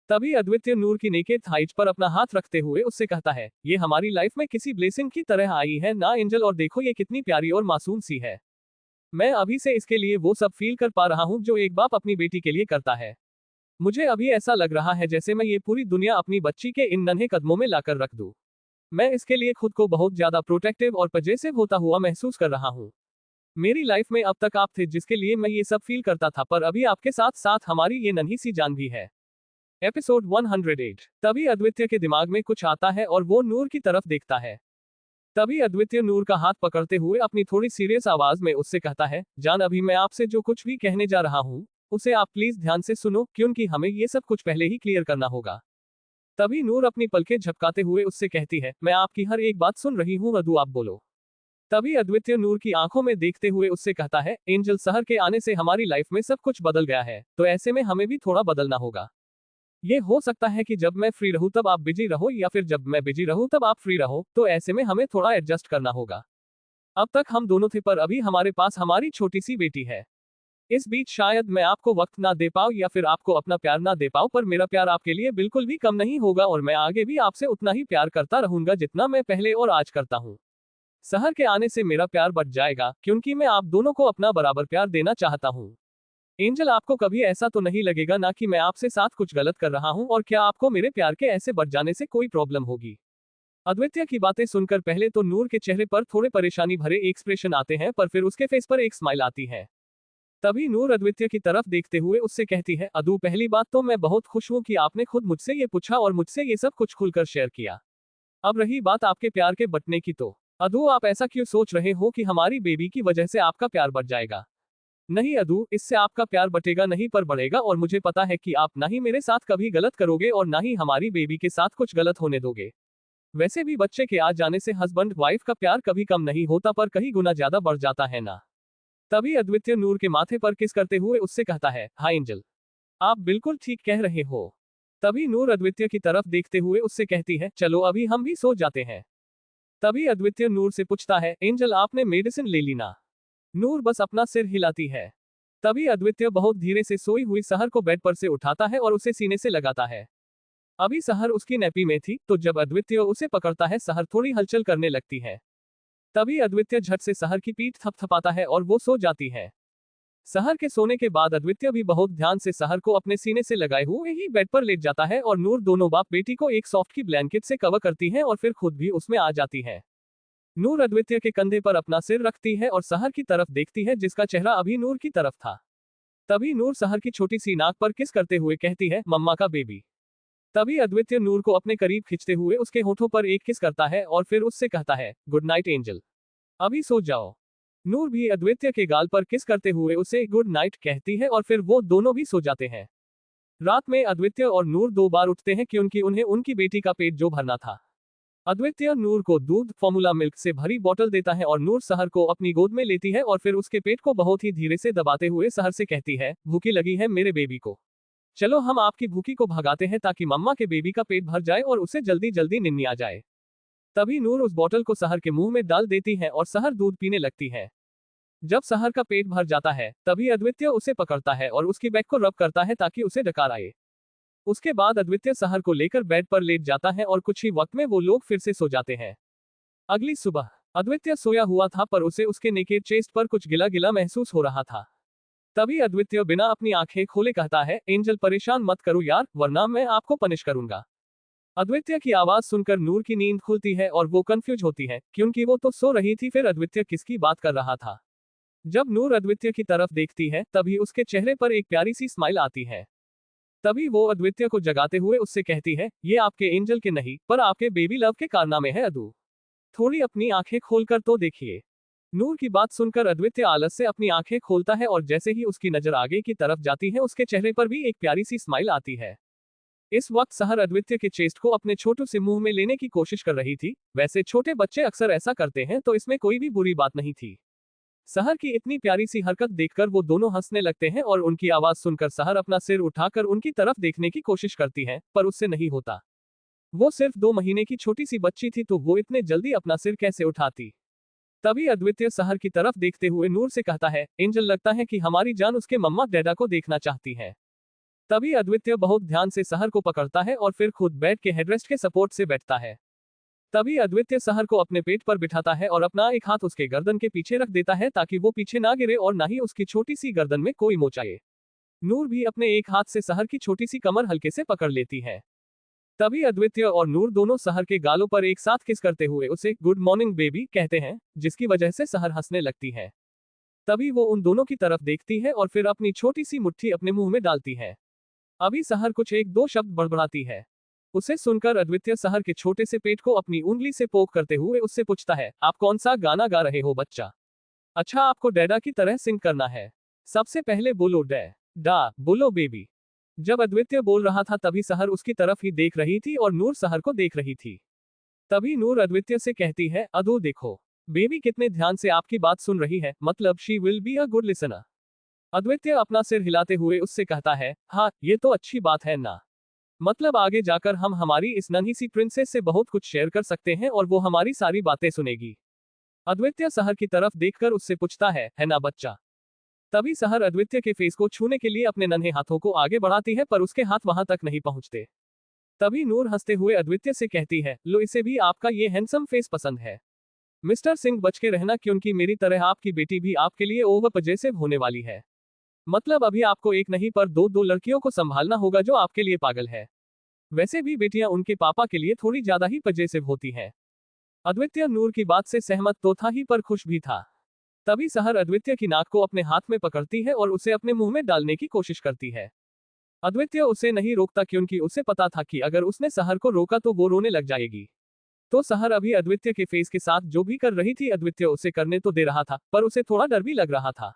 तभी अद्वितीय नूर की नेकेड थाइज पर अपना हाथ रखते हुए उससे कहता है, ये हमारी लाइफ में किसी ब्लेसिंग की तरह आई है ना एंजल, और देखो ये कितनी प्यारी और मासूम सी है। मैं अभी से इसके लिए वो सब फील कर पा रहा हूँ जो एक बाप अपनी बेटी के लिए करता है। मुझे अभी ऐसा लग रहा है जैसे मैं ये पूरी दुनिया अपनी बच्ची के इन नन्हे कदमों में लाकर रख दूं। मैं इसके लिए खुद को बहुत ज्यादा प्रोटेक्टिव और पजेसिव होता हुआ महसूस कर रहा हूँ। मेरी लाइफ में अब तक आप थे जिसके लिए मैं ये सब फील करता था, पर अभी आपके साथ साथ हमारी ये नन्ही सी जान भी है। एपिसोड 108। तभी अद्वितीय के दिमाग में कुछ आता है और वो नूर की तरफ देखता है। तभी अद्वितीय नूर का हाथ पकड़ते हुए अपनी थोड़ी सीरियस आवाज में उससे कहता है, जान अभी मैं आपसे जो कुछ भी कहने जा रहा हूँ उसे आप प्लीज ध्यान से सुनो, क्योंकि हमें ये सब कुछ पहले ही क्लियर करना होगा। तभी नूर अपनी पलकें झपकाते हुए उससे कहती है, मैं आपकी हर एक बात सुन रही हूँ अदू, आप बोलो। तभी अद्वितीय नूर की आंखों में देखते हुए उससे कहता है, एंजल शहर के आने से हमारी लाइफ में सब कुछ बदल गया है, तो ऐसे में हमें भी थोड़ा बदलना होगा। ये हो सकता है कि जब मैं फ्री रहूं तब आप बिजी रहो, या फिर जब मैं बिजी रहूं तब आप फ्री रहो, तो ऐसे में हमें थोड़ा एडजस्ट करना होगा। अब तक हम दोनों थे, पर अभी हमारे पास हमारी छोटी सी बेटी है। इस बीच शायद मैं आपको वक्त ना दे पाऊं या फिर आपको अपना प्यार ना दे पाऊं, पर मेरा प्यार आपके लिए बिल्कुल भी कम नहीं होगा और मैं आगे भी आपसे उतना ही प्यार करता रहूंगा जितना मैं पहले और आज करता हूं। शहर के आने से मेरा प्यार बढ़ जाएगा, क्योंकि मैं आप दोनों को अपना बराबर प्यार देना चाहता हूं। एंजल, आपको कभी ऐसा तो नहीं लगेगा ना कि मैं आपसे साथ कुछ गलत कर रहा हूं, और क्या आपको मेरे प्यार के ऐसे बढ़ जाने से कोई प्रॉब्लम होगी? अद्वितीय की बातें सुनकर पहले तो नूर के चेहरे पर थोड़े परेशानी भरे एक्सप्रेशन आते हैं, पर फिर उसके फेस पर एक स्माइल आती है। तभी नूर अद्वितीय की तरफ देखते हुए उससे कहती है, अदू पहली बात तो मैं बहुत खुश हूँ कि आपने खुद मुझसे ये पूछा और मुझसे ये सब कुछ खुलकर शेयर किया। अब रही बात आपके प्यार के बंटने की, तो अदू आप ऐसा क्यों सोच रहे हो कि हमारी बेबी की वजह से आपका प्यार बढ़ जाएगा? नहीं अदू, इससे आपका प्यार बटेगा नहीं पर बढ़ेगा, और मुझे पता है कि आप ना ही मेरे साथ कभी गलत करोगे और ना ही हमारी बेबी के साथ कुछ गलत होने दोगे। वैसे भी बच्चे के आ जाने से हस्बैंड वाइफ का प्यार कभी कम नहीं होता, पर कहीं गुना ज्यादा बढ़ जाता है ना। तभी अद्वितीय नूर के माथे पर किस करते हुए उससे कहता है, हाँ एंजल, आप बिल्कुल ठीक कह रहे हो। तभी नूर अद्वितीय की तरफ देखते हुए उससे कहती है, चलो अभी हम भी सो जाते हैं। तभी अद्वितीय नूर से पूछता है, एंजल आपने मेडिसिन ले ली ना? नूर बस अपना सिर हिलाती है। तभी अद्वितीय बहुत धीरे से सोई हुई शहर को बेड पर से उठाता है और उसे सीने से लगाता है। अभी शहर उसकी नैपी में थी, तो जब अद्वितीय उसे पकड़ता है शहर थोड़ी हलचल करने लगती है। तभी अद्वितीय झट से शहर की पीठ थपथपाता है और वो सो जाती है। शहर के सोने के बाद अद्वितीय भी बहुत ध्यान से शहर को अपने सीने से लगाए हुए ही बेड पर लेट जाता है और नूर दोनों बाप बेटी को एक सॉफ्ट की ब्लैंकेट से कवर करती है और फिर खुद भी उसमें आ जाती है। नूर अद्वितीय के कंधे पर अपना सिर रखती है और शहर की तरफ देखती है जिसका चेहरा अभी नूर की तरफ था। तभी नूर शहर की छोटी सी नाक पर किस करते हुए कहती है, मम्मा का बेबी। तभी अद्वितीय नूर को अपने करीब खींचते हुए उसके होठों पर एक किस करता है और फिर उससे कहता है, गुड नाइट एंजल, अभी सो जाओ। नूर भी अद्वितीय के गाल पर किस करते हुए उसे गुड नाइट कहती है और फिर वो दोनों भी सो जाते हैं। रात में अद्वितीय और नूर 2 बार उठते हैं क्योंकि उन्हें उनकी बेटी का पेट जो भरना था। अद्वितीय नूर को दूध फॉर्मूला मिल्क से भरी बोतल देता है और नूर शहर को अपनी गोद में लेती है और फिर उसके पेट को बहुत ही धीरे से दबाते हुए शहर से कहती है, भूखी लगी है मेरे बेबी को, चलो हम आपकी भूखी को भगाते हैं ताकि मम्मा के बेबी का पेट भर जाए और उसे जल्दी जल्दी निन्नी आ जाए। तभी नूर उस बोतल को शहर के मुंह में डाल देती है और शहर दूध पीने लगती है। जब शहर का पेट भर जाता है तभी अद्वितीय उसे पकड़ता है और उसकी बैक को रब करता है ताकि उसे डकार आए। उसके बाद अद्वितीय शहर को लेकर बेड पर लेट जाता है और कुछ ही वक्त में वो लोग फिर से सो जाते हैं। अगली सुबह अद्वितीय सोया हुआ था, पर उसे उसके नेकेड चेस्ट पर कुछ गिला गिला महसूस हो रहा था। तभी अद्वितीय बिना अपनी आंखें खोले कहता है, एंजल परेशान मत करो यार, वरना मैं आपको पनिश करूंगा। अद्वितीय की आवाज सुनकर नूर की नींद खुलती है और वो कंफ्यूज होती है क्योंकि वो तो सो रही थी, फिर अद्वितीय किसकी बात कर रहा था। जब नूर अद्वितीय की तरफ देखती है तभी उसके चेहरे पर एक प्यारी सी स्माइल आती है। तभी वो अद्वितीय को जगाते हुए उससे कहती है, ये आपके एंजल के नहीं पर आपके बेबी लव के कारनामे हैं अदू, थोड़ी अपनी आंखें खोलकर तो देखिए। नूर की बात सुनकर अद्वितीय आलस से अपनी आंखें खोलता है और जैसे ही उसकी नजर आगे की तरफ जाती है उसके चेहरे पर भी एक प्यारी सी स्माइल आती है। इस वक्त शहर अद्वितीय के चेस्ट को अपने छोटू से मुंह में लेने की कोशिश कर रही थी। वैसे छोटे बच्चे अक्सर ऐसा करते हैं तो इसमें कोई भी बुरी बात नहीं थी। शहर की इतनी प्यारी सी हरकत देखकर वो दोनों हंसने लगते हैं और उनकी आवाज सुनकर शहर अपना सिर उठाकर उनकी तरफ देखने की कोशिश करती है, पर उससे नहीं होता। वो सिर्फ 2 महीने की छोटी सी बच्ची थी तो वो इतने जल्दी अपना सिर कैसे उठाती। तभी अद्वितीय शहर की तरफ देखते हुए नूर से कहता है, एंजल लगता है कि हमारी जान उसके मम्मा डैडा को देखना चाहती है। तभी अद्वितीय बहुत ध्यान से सहर को पकड़ता है और फिर खुद बेड के हेडरेस्ट के सपोर्ट से बैठता है। तभी अद्वितीय सहर को अपने पेट पर बिठाता है और अपना एक हाथ उसके गर्दन के पीछे रख देता है ताकि वो पीछे ना गिरे और ना ही उसकी छोटी सी गर्दन में कोई मोच आए। नूर भी अपने एक हाथ से सहर की छोटी सी कमर हल्के से पकड़ लेती है। तभी अद्वितीय और नूर दोनों सहर के गालों पर एक साथ किस करते हुए उसे गुड मॉर्निंग बेबी कहते हैं, जिसकी वजह से सहर हंसने लगती है। तभी वो उन दोनों की तरफ देखती है और फिर अपनी छोटी सी मुट्ठी अपने मुंह में डालती है। अभी सहर कुछ एक दो शब्द बड़बड़ाती है। उसे सुनकर अद्वितीय सहर के छोटे से पेट को अपनी उंगली से पोक करते हुए उससे पूछता है, आप कौन सा गाना गा रहे हो बच्चा? अच्छा, आपको डैडा की तरह सिंग करना है। सबसे पहले बोलो डै डा, बोलो बेबी। जब अद्वितीय बोल रहा था तभी सहर उसकी तरफ ही देख रही थी और नूर सहर को देख रही थी। तभी नूर अद्वितीय से कहती है, अदो देखो, बेबी कितने ध्यान से आपकी बात सुन रही है, मतलब she will be a good listener. अद्वितीय अपना सिर हिलाते हुए उससे कहता है, हाँ ये तो अच्छी बात है ना। मतलब आगे जाकर हम हमारी इस नन्ही सी प्रिंसेस से बहुत कुछ शेयर कर सकते हैं और वो हमारी सारी बातें सुनेगी। अद्वितीय सहर की तरफ देखकर उससे पूछता है ना बच्चा? तभी सहर अद्वितीय के फेस को छूने के लिए अपने नन्हे हाथों को आगे बढ़ाती है पर उसके हाथ वहां तक नहीं पहुंचते। तभी नूर हंसते हुए अद्वितीय से कहती है, लो इसे भी आपका ये हैंडसम फेस पसंद है। मिस्टर सिंह बच के रहना, क्योंकि मेरी तरह आपकी बेटी भी आपके लिए ओवर पजेसिव होने वाली है। मतलब अभी आपको एक नहीं पर दो दो लड़कियों को संभालना होगा जो आपके लिए पागल है। वैसे भी बेटियां उनके पापा के लिए थोड़ी ज्यादा ही पजेसिव होती हैं। अद्वितीय नूर की बात से सहमत तो था ही पर खुश भी था। तभी सहर अद्वितीय की नाक को अपने हाथ में पकड़ती है और उसे अपने मुंह में डालने की कोशिश करती है। अद्वितीय उसे नहीं रोकता क्योंकि उसे पता था कि अगर उसने सहर को रोका तो वो रोने लग जाएगी। तो सहर अभी अद्वितीय के फेस के साथ जो भी कर रही थी अद्वितीय उसे करने तो दे रहा था पर उसे थोड़ा डर भी लग रहा था।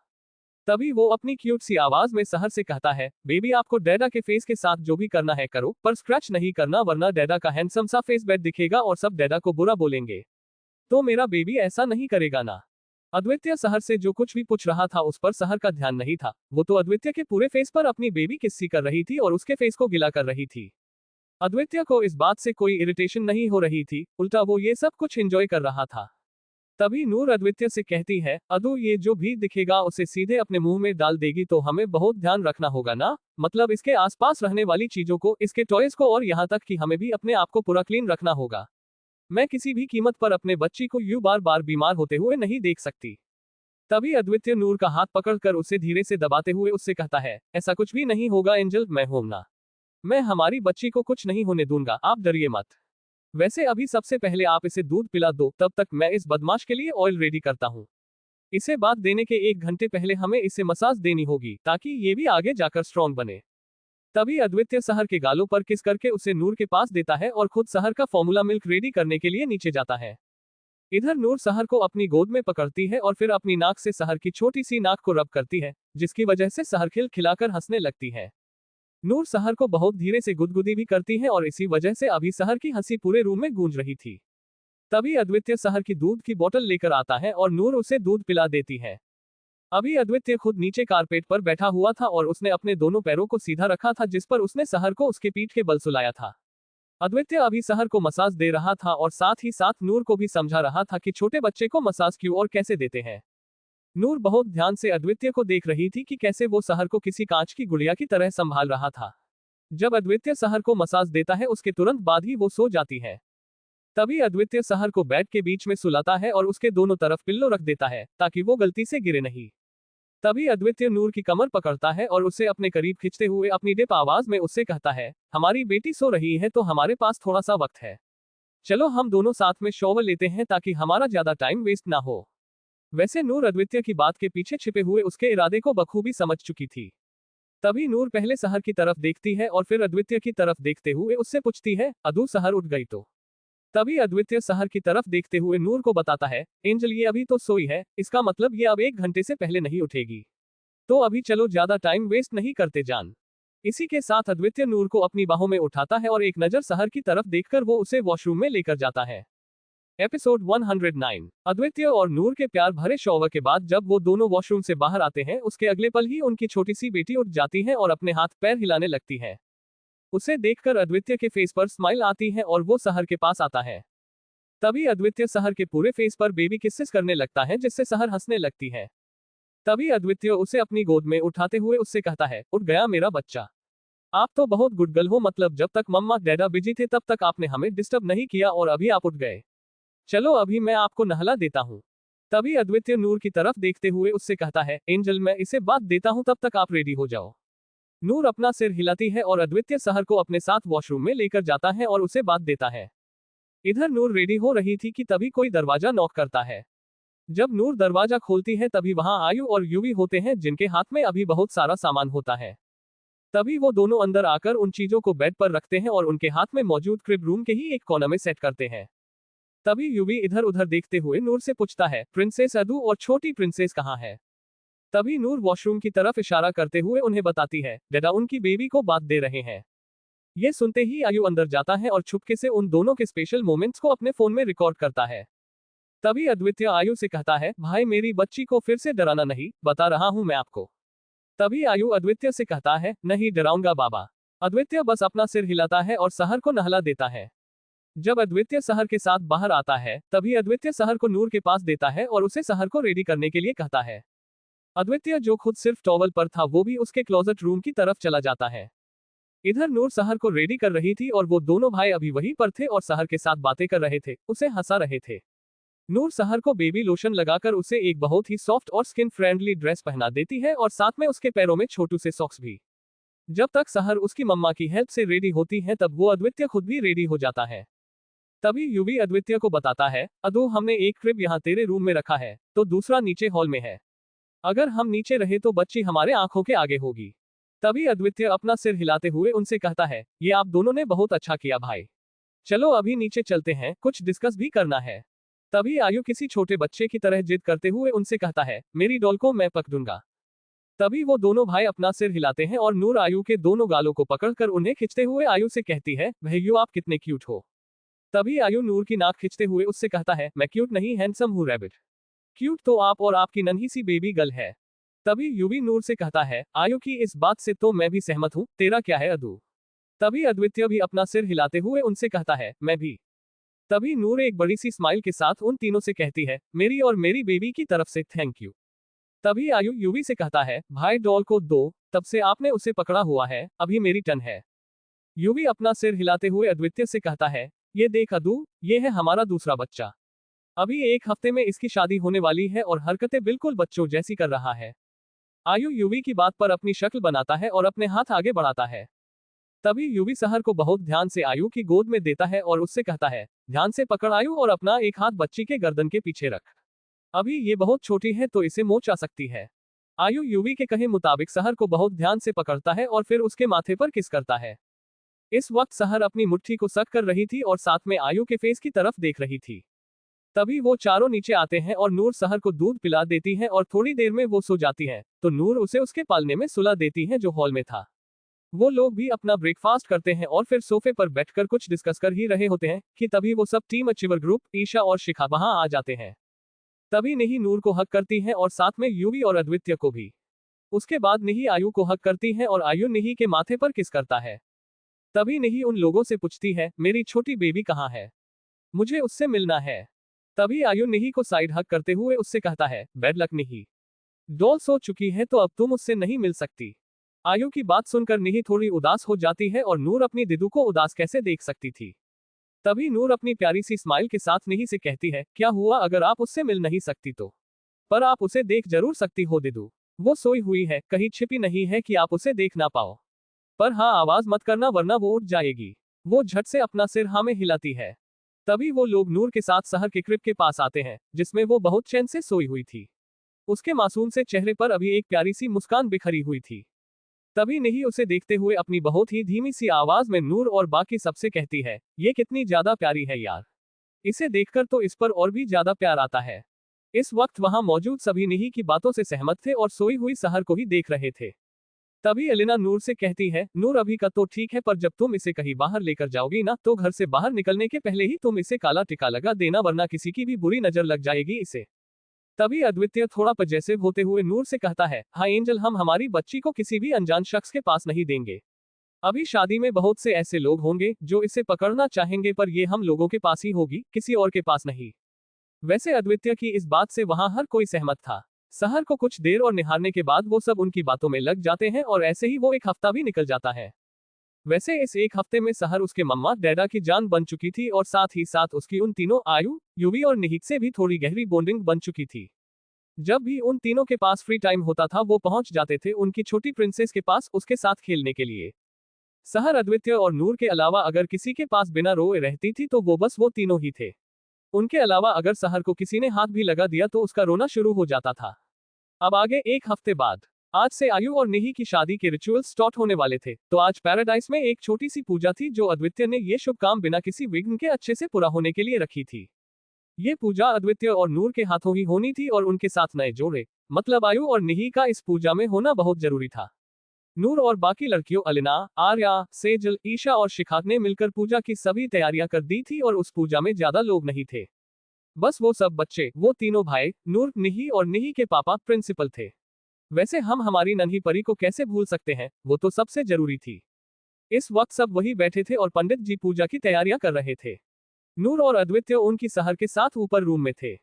तभी वो अपनी क्यूट सी आवाज में सहर से कहता है, बेबी आपको डैडा के फेस के साथ जो भी करना है करो, पर स्क्रैच नहीं करना वरना डैडा का हैंडसम सा फेस बैड दिखेगा और सब डैडा को बुरा बोलेंगे। तो मेरा बेबी ऐसा नहीं करेगा ना? अद्वितीय सहर से जो कुछ भी पूछ रहा था उस पर सहर का ध्यान नहीं था। वो तो अद्वितीय के पूरे फेस पर अपनी बेबी किस्सी कर रही थी और उसके फेस को गिला कर रही थी। अद्वितीय को इस बात से कोई इरिटेशन नहीं हो रही थी, उल्टा वो ये सब कुछ एंजॉय कर रहा था। तभी नूर अद्वितीय से कहती है, अदु ये जो भी दिखेगा उसे सीधे अपने मुंह में डाल देगी तो हमें बहुत ध्यान रखना होगा ना? मतलब इसके आसपास रहने वाली चीजों को, इसके टॉयज को और यहाँ तक कि हमें भी अपने आप को पूरा क्लीन रखना होगा। मैं किसी भी कीमत पर अपने बच्ची को यूं बार बार बीमार होते हुए नहीं देख सकती। तभी अद्वितीय नूर का हाथ पकड़कर उसे धीरे से दबाते हुए उससे कहता है, ऐसा कुछ भी नहीं होगा एंजल, मैं हूं ना। मैं हमारी बच्ची को कुछ नहीं होने दूंगा, आप डरिए मत। वैसे अभी सबसे पहले आप इसे दूध पिला दो, तब तक मैं इस बदमाश के लिए ऑयल रेडी करता हूँ। इसे बात देने के 1 घंटे पहले हमें इसे मसाज देनी होगी ताकि ये भी आगे जाकर स्ट्रॉन्ग बने। तभी अद्वितीय सहर के गालों पर किस करके उसे नूर के पास देता है और खुद सहर का फॉर्मूला मिल्क रेडी करने के लिए नीचे जाता है। इधर नूर सहर को अपनी गोद में पकड़ती है और फिर अपनी नाक से सहर की छोटी सी नाक को रब करती है, जिसकी वजह से सहर खिलखिलाकर हंसने लगती है। नूर सहर को बहुत धीरे से गुदगुदी भी करती है और इसी वजह से अभी सहर की हंसी पूरे रूम में गूंज रही थी। तभी अद्वितीय सहर की दूध की बोतल लेकर आता है और नूर उसे दूध पिला देती है। अभी अद्वितीय खुद नीचे कारपेट पर बैठा हुआ था और उसने अपने दोनों पैरों को सीधा रखा था जिस पर उसने सहर को उसके पीठ के बल सुलाया था। अद्वितीय अभी सहर को मसाज दे रहा था और साथ ही साथ नूर को भी समझा रहा था कि छोटे बच्चे को मसाज क्यों और कैसे देते हैं। नूर बहुत ध्यान से अद्वितीय को देख रही थी कि कैसे वो सहर को किसी कांच की गुड़िया की तरह संभाल रहा था। जब अद्वितीय सहर को मसाज देता है उसके तुरंत बाद ही वो सो जाती है। तभी अद्वितीय सहर को बेड के बीच में सुलाता है और उसके दोनों तरफ पिल्लो रख देता है ताकि वो गलती से गिरे नहीं। तभी अद्वितीय नूर की कमर पकड़ता है और उसे अपने करीब खींचते हुए अपनी डिप आवाज में उससे कहता है, हमारी बेटी सो रही है तो हमारे पास थोड़ा सा वक्त है। चलो हम दोनों साथ में शॉवर लेते हैं ताकि हमारा ज्यादा टाइम वेस्ट ना हो। वैसे नूर अद्वितीय की बात के पीछे छिपे हुए उसके इरादे को बखूबी समझ चुकी थी। तभी नूर पहले सहर की तरफ देखती है और फिर अद्वितीय की तरफ देखते हुए उससे पूछती है, अदू सहर उठ गई तो? तभी अद्वितीय सहर की तरफ देखते हुए नूर को बताता है, एंजल ये अभी तो सोई है, इसका मतलब ये अब 1 घंटे से पहले नहीं उठेगी। तो अभी चलो ज्यादा टाइम वेस्ट नहीं करते जान। इसी के साथ अद्वितीय नूर को अपनी बाहों में उठाता है और एक नजर सहर की तरफ देखकर वो उसे वॉशरूम में लेकर जाता है। एपिसोड 109। अद्वितीय और नूर के प्यार भरे शॉवर के बाद जब वो दोनों वॉशरूम से बाहर आते हैं उसके अगले पल ही उनकी छोटी सी बेटी उठ जाती है और अपने हाथ पैर हिलाने लगती है। उसे देखकर अद्वितीय के फेस पर स्माइल आती है और वो सहर के पास आता है। तभी अद्वितीय सहर के पूरे फेस पर बेबी किसेस करने लगता है जिससे सहर हंसने लगती है। तभी अद्वितीय उसे अपनी गोद में उठाते हुए उससे कहता है, उठ गया मेरा बच्चा। आप तो बहुत गुड गर्ल हो, मतलब जब तक मम्मा डैडा बिजी थे तब तक आपने हमें डिस्टर्ब नहीं किया और अभी आप उठ गए। चलो अभी मैं आपको नहला देता हूँ। तभी अद्वितीय नूर की तरफ देखते हुए उससे कहता है, एंजल मैं इसे बात देता हूँ, तब तक आप रेडी हो जाओ। नूर अपना सिर हिलाती है और अद्वितीय सहर को अपने साथ वॉशरूम में लेकर जाता है और उसे बात देता है। इधर नूर रेडी हो रही थी कि तभी कोई दरवाजा नॉक करता है। जब नूर दरवाजा खोलती है तभी वहां आयु और यूवी होते हैं, जिनके हाथ में अभी बहुत सारा सामान होता है। तभी वो दोनों अंदर आकर उन चीजों को बेड पर रखते हैं और उनके हाथ में मौजूद क्रिब रूम के ही एक कोने में सेट करते हैं। तभी यूवी इधर उधर देखते हुए नूर से पूछता है, प्रिंसेस अदू और छोटी प्रिंसेस कहाँ है? तभी नूर वॉशरूम की तरफ इशारा करते हुए उन्हें बताती है, डैडा उनकी बेबी को बात दे रहे हैं। ये सुनते ही आयु अंदर जाता है और छुपके से उन दोनों के स्पेशल मोमेंट्स को अपने फोन में रिकॉर्ड करता है। तभी अद्वितीय आयु से कहता है, भाई मेरी बच्ची को फिर से डराना नहीं, बता रहा हूं मैं आपको। तभी आयु अद्वितीय से कहता है, नहीं डराऊंगा बाबा। अद्वितीय बस अपना सिर हिलाता है और सहर को नहला देता है। जब अद्वितीय सहर के साथ बाहर आता है तभी अद्वितीय सहर को नूर के पास देता है और उसे सहर को रेडी करने के लिए कहता है। अद्वितीय जो खुद सिर्फ टॉवल पर था वो भी उसके क्लोजेट रूम की तरफ चला जाता है। इधर नूर सहर को रेडी कर रही थी और वो दोनों भाई अभी वहीं पर थे और सहर के साथ बातें कर रहे थे, उसे हंसा रहे थे। नूर सहर को बेबी लोशन लगाकर उसे एक बहुत ही सॉफ्ट और स्किन फ्रेंडली ड्रेस पहना देती है और साथ में उसके पैरों में छोटू से सॉक्स भी। जब तक सहर उसकी मम्मा की हेल्प से रेडी होती है तब वो अद्वितीय खुद भी रेडी हो जाता है। तभी यूवी अद्वितीय को बताता है, अदो हमने एक क्रिब यहाँ तेरे रूम में रखा है, तो दूसरा नीचे हॉल में है। अगर हम नीचे रहे तो बच्ची हमारे आंखों के आगे होगी। तभी अद्वितीय अपना सिर हिलाते हुए उनसे कहता है, ये आप दोनों ने बहुत अच्छा किया भाई। चलो अभी नीचे चलते हैं, कुछ डिस्कस भी करना है। तभी आयु किसी छोटे बच्चे की तरह जिद करते हुए उनसे कहता है, मेरी डॉल को मैं पक दूंगा। तभी वो दोनों भाई अपना सिर हिलाते हैं और नूर आयु के दोनों गालों को पकड़कर उन्हें खींचते हुए आयु से कहती है, भैया आप कितने क्यूट हो। तभी आयु नूर की नाक खींचते हुए उससे कहता है, मैं क्यूट नहीं हैंडसम हूँ रैबिट। क्यूट तो आप और आपकी नन्ही सी बेबी गर्ल है। तभी यूवी नूर से कहता है, आयु की इस बात से तो मैं भी सहमत हूँ, तेरा क्या है अदू। तभी अद्वितीय भी अपना सिर हिलाते हुए उनसे कहता है, मैं भी। तभी नूर एक बड़ी सी स्माइल के साथ उन तीनों से कहती है, मेरी और मेरी बेबी की तरफ से थैंक यू। तभी आयु यूवी से कहता है, भाई डॉल को दो, तब से आपने उसे पकड़ा हुआ है, अभी मेरी टर्न है। यूवी अपना सिर हिलाते हुए अद्वितीय से कहता है, ये देख अदू, ये है हमारा दूसरा बच्चा। अभी एक हफ्ते में इसकी शादी होने वाली है और हरकतें बिल्कुल बच्चों जैसी कर रहा है। आयु यूवी की बात पर अपनी शक्ल बनाता है और अपने हाथ आगे बढ़ाता है। तभी यूवी सहर को बहुत ध्यान से आयु की गोद में देता है और उससे कहता है, ध्यान से पकड़ आयु और अपना एक हाथ बच्ची के गर्दन के पीछे रख। अभी ये बहुत छोटी है तो इसे मोच आ सकती है। आयु यूवी के कहे मुताबिक सहर को बहुत ध्यान से पकड़ता है और फिर उसके माथे पर किस करता है। इस वक्त सहर अपनी मुट्ठी को सक कर रही थी और साथ में आयु के फेस की तरफ देख रही थी। तभी वो चारों नीचे आते हैं और नूर सहर को दूध पिला देती है और थोड़ी देर में वो सो जाती है, तो नूर उसे उसके पालने में सुला देती है जो हॉल में था। वो लोग भी अपना ब्रेकफास्ट करते हैं और फिर सोफे पर बैठकर कुछ डिस्कस कर ही रहे होते हैं कि तभी वो सब टीम अचीवर ग्रुप ईशा और शिखा वहां आ जाते हैं। तभी नहीं नूर को हक करती है और साथ में यूवी और अद्वितीय को भी। उसके बाद नहीं आयु को हक करती है और आयु नहीं के माथे पर किस करता है। तभी नहीं उन लोगों से पूछती है, मेरी छोटी बेबी कहाँ है, मुझे उससे मिलना है। तभी आयु नहीं को साइड हक करते हुए उससे कहता है, बैड लक नहीं, डॉल सो चुकी है तो अब तुम उससे नहीं मिल सकती। आयु की बात सुनकर नहीं थोड़ी उदास हो जाती है और नूर अपनी दिदू को उदास कैसे देख सकती थी। तभी नूर अपनी प्यारी सी स्माइल के साथ नहीं से कहती है, क्या हुआ अगर आप उससे मिल नहीं सकती तो, पर आप उसे देख जरूर सकती हो दिदू, वो सोई हुई है, कहीं छिपी नहीं है कि आप उसे देख ना पाओ। पर हाँ आवाज मत करना वरना वो उठ जाएगी। वो झट से अपना सिर हाँ में हिलाती है। तभी वो लोग नूर के साथ सहर के क्रिब के पास आते हैं जिसमें वो बहुत चैन से सोई हुई थी। उसके मासूम से चेहरे पर अभी एक प्यारी सी मुस्कान बिखरी हुई थी। तभी नहीं उसे देखते हुए अपनी बहुत ही धीमी सी आवाज में नूर और बाकी सबसे कहती है, ये कितनी ज्यादा प्यारी है यार, इसे देखकर तो इस पर और भी ज्यादा प्यार आता है। इस वक्त वहां मौजूद सभी नहीं की बातों से सहमत थे और सोई हुई सहर को ही देख रहे थे। तभी एलिना नूर से कहती है, नूर अभी का तो ठीक है पर जब तुम इसे कहीं बाहर लेकर जाओगी ना तो घर से बाहर निकलने के पहले ही तुम इसे काला टिका लगा देना वरना किसी की भी बुरी नजर लग जाएगी इसे। तभी अद्वितीय थोड़ा पजेसिव होते हुए नूर से कहता है, हाँ एंजल हम हमारी बच्ची को किसी भी अनजान शख्स के पास नहीं देंगे। अभी शादी में बहुत से ऐसे लोग होंगे जो इसे पकड़ना चाहेंगे पर ये हम लोगों के पास ही होगी, किसी और के पास नहीं। वैसे अद्वितीय की इस बात से वहां हर कोई सहमत था। सहर को कुछ देर और निहारने के बाद वो सब उनकी बातों में लग जाते हैं और ऐसे ही वो एक हफ्ता भी निकल जाता है। वैसे इस एक हफ्ते में सहर उसके मम्मा डैडा की जान बन चुकी थी और साथ ही साथ उसकी उन तीनों आयु, युवी और निहित से भी थोड़ी गहरी बॉन्डिंग बन चुकी थी। जब भी उन तीनों के पास फ्री टाइम होता था वो पहुंच जाते थे उनकी छोटी प्रिंसेस के पास उसके साथ खेलने के लिए। सहर अद्वितीय और नूर के अलावा अगर किसी के पास बिना रोए रहती थी तो वो बस वो तीनों ही थे। उनके अलावा अगर सहर को किसी ने हाथ भी लगा दिया तो उसका रोना शुरू हो जाता था। अब आगे एक हफ्ते बाद आज से आयु और निही की शादी के रिचुअल स्टार्ट होने वाले थे, तो आज पैराडाइज में एक छोटी सी पूजा थी जो अद्वितीय ने ये शुभ काम बिना किसी विघ्न के अच्छे से पूरा होने के लिए रखी थी। ये पूजा अद्वितीय और नूर के हाथों ही होनी थी और उनके साथ नए जोड़े मतलब आयु और निही का इस पूजा में होना बहुत जरूरी था। नूर और बाकी लड़कियों अलिना, आर्या, सेजल, ईशा और शिखा ने मिलकर पूजा की सभी तैयारियां कर दी थी और उस पूजा में ज्यादा लोग नहीं थे। बस वो सब बच्चे, वो तीनों भाई, नूर, निही और निही के पापा प्रिंसिपल थे। वैसे हम हमारी नन्ही परी को कैसे भूल सकते हैं, वो तो सबसे जरूरी थी। इस वक्त सब वही बैठे थे और पंडित जी पूजा की तैयारियां कर रहे थे। नूर और अद्वितीय उनकी सहर के साथ ऊपर रूम में थे।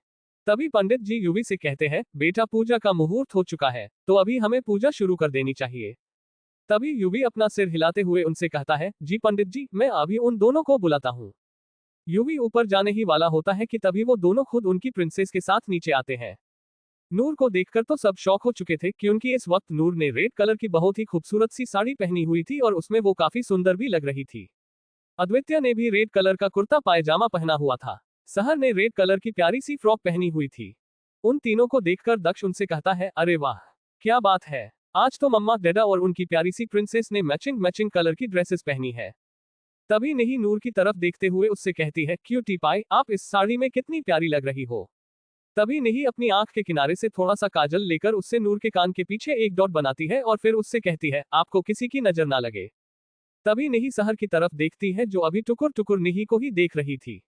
तभी पंडित जी युवी से कहते हैं, बेटा पूजा का मुहूर्त हो चुका है, तो अभी हमें पूजा शुरू कर देनी चाहिए। तभी युवी अपना सिर हिलाते हुए उनसे कहता है, जी पंडित जी, मैं अभी उन दोनों को बुलाता हूँ। युवी ऊपर जाने ही वाला होता है कि तभी वो दोनों खुद उनकी प्रिंसेस के साथ नीचे आते हैं। नूर को देखकर तो सब शौक हो चुके थे क्योंकि इस वक्त नूर ने रेड कलर की बहुत ही खूबसूरत सी साड़ी पहनी हुई थी और उसमें वो काफी सुंदर भी लग रही थी। अद्वितीय ने भी रेड कलर का कुर्ता पायजामा पहना हुआ था। सहर ने रेड कलर की प्यारी सी फ्रॉक पहनी हुई थी। उन तीनों को देखकर दक्ष उनसे कहता है, अरे वाह, क्या बात है, आज तो मम्मा डैडा और उनकी प्यारी सी प्रिंसेस ने मैचिंग मैचिंग कलर की ड्रेसेस पहनी है। तभी नहीं नूर की तरफ देखते हुए उससे कहती है, क्यूटी पाई, आप इस साड़ी में कितनी प्यारी लग रही हो। तभी नहीं अपनी आंख के किनारे से थोड़ा सा काजल लेकर उससे नूर के कान के पीछे एक डॉट बनाती है और फिर उससे कहती है, आपको किसी की नजर ना लगे। तभी नहीं सहर की तरफ देखती है जो अभी टुकुर टुकुर निही को ही देख रही थी।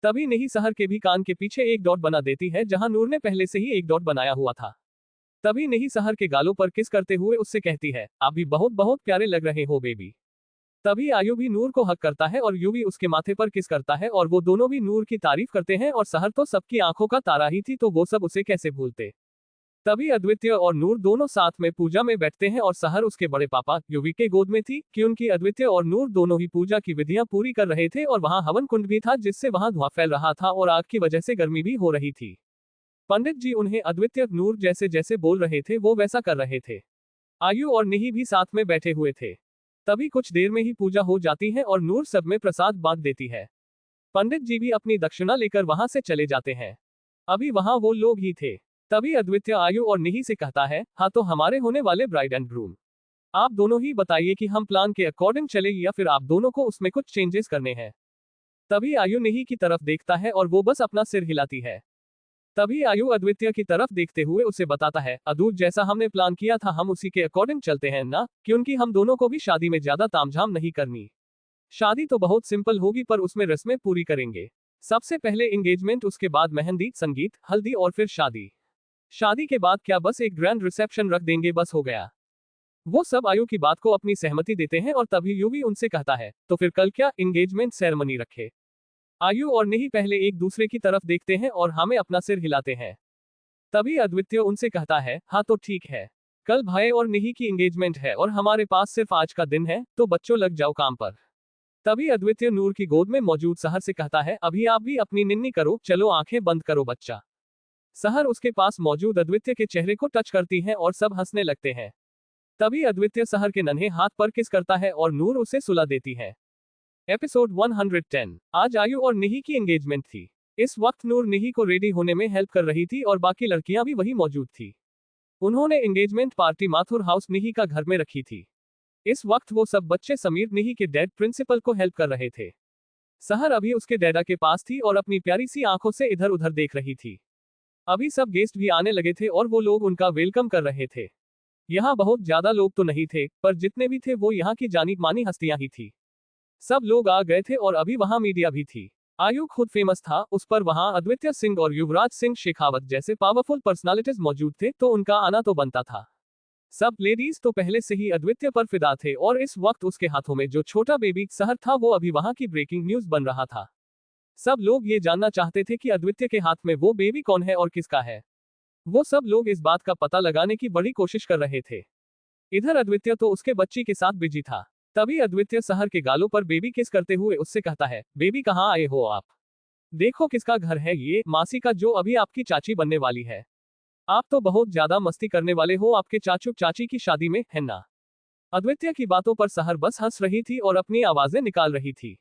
तभी नहीं सहर के भी कान के पीछे एक डॉट बना देती है जहां नूर ने पहले से ही एक डॉट बनाया हुआ था। तभी नहीं सहर के गालों पर किस करते हुए उससे कहती है, आप भी बहुत बहुत प्यारे लग रहे हो बेबी। तभी आयु भी नूर को हक करता है और युवी उसके माथे पर किस करता है और वो दोनों भी नूर की तारीफ करते हैं और सहर तो सबकी आंखों का तारा ही थी तो वो सब उसे कैसे भूलते। तभी अद्वितीय और नूर दोनों साथ में पूजा में बैठते हैं और सहर उसके बड़े पापा युवी के गोद में थी क्योंकि अद्वितीय और नूर दोनों ही पूजा की विधियां पूरी कर रहे थे और वहां हवन कुंड भी था जिससे वहां धुआं फैल रहा था और आग की वजह से गर्मी भी हो रही थी। पंडित जी उन्हें अद्वितीय नूर जैसे जैसे बोल रहे थे वो वैसा कर रहे थे। आयु और निही भी साथ में बैठे हुए थे। तभी कुछ देर में ही पूजा हो जाती है और नूर सब में प्रसाद बांट देती है। पंडित जी भी अपनी दक्षिणा लेकर वहां से चले जाते हैं। अभी वहां वो लोग ही थे। तभी अद्वितीय आयु और निही से कहता है, हाँ तो हमारे होने वाले ब्राइड एंड ग्रूम, आप दोनों ही बताइए कि हम प्लान के अकॉर्डिंग चले या फिर आप दोनों को उसमें कुछ चेंजेस करने हैं। तभी आयु निही की तरफ देखता है और वो बस अपना सिर हिलाती है। तभी आयु अद्वितीय की तरफ देखते हुए उसे बताता है, अदूर जैसा हमने प्लान किया था हम उसी के अकॉर्डिंग चलते हैं ना, क्योंकि हम दोनों को भी शादी में ज्यादा तामझाम नहीं करनी। शादी तो बहुत सिंपल होगी पर उसमें रस्में पूरी करेंगे। सबसे पहले एंगेजमेंट, उसके बाद मेहंदी, संगीत, हल्दी और फिर शादी। शादी के बाद क्या बस एक ग्रैंड रिसेप्शन रख देंगे, बस हो गया। वो सब आयु की बात को अपनी सहमति देते हैं और तभी युवी उनसे कहता है, तो फिर कल क्या एंगेजमेंट सेरेमनी रखे। आयु और निही पहले एक दूसरे की तरफ देखते हैं और हमें अपना सिर हिलाते हैं। तभी अद्वितीय उनसे कहता है, हाँ तो ठीक है, कल भाई और निही की एंगेजमेंट है और हमारे पास सिर्फ आज का दिन है, तो बच्चों लग जाओ काम पर। तभी अद्वितीय नूर की गोद में मौजूद सहर से कहता है, अभी आप भी अपनी निन्नी करो, चलो आंखें बंद करो बच्चा। सहर उसके पास मौजूद अद्वितीय के चेहरे को टच करती है और सब हंसने लगते हैं। तभी अद्वितीय सहर के नन्हे हाथ पर किस करता है और नूर उसे सुला देती है। एपिसोड 110। आज आयु और निही की एंगेजमेंट थी। इस वक्त नूर निही को रेडी होने में हेल्प कर रही थी और बाकी लड़कियां भी वही मौजूद थी। उन्होंने एंगेजमेंट पार्टी माथुर हाउस निही का घर में रखी थी। इस वक्त वो सब बच्चे समीर निही के डैड प्रिंसिपल को हेल्प कर रहे थे। सहर अभी उसके डैडा के पास थी और अपनी प्यारी सी आंखों से इधर उधर देख रही थी। अभी सब गेस्ट भी आने लगे थे और वो लोग उनका वेलकम कर रहे थे। यहाँ बहुत ज्यादा लोग तो नहीं थे पर जितने भी थे वो यहाँ की जानी मानी हस्तियां ही थी। सब लोग आ गए थे और अभी वहां मीडिया भी थी। आयु खुद फेमस था, उस पर वहां अद्वितीय सिंह और युवराज सिंह शेखावत जैसे पावरफुल पर्सनालिटीज मौजूद थे तो उनका आना तो बनता था। सब लेडीज तो पहले से ही अद्वितीय पर फिदा थे और इस वक्त उसके हाथों में जो छोटा बेबी सहर था वो अभी वहां की ब्रेकिंग न्यूज बन रहा था। सब लोग ये जानना चाहते थे कि अद्वितीय के हाथ में वो बेबी कौन है और किसका है। वो सब लोग इस बात का पता लगाने की बड़ी कोशिश कर रहे थे। इधर अद्वितीय तो उसके बच्ची के साथ बिजी था। तभी अद्वितीय सहर के गालों पर बेबी किस करते हुए उससे कहता है, बेबी कहाँ आए हो आप? देखो किसका घर है ये, मासी का, जो अभी आपकी चाची बनने वाली है। आप तो बहुत ज्यादा मस्ती करने वाले हो आपके चाचू चाची की शादी में, है ना? अद्वितीय की बातों पर सहर बस हंस रही थी और अपनी आवाजें निकाल रही थी।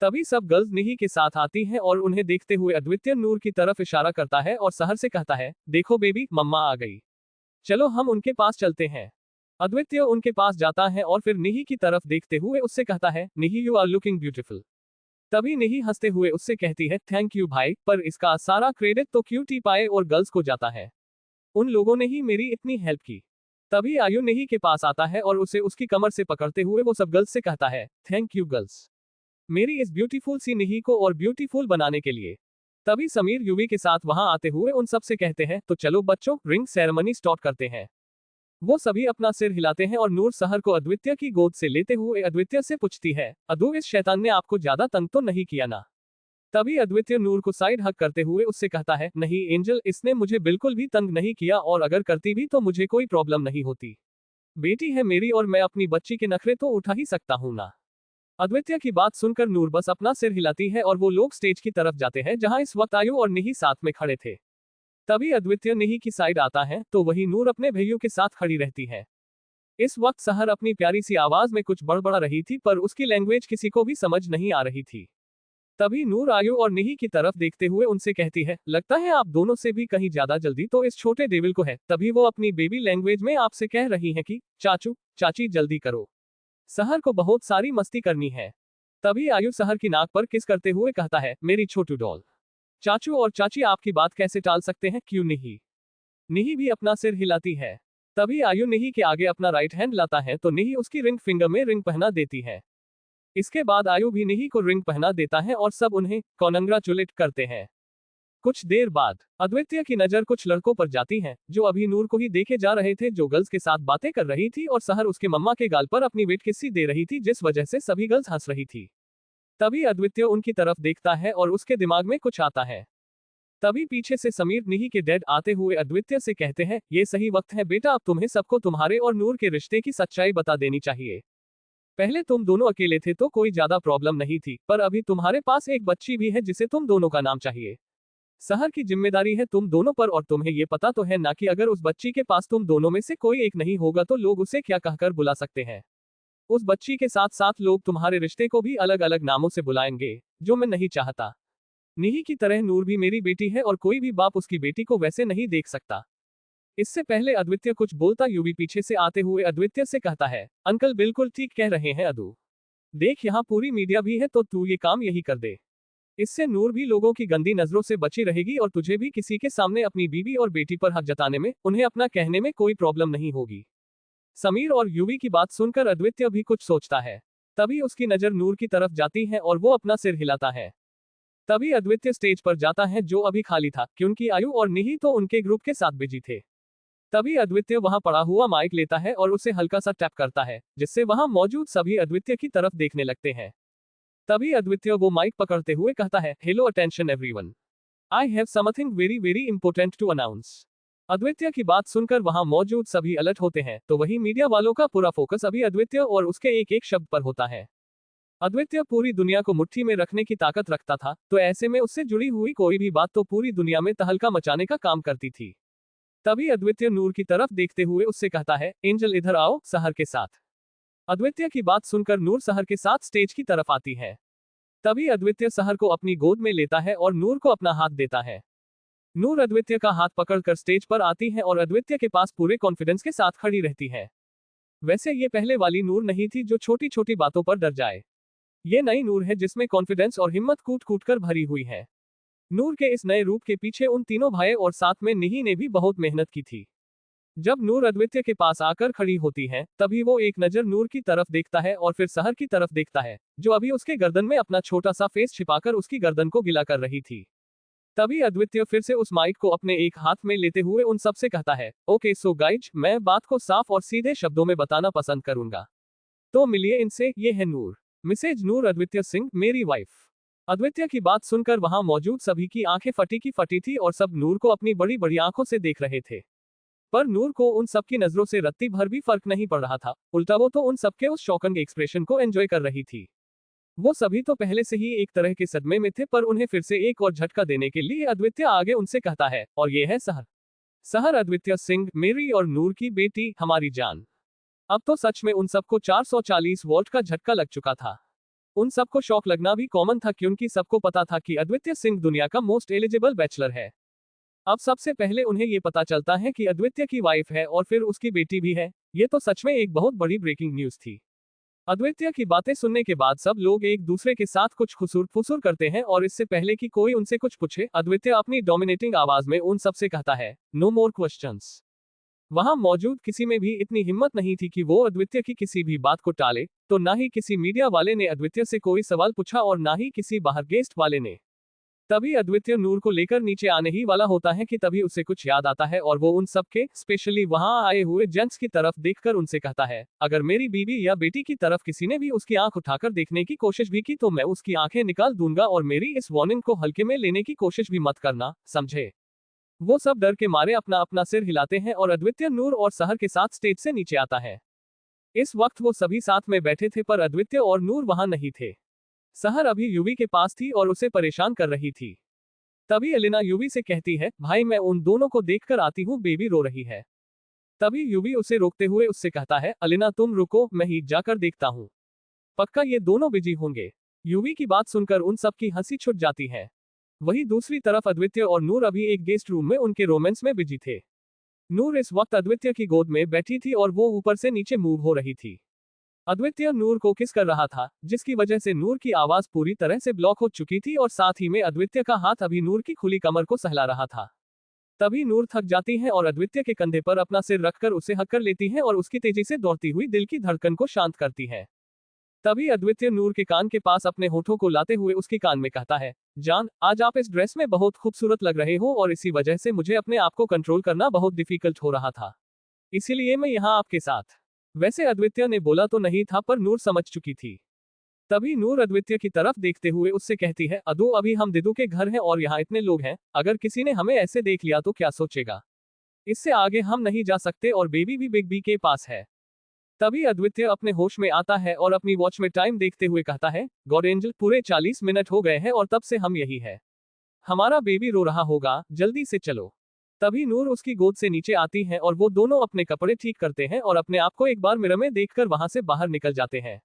तभी सब गर्ल्स निही के साथ आती हैं और उन्हें देखते हुए अद्वितीय नूर की तरफ इशारा करता है और सहर से कहता है, देखो बेबी, मम्मा आ गई। चलो हम उनके पास चलते हैं। अद्वितीय उनके पास जाता है और फिर निही की तरफ देखते हुए उससे कहता है, निही यू आर लुकिंग ब्यूटीफुल। तभी निही हंसते हुए उससे कहती है, थैंक यू भाई, पर इसका सारा क्रेडिट तो क्यूटी पाए और गर्ल्स को जाता है। उन लोगों ने ही मेरी इतनी हेल्प की। तभी आयु निही के पास आता है और उसे उसकी कमर से पकड़ते हुए वो सब गर्ल्स से कहता है, थैंक यू गर्ल्स, मेरी इस ब्यूटीफुल सी निही को और ब्यूटीफुल बनाने के लिए। तभी समीर यूवी के साथ वहां आते हुए उन सब से कहते हैं, तो चलो बच्चों, रिंग सेरेमनी स्टार्ट करते हैं। वो सभी अपना सिर हिलाते हैं और नूर सहर को अद्वितीय की गोद से लेते हुए अद्वितीय से पूछती है, अदू इस शैतान ने आपको ज्यादा तंग तो नहीं किया ना? तभी अद्वितीय नूर को साइड हक करते हुए उससे कहता है, नहीं एंजल, इसने मुझे बिल्कुल भी तंग नहीं किया और अगर करती भी तो मुझे कोई प्रॉब्लम नहीं होती। बेटी है मेरी और मैं अपनी बच्ची के नखरे तो उठा ही सकता हूं ना। अद्वितीय की बात सुनकर नूर बस अपना सिर हिलाती है और वो लोग स्टेज की तरफ जाते हैं जहां इस वक्त आयु और निही साथ में खड़े थे। तभी अद्वितीय निही की साइड आता है तो वही नूर अपने भैयों के साथ खड़ी रहती है। इस वक्त सहर अपनी प्यारी सी आवाज में कुछ बड़बड़ा रही थी पर उसकी लैंग्वेज किसी को भी समझ नहीं आ रही थी। तभी नूर आयु और निही की तरफ देखते हुए उनसे कहती है, लगता है आप दोनों से भी कहीं ज्यादा जल्दी तो इस छोटे डेविल को है। तभी वो अपनी बेबी लैंग्वेज में आपसे कह रही है कि चाचू चाची जल्दी करो, सहर को बहुत सारी मस्ती करनी है। तभी आयु सहर की नाक पर किस करते हुए कहता है, मेरी छोटू डॉल, चाचू और चाची आपकी बात कैसे टाल सकते हैं, क्यों नहीं? निही भी अपना सिर हिलाती है। तभी आयु निही के आगे अपना राइट हैंड लाता है तो निही उसकी रिंग फिंगर में रिंग पहना देती है। इसके बाद आयु भी निही को रिंग पहना देता है और सब उन्हें कॉन्ग्रेचुलेट करते हैं। कुछ देर बाद अद्वितीय की नजर कुछ लड़कों पर जाती है जो अभी नूर को ही देखे जा रहे थे, जो गर्ल्स के साथ बातें कर रही थी और सहर उसके मम्मा के गाल पर अपनी वेट किस्सी दे रही थी, जिस वजह से सभी गर्ल्स हंस रही थी। तभी अद्वितीय उनकी तरफ देखता है और उसके दिमाग में कुछ आता है। तभी पीछे से समीर निही के डैड आते हुए अद्वितीय से कहते हैं, ये सही वक्त है बेटा, अब तुम्हें सबको तुम्हारे और नूर के रिश्ते की सच्चाई बता देनी चाहिए। पहले तुम दोनों अकेले थे तो कोई ज्यादा प्रॉब्लम नहीं थी, पर अभी तुम्हारे पास एक बच्ची भी है जिसे तुम दोनों का नाम चाहिए। सहर की जिम्मेदारी है तुम दोनों पर और तुम्हें ये पता तो है ना कि अगर उस बच्ची के पास तुम दोनों में से कोई एक नहीं होगा तो लोग उसे क्या कहकर बुला सकते हैं। उस बच्ची के साथ साथ लोग तुम्हारे रिश्ते को भी अलग अलग नामों से बुलाएंगे, जो मैं नहीं चाहता। निही की तरह नूर भी मेरी बेटी है और कोई भी बाप उसकी बेटी को वैसे नहीं देख सकता। इससे पहले अद्वितीय कुछ बोलता यूवी पीछे से आते हुए अद्वितीय से कहता है, अंकल बिल्कुल ठीक कह रहे हैं अदू, देख यहाँ पूरी मीडिया भी है तो तू ये काम यही कर दे। इससे नूर भी लोगों की गंदी नजरों से बची रहेगी और तुझे भी किसी के सामने अपनी बीवी और बेटी पर हक जताने में, उन्हें अपना कहने में कोई प्रॉब्लम नहीं होगी। समीर और यूवी की बात सुनकर अद्वितीय भी कुछ सोचता है। तभी उसकी नजर नूर की तरफ जाती है और वो अपना सिर हिलाता है। तभी अद्वितीय स्टेज पर जाता है जो अभी खाली था, क्योंकि आयु और निही तो उनके ग्रुप के साथ बिजी थे। तभी अद्वितीय वहां पड़ा हुआ माइक लेता है और उसे हल्का सा टैप करता है, जिससे वहां मौजूद सभी अद्वितीय की तरफ देखने लगते हैं। तभी अद्वितीय वो माइक पकड़ते हुए कहता है, hello attention everyone, I have something very very important to announce. Advitiya की बात सुनकर वहां मौजूद सभी अलर्ट होते हैं, तो वही मीडिया वालों का पूरा फोकस अभी अद्वितीय और उसके एक एक शब्द पर होता है। अद्वितीय पूरी दुनिया को मुट्ठी में रखने की ताकत रखता था, तो ऐसे में उससे जुड़ी हुई कोई भी बात तो पूरी दुनिया में तहलका मचाने का काम करती थी। तभी अद्वितीय नूर की तरफ देखते हुए उससे कहता है, एंजल इधर आओ सहर के साथ। अद्वितीय की बात सुनकर नूर सहर के साथ स्टेज की तरफ आती है। तभी अद्वितीय सहर को अपनी गोद में लेता है और नूर को अपना हाथ देता है। नूर अद्वितीय का हाथ पकड़कर स्टेज पर आती है और अद्वितीय के पास पूरे कॉन्फिडेंस के साथ खड़ी रहती है। वैसे ये पहले वाली नूर नहीं थी जो छोटी छोटी बातों पर डर जाए। ये नई नूर है जिसमें कॉन्फिडेंस और हिम्मत कूट कूट कर भरी हुई है। नूर के इस नए रूप के पीछे उन तीनों भाई और साथ में निही ने भी बहुत मेहनत की थी। जब नूर अद्वितीय के पास आकर खड़ी होती है, तभी वो एक नजर नूर की तरफ देखता है और फिर सहर की तरफ देखता है, जो अभी उसके गर्दन में अपना छोटा सा फेस छिपाकर उसकी गर्दन को गिला कर रही थी। तभी अद्वितीय फिर से उस माइक को अपने एक हाथ में लेते हुए उन सबसे कहता है, ओके सो गाइज, मैं बात को साफ और सीधे शब्दों में बताना पसंद करूंगा। तो मिलिए इनसे, ये है नूर, मिसेज नूर अद्वितीय सिंह, मेरी वाइफ। अद्वितीय की बात सुनकर वहां मौजूद सभी की आंखें फटी की फटी थी और सब नूर को अपनी बड़ी बड़ी आंखों से देख रहे थे। पर नूर को उन सबकी नजरों से रत्ती भर भी फर्क नहीं पड़ रहा था, उल्टा वो तो उन सबके उस शॉकिंग एक्सप्रेशन को एंजॉय कर रही थी। वो सभी तो पहले से ही एक तरह के सदमे में थे, पर उन्हें फिर से एक और झटका देने के लिए अद्वितीय आगे उनसे कहता है, और ये है सहर। सहर अद्वितीय सिंह, मेरी और नूर की बेटी, हमारी जान। अब तो सच में उन सबको 440 वोल्ट का झटका लग चुका था। उन सबको शॉक लगना भी कॉमन था, क्योंकि सबको पता था कि अद्वितीय सिंह दुनिया का मोस्ट एलिजिबल बैचलर है। अब सबसे पहले उन्हें ये पता चलता है कि अद्वितीय की वाइफ है और फिर उसकी बेटी भी है। ये तो सच में एक बहुत बड़ी ब्रेकिंग न्यूज थी। अद्वितीय की बातें सुनने के बाद सब लोग एक दूसरे के साथ कुछ खुसूर फुसूर करते हैं, और इससे पहले कि कोई उनसे कुछ पूछे, अद्वितीय अपनी डोमिनेटिंग आवाज में उन सबसे कहता है, नो मोर क्वेश्चंस। वहां मौजूद किसी में भी इतनी हिम्मत नहीं थी कि वो अद्वितीय की किसी भी बात को टाले, तो ना ही किसी मीडिया वाले ने अद्वितीय से कोई सवाल पूछा और ना ही किसी बाहर गेस्ट वाले ने। तभी अद्वितीय नूर को लेकर नीचे आने ही वाला होता है कि तभी उसे कुछ याद आता है, और वो उन सबके, स्पेशली वहां आए हुए जेंट्स की तरफ देखकर उनसे कहता है, अगर मेरी बीवी या बेटी की तरफ किसी ने भी उसकी आंख उठाकर देखने की कोशिश भी की तो मैं उसकी आंखें निकाल दूंगा, और मेरी इस वार्निंग को हल्के में लेने की कोशिश भी मत करना, समझे। वो सब डर के मारे अपना अपना सिर हिलाते हैं और अद्वितीय नूर और सहर के साथ स्टेज से नीचे आता है। इस वक्त वो सभी साथ में बैठे थे, पर अद्वितीय और नूर वहां नहीं थे। सहर अभी यूवी के पास थी और उसे परेशान कर रही थी। तभी एलिना यूवी से कहती है, भाई मैं उन दोनों को देखकर आती हूँ, बेबी रो रही है। तभी यूवी उसे रोकते हुए उससे कहता है, एलिना तुम रुको, मैं ही जाकर देखता हूँ। पक्का ये दोनों बिजी होंगे। यूवी की बात सुनकर उन सबकी हंसी छूट जाती है। वही दूसरी तरफ अद्वितीय और नूर अभी एक गेस्ट रूम में उनके रोमांस में बिजी थे। नूर इस वक्त अद्वितीय की गोद में बैठी थी और वो ऊपर से नीचे मूव हो रही थी। अद्वितीय नूर को किस कर रहा था, जिसकी वजह से नूर की आवाज पूरी तरह से ब्लॉक हो चुकी थी, और साथ ही में अद्वितीय का हाथ अभी नूर की खुली कमर को सहला रहा था। तभी नूर थक जाती है और अद्वितीय के कंधे पर अपना सिर रखकर उसे हक कर लेती है और उसकी तेजी से दौड़ती हुई दिल की धड़कन को शांत करती है। तभी अद्वितीय नूर के कान के पास अपने होठों को लाते हुए उसके कान में कहता है, जान, आज आप इस ड्रेस में बहुत खूबसूरत लग रहे हो, और इसी वजह से मुझे अपने आप को कंट्रोल करना बहुत डिफिकल्ट हो रहा था, इसीलिए मैं यहाँ आपके साथ। वैसे अद्वितीय ने बोला तो नहीं था, पर नूर समझ चुकी थी। तभी नूर अद्वितीय की तरफ देखते हुए उससे कहती है, अदू अभी हम दिदू के घर हैं और यहाँ इतने लोग हैं, अगर किसी ने हमें ऐसे देख लिया तो क्या सोचेगा। इससे आगे हम नहीं जा सकते और बेबी भी बिग बी के पास है। तभी अद्वितीय अपने होश में आता है और अपनी वॉच में टाइम देखते हुए कहता है, गॉड एंजल, पूरे 40 मिनट हो गए हैं और तब से हम यही है। हमारा बेबी रो रहा होगा, जल्दी से चलो। तभी नूर उसकी गोद से नीचे आती है और वो दोनों अपने कपड़े ठीक करते हैं और अपने आप को एक बार मिरर में देखकर वहां से बाहर निकल जाते हैं।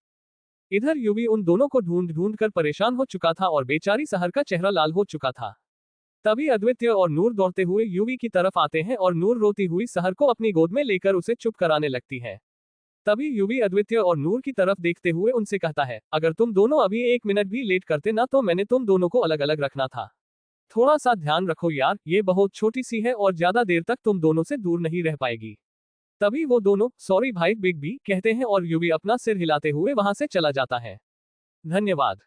इधर यूवी उन दोनों को ढूंढ ढूंढ कर परेशान हो चुका था और बेचारी सहर का चेहरा लाल हो चुका था। तभी अद्वितीय और नूर दौड़ते हुए यूवी की तरफ आते हैं और नूर रोती हुई सहर को अपनी गोद में लेकर उसे चुप कराने लगती है। तभी यूवी अद्वितीय और नूर की तरफ देखते हुए उनसे कहता है, अगर तुम दोनों अभी 1 मिनट भी लेट करते ना तो मैंने तुम दोनों को अलग अलग रखना था। थोड़ा सा ध्यान रखो यार, ये बहुत छोटी सी है और ज्यादा देर तक तुम दोनों से दूर नहीं रह पाएगी। तभी वो दोनों, सॉरी भाई बिग बी, कहते हैं और यूवी अपना सिर हिलाते हुए वहां से चला जाता है। धन्यवाद।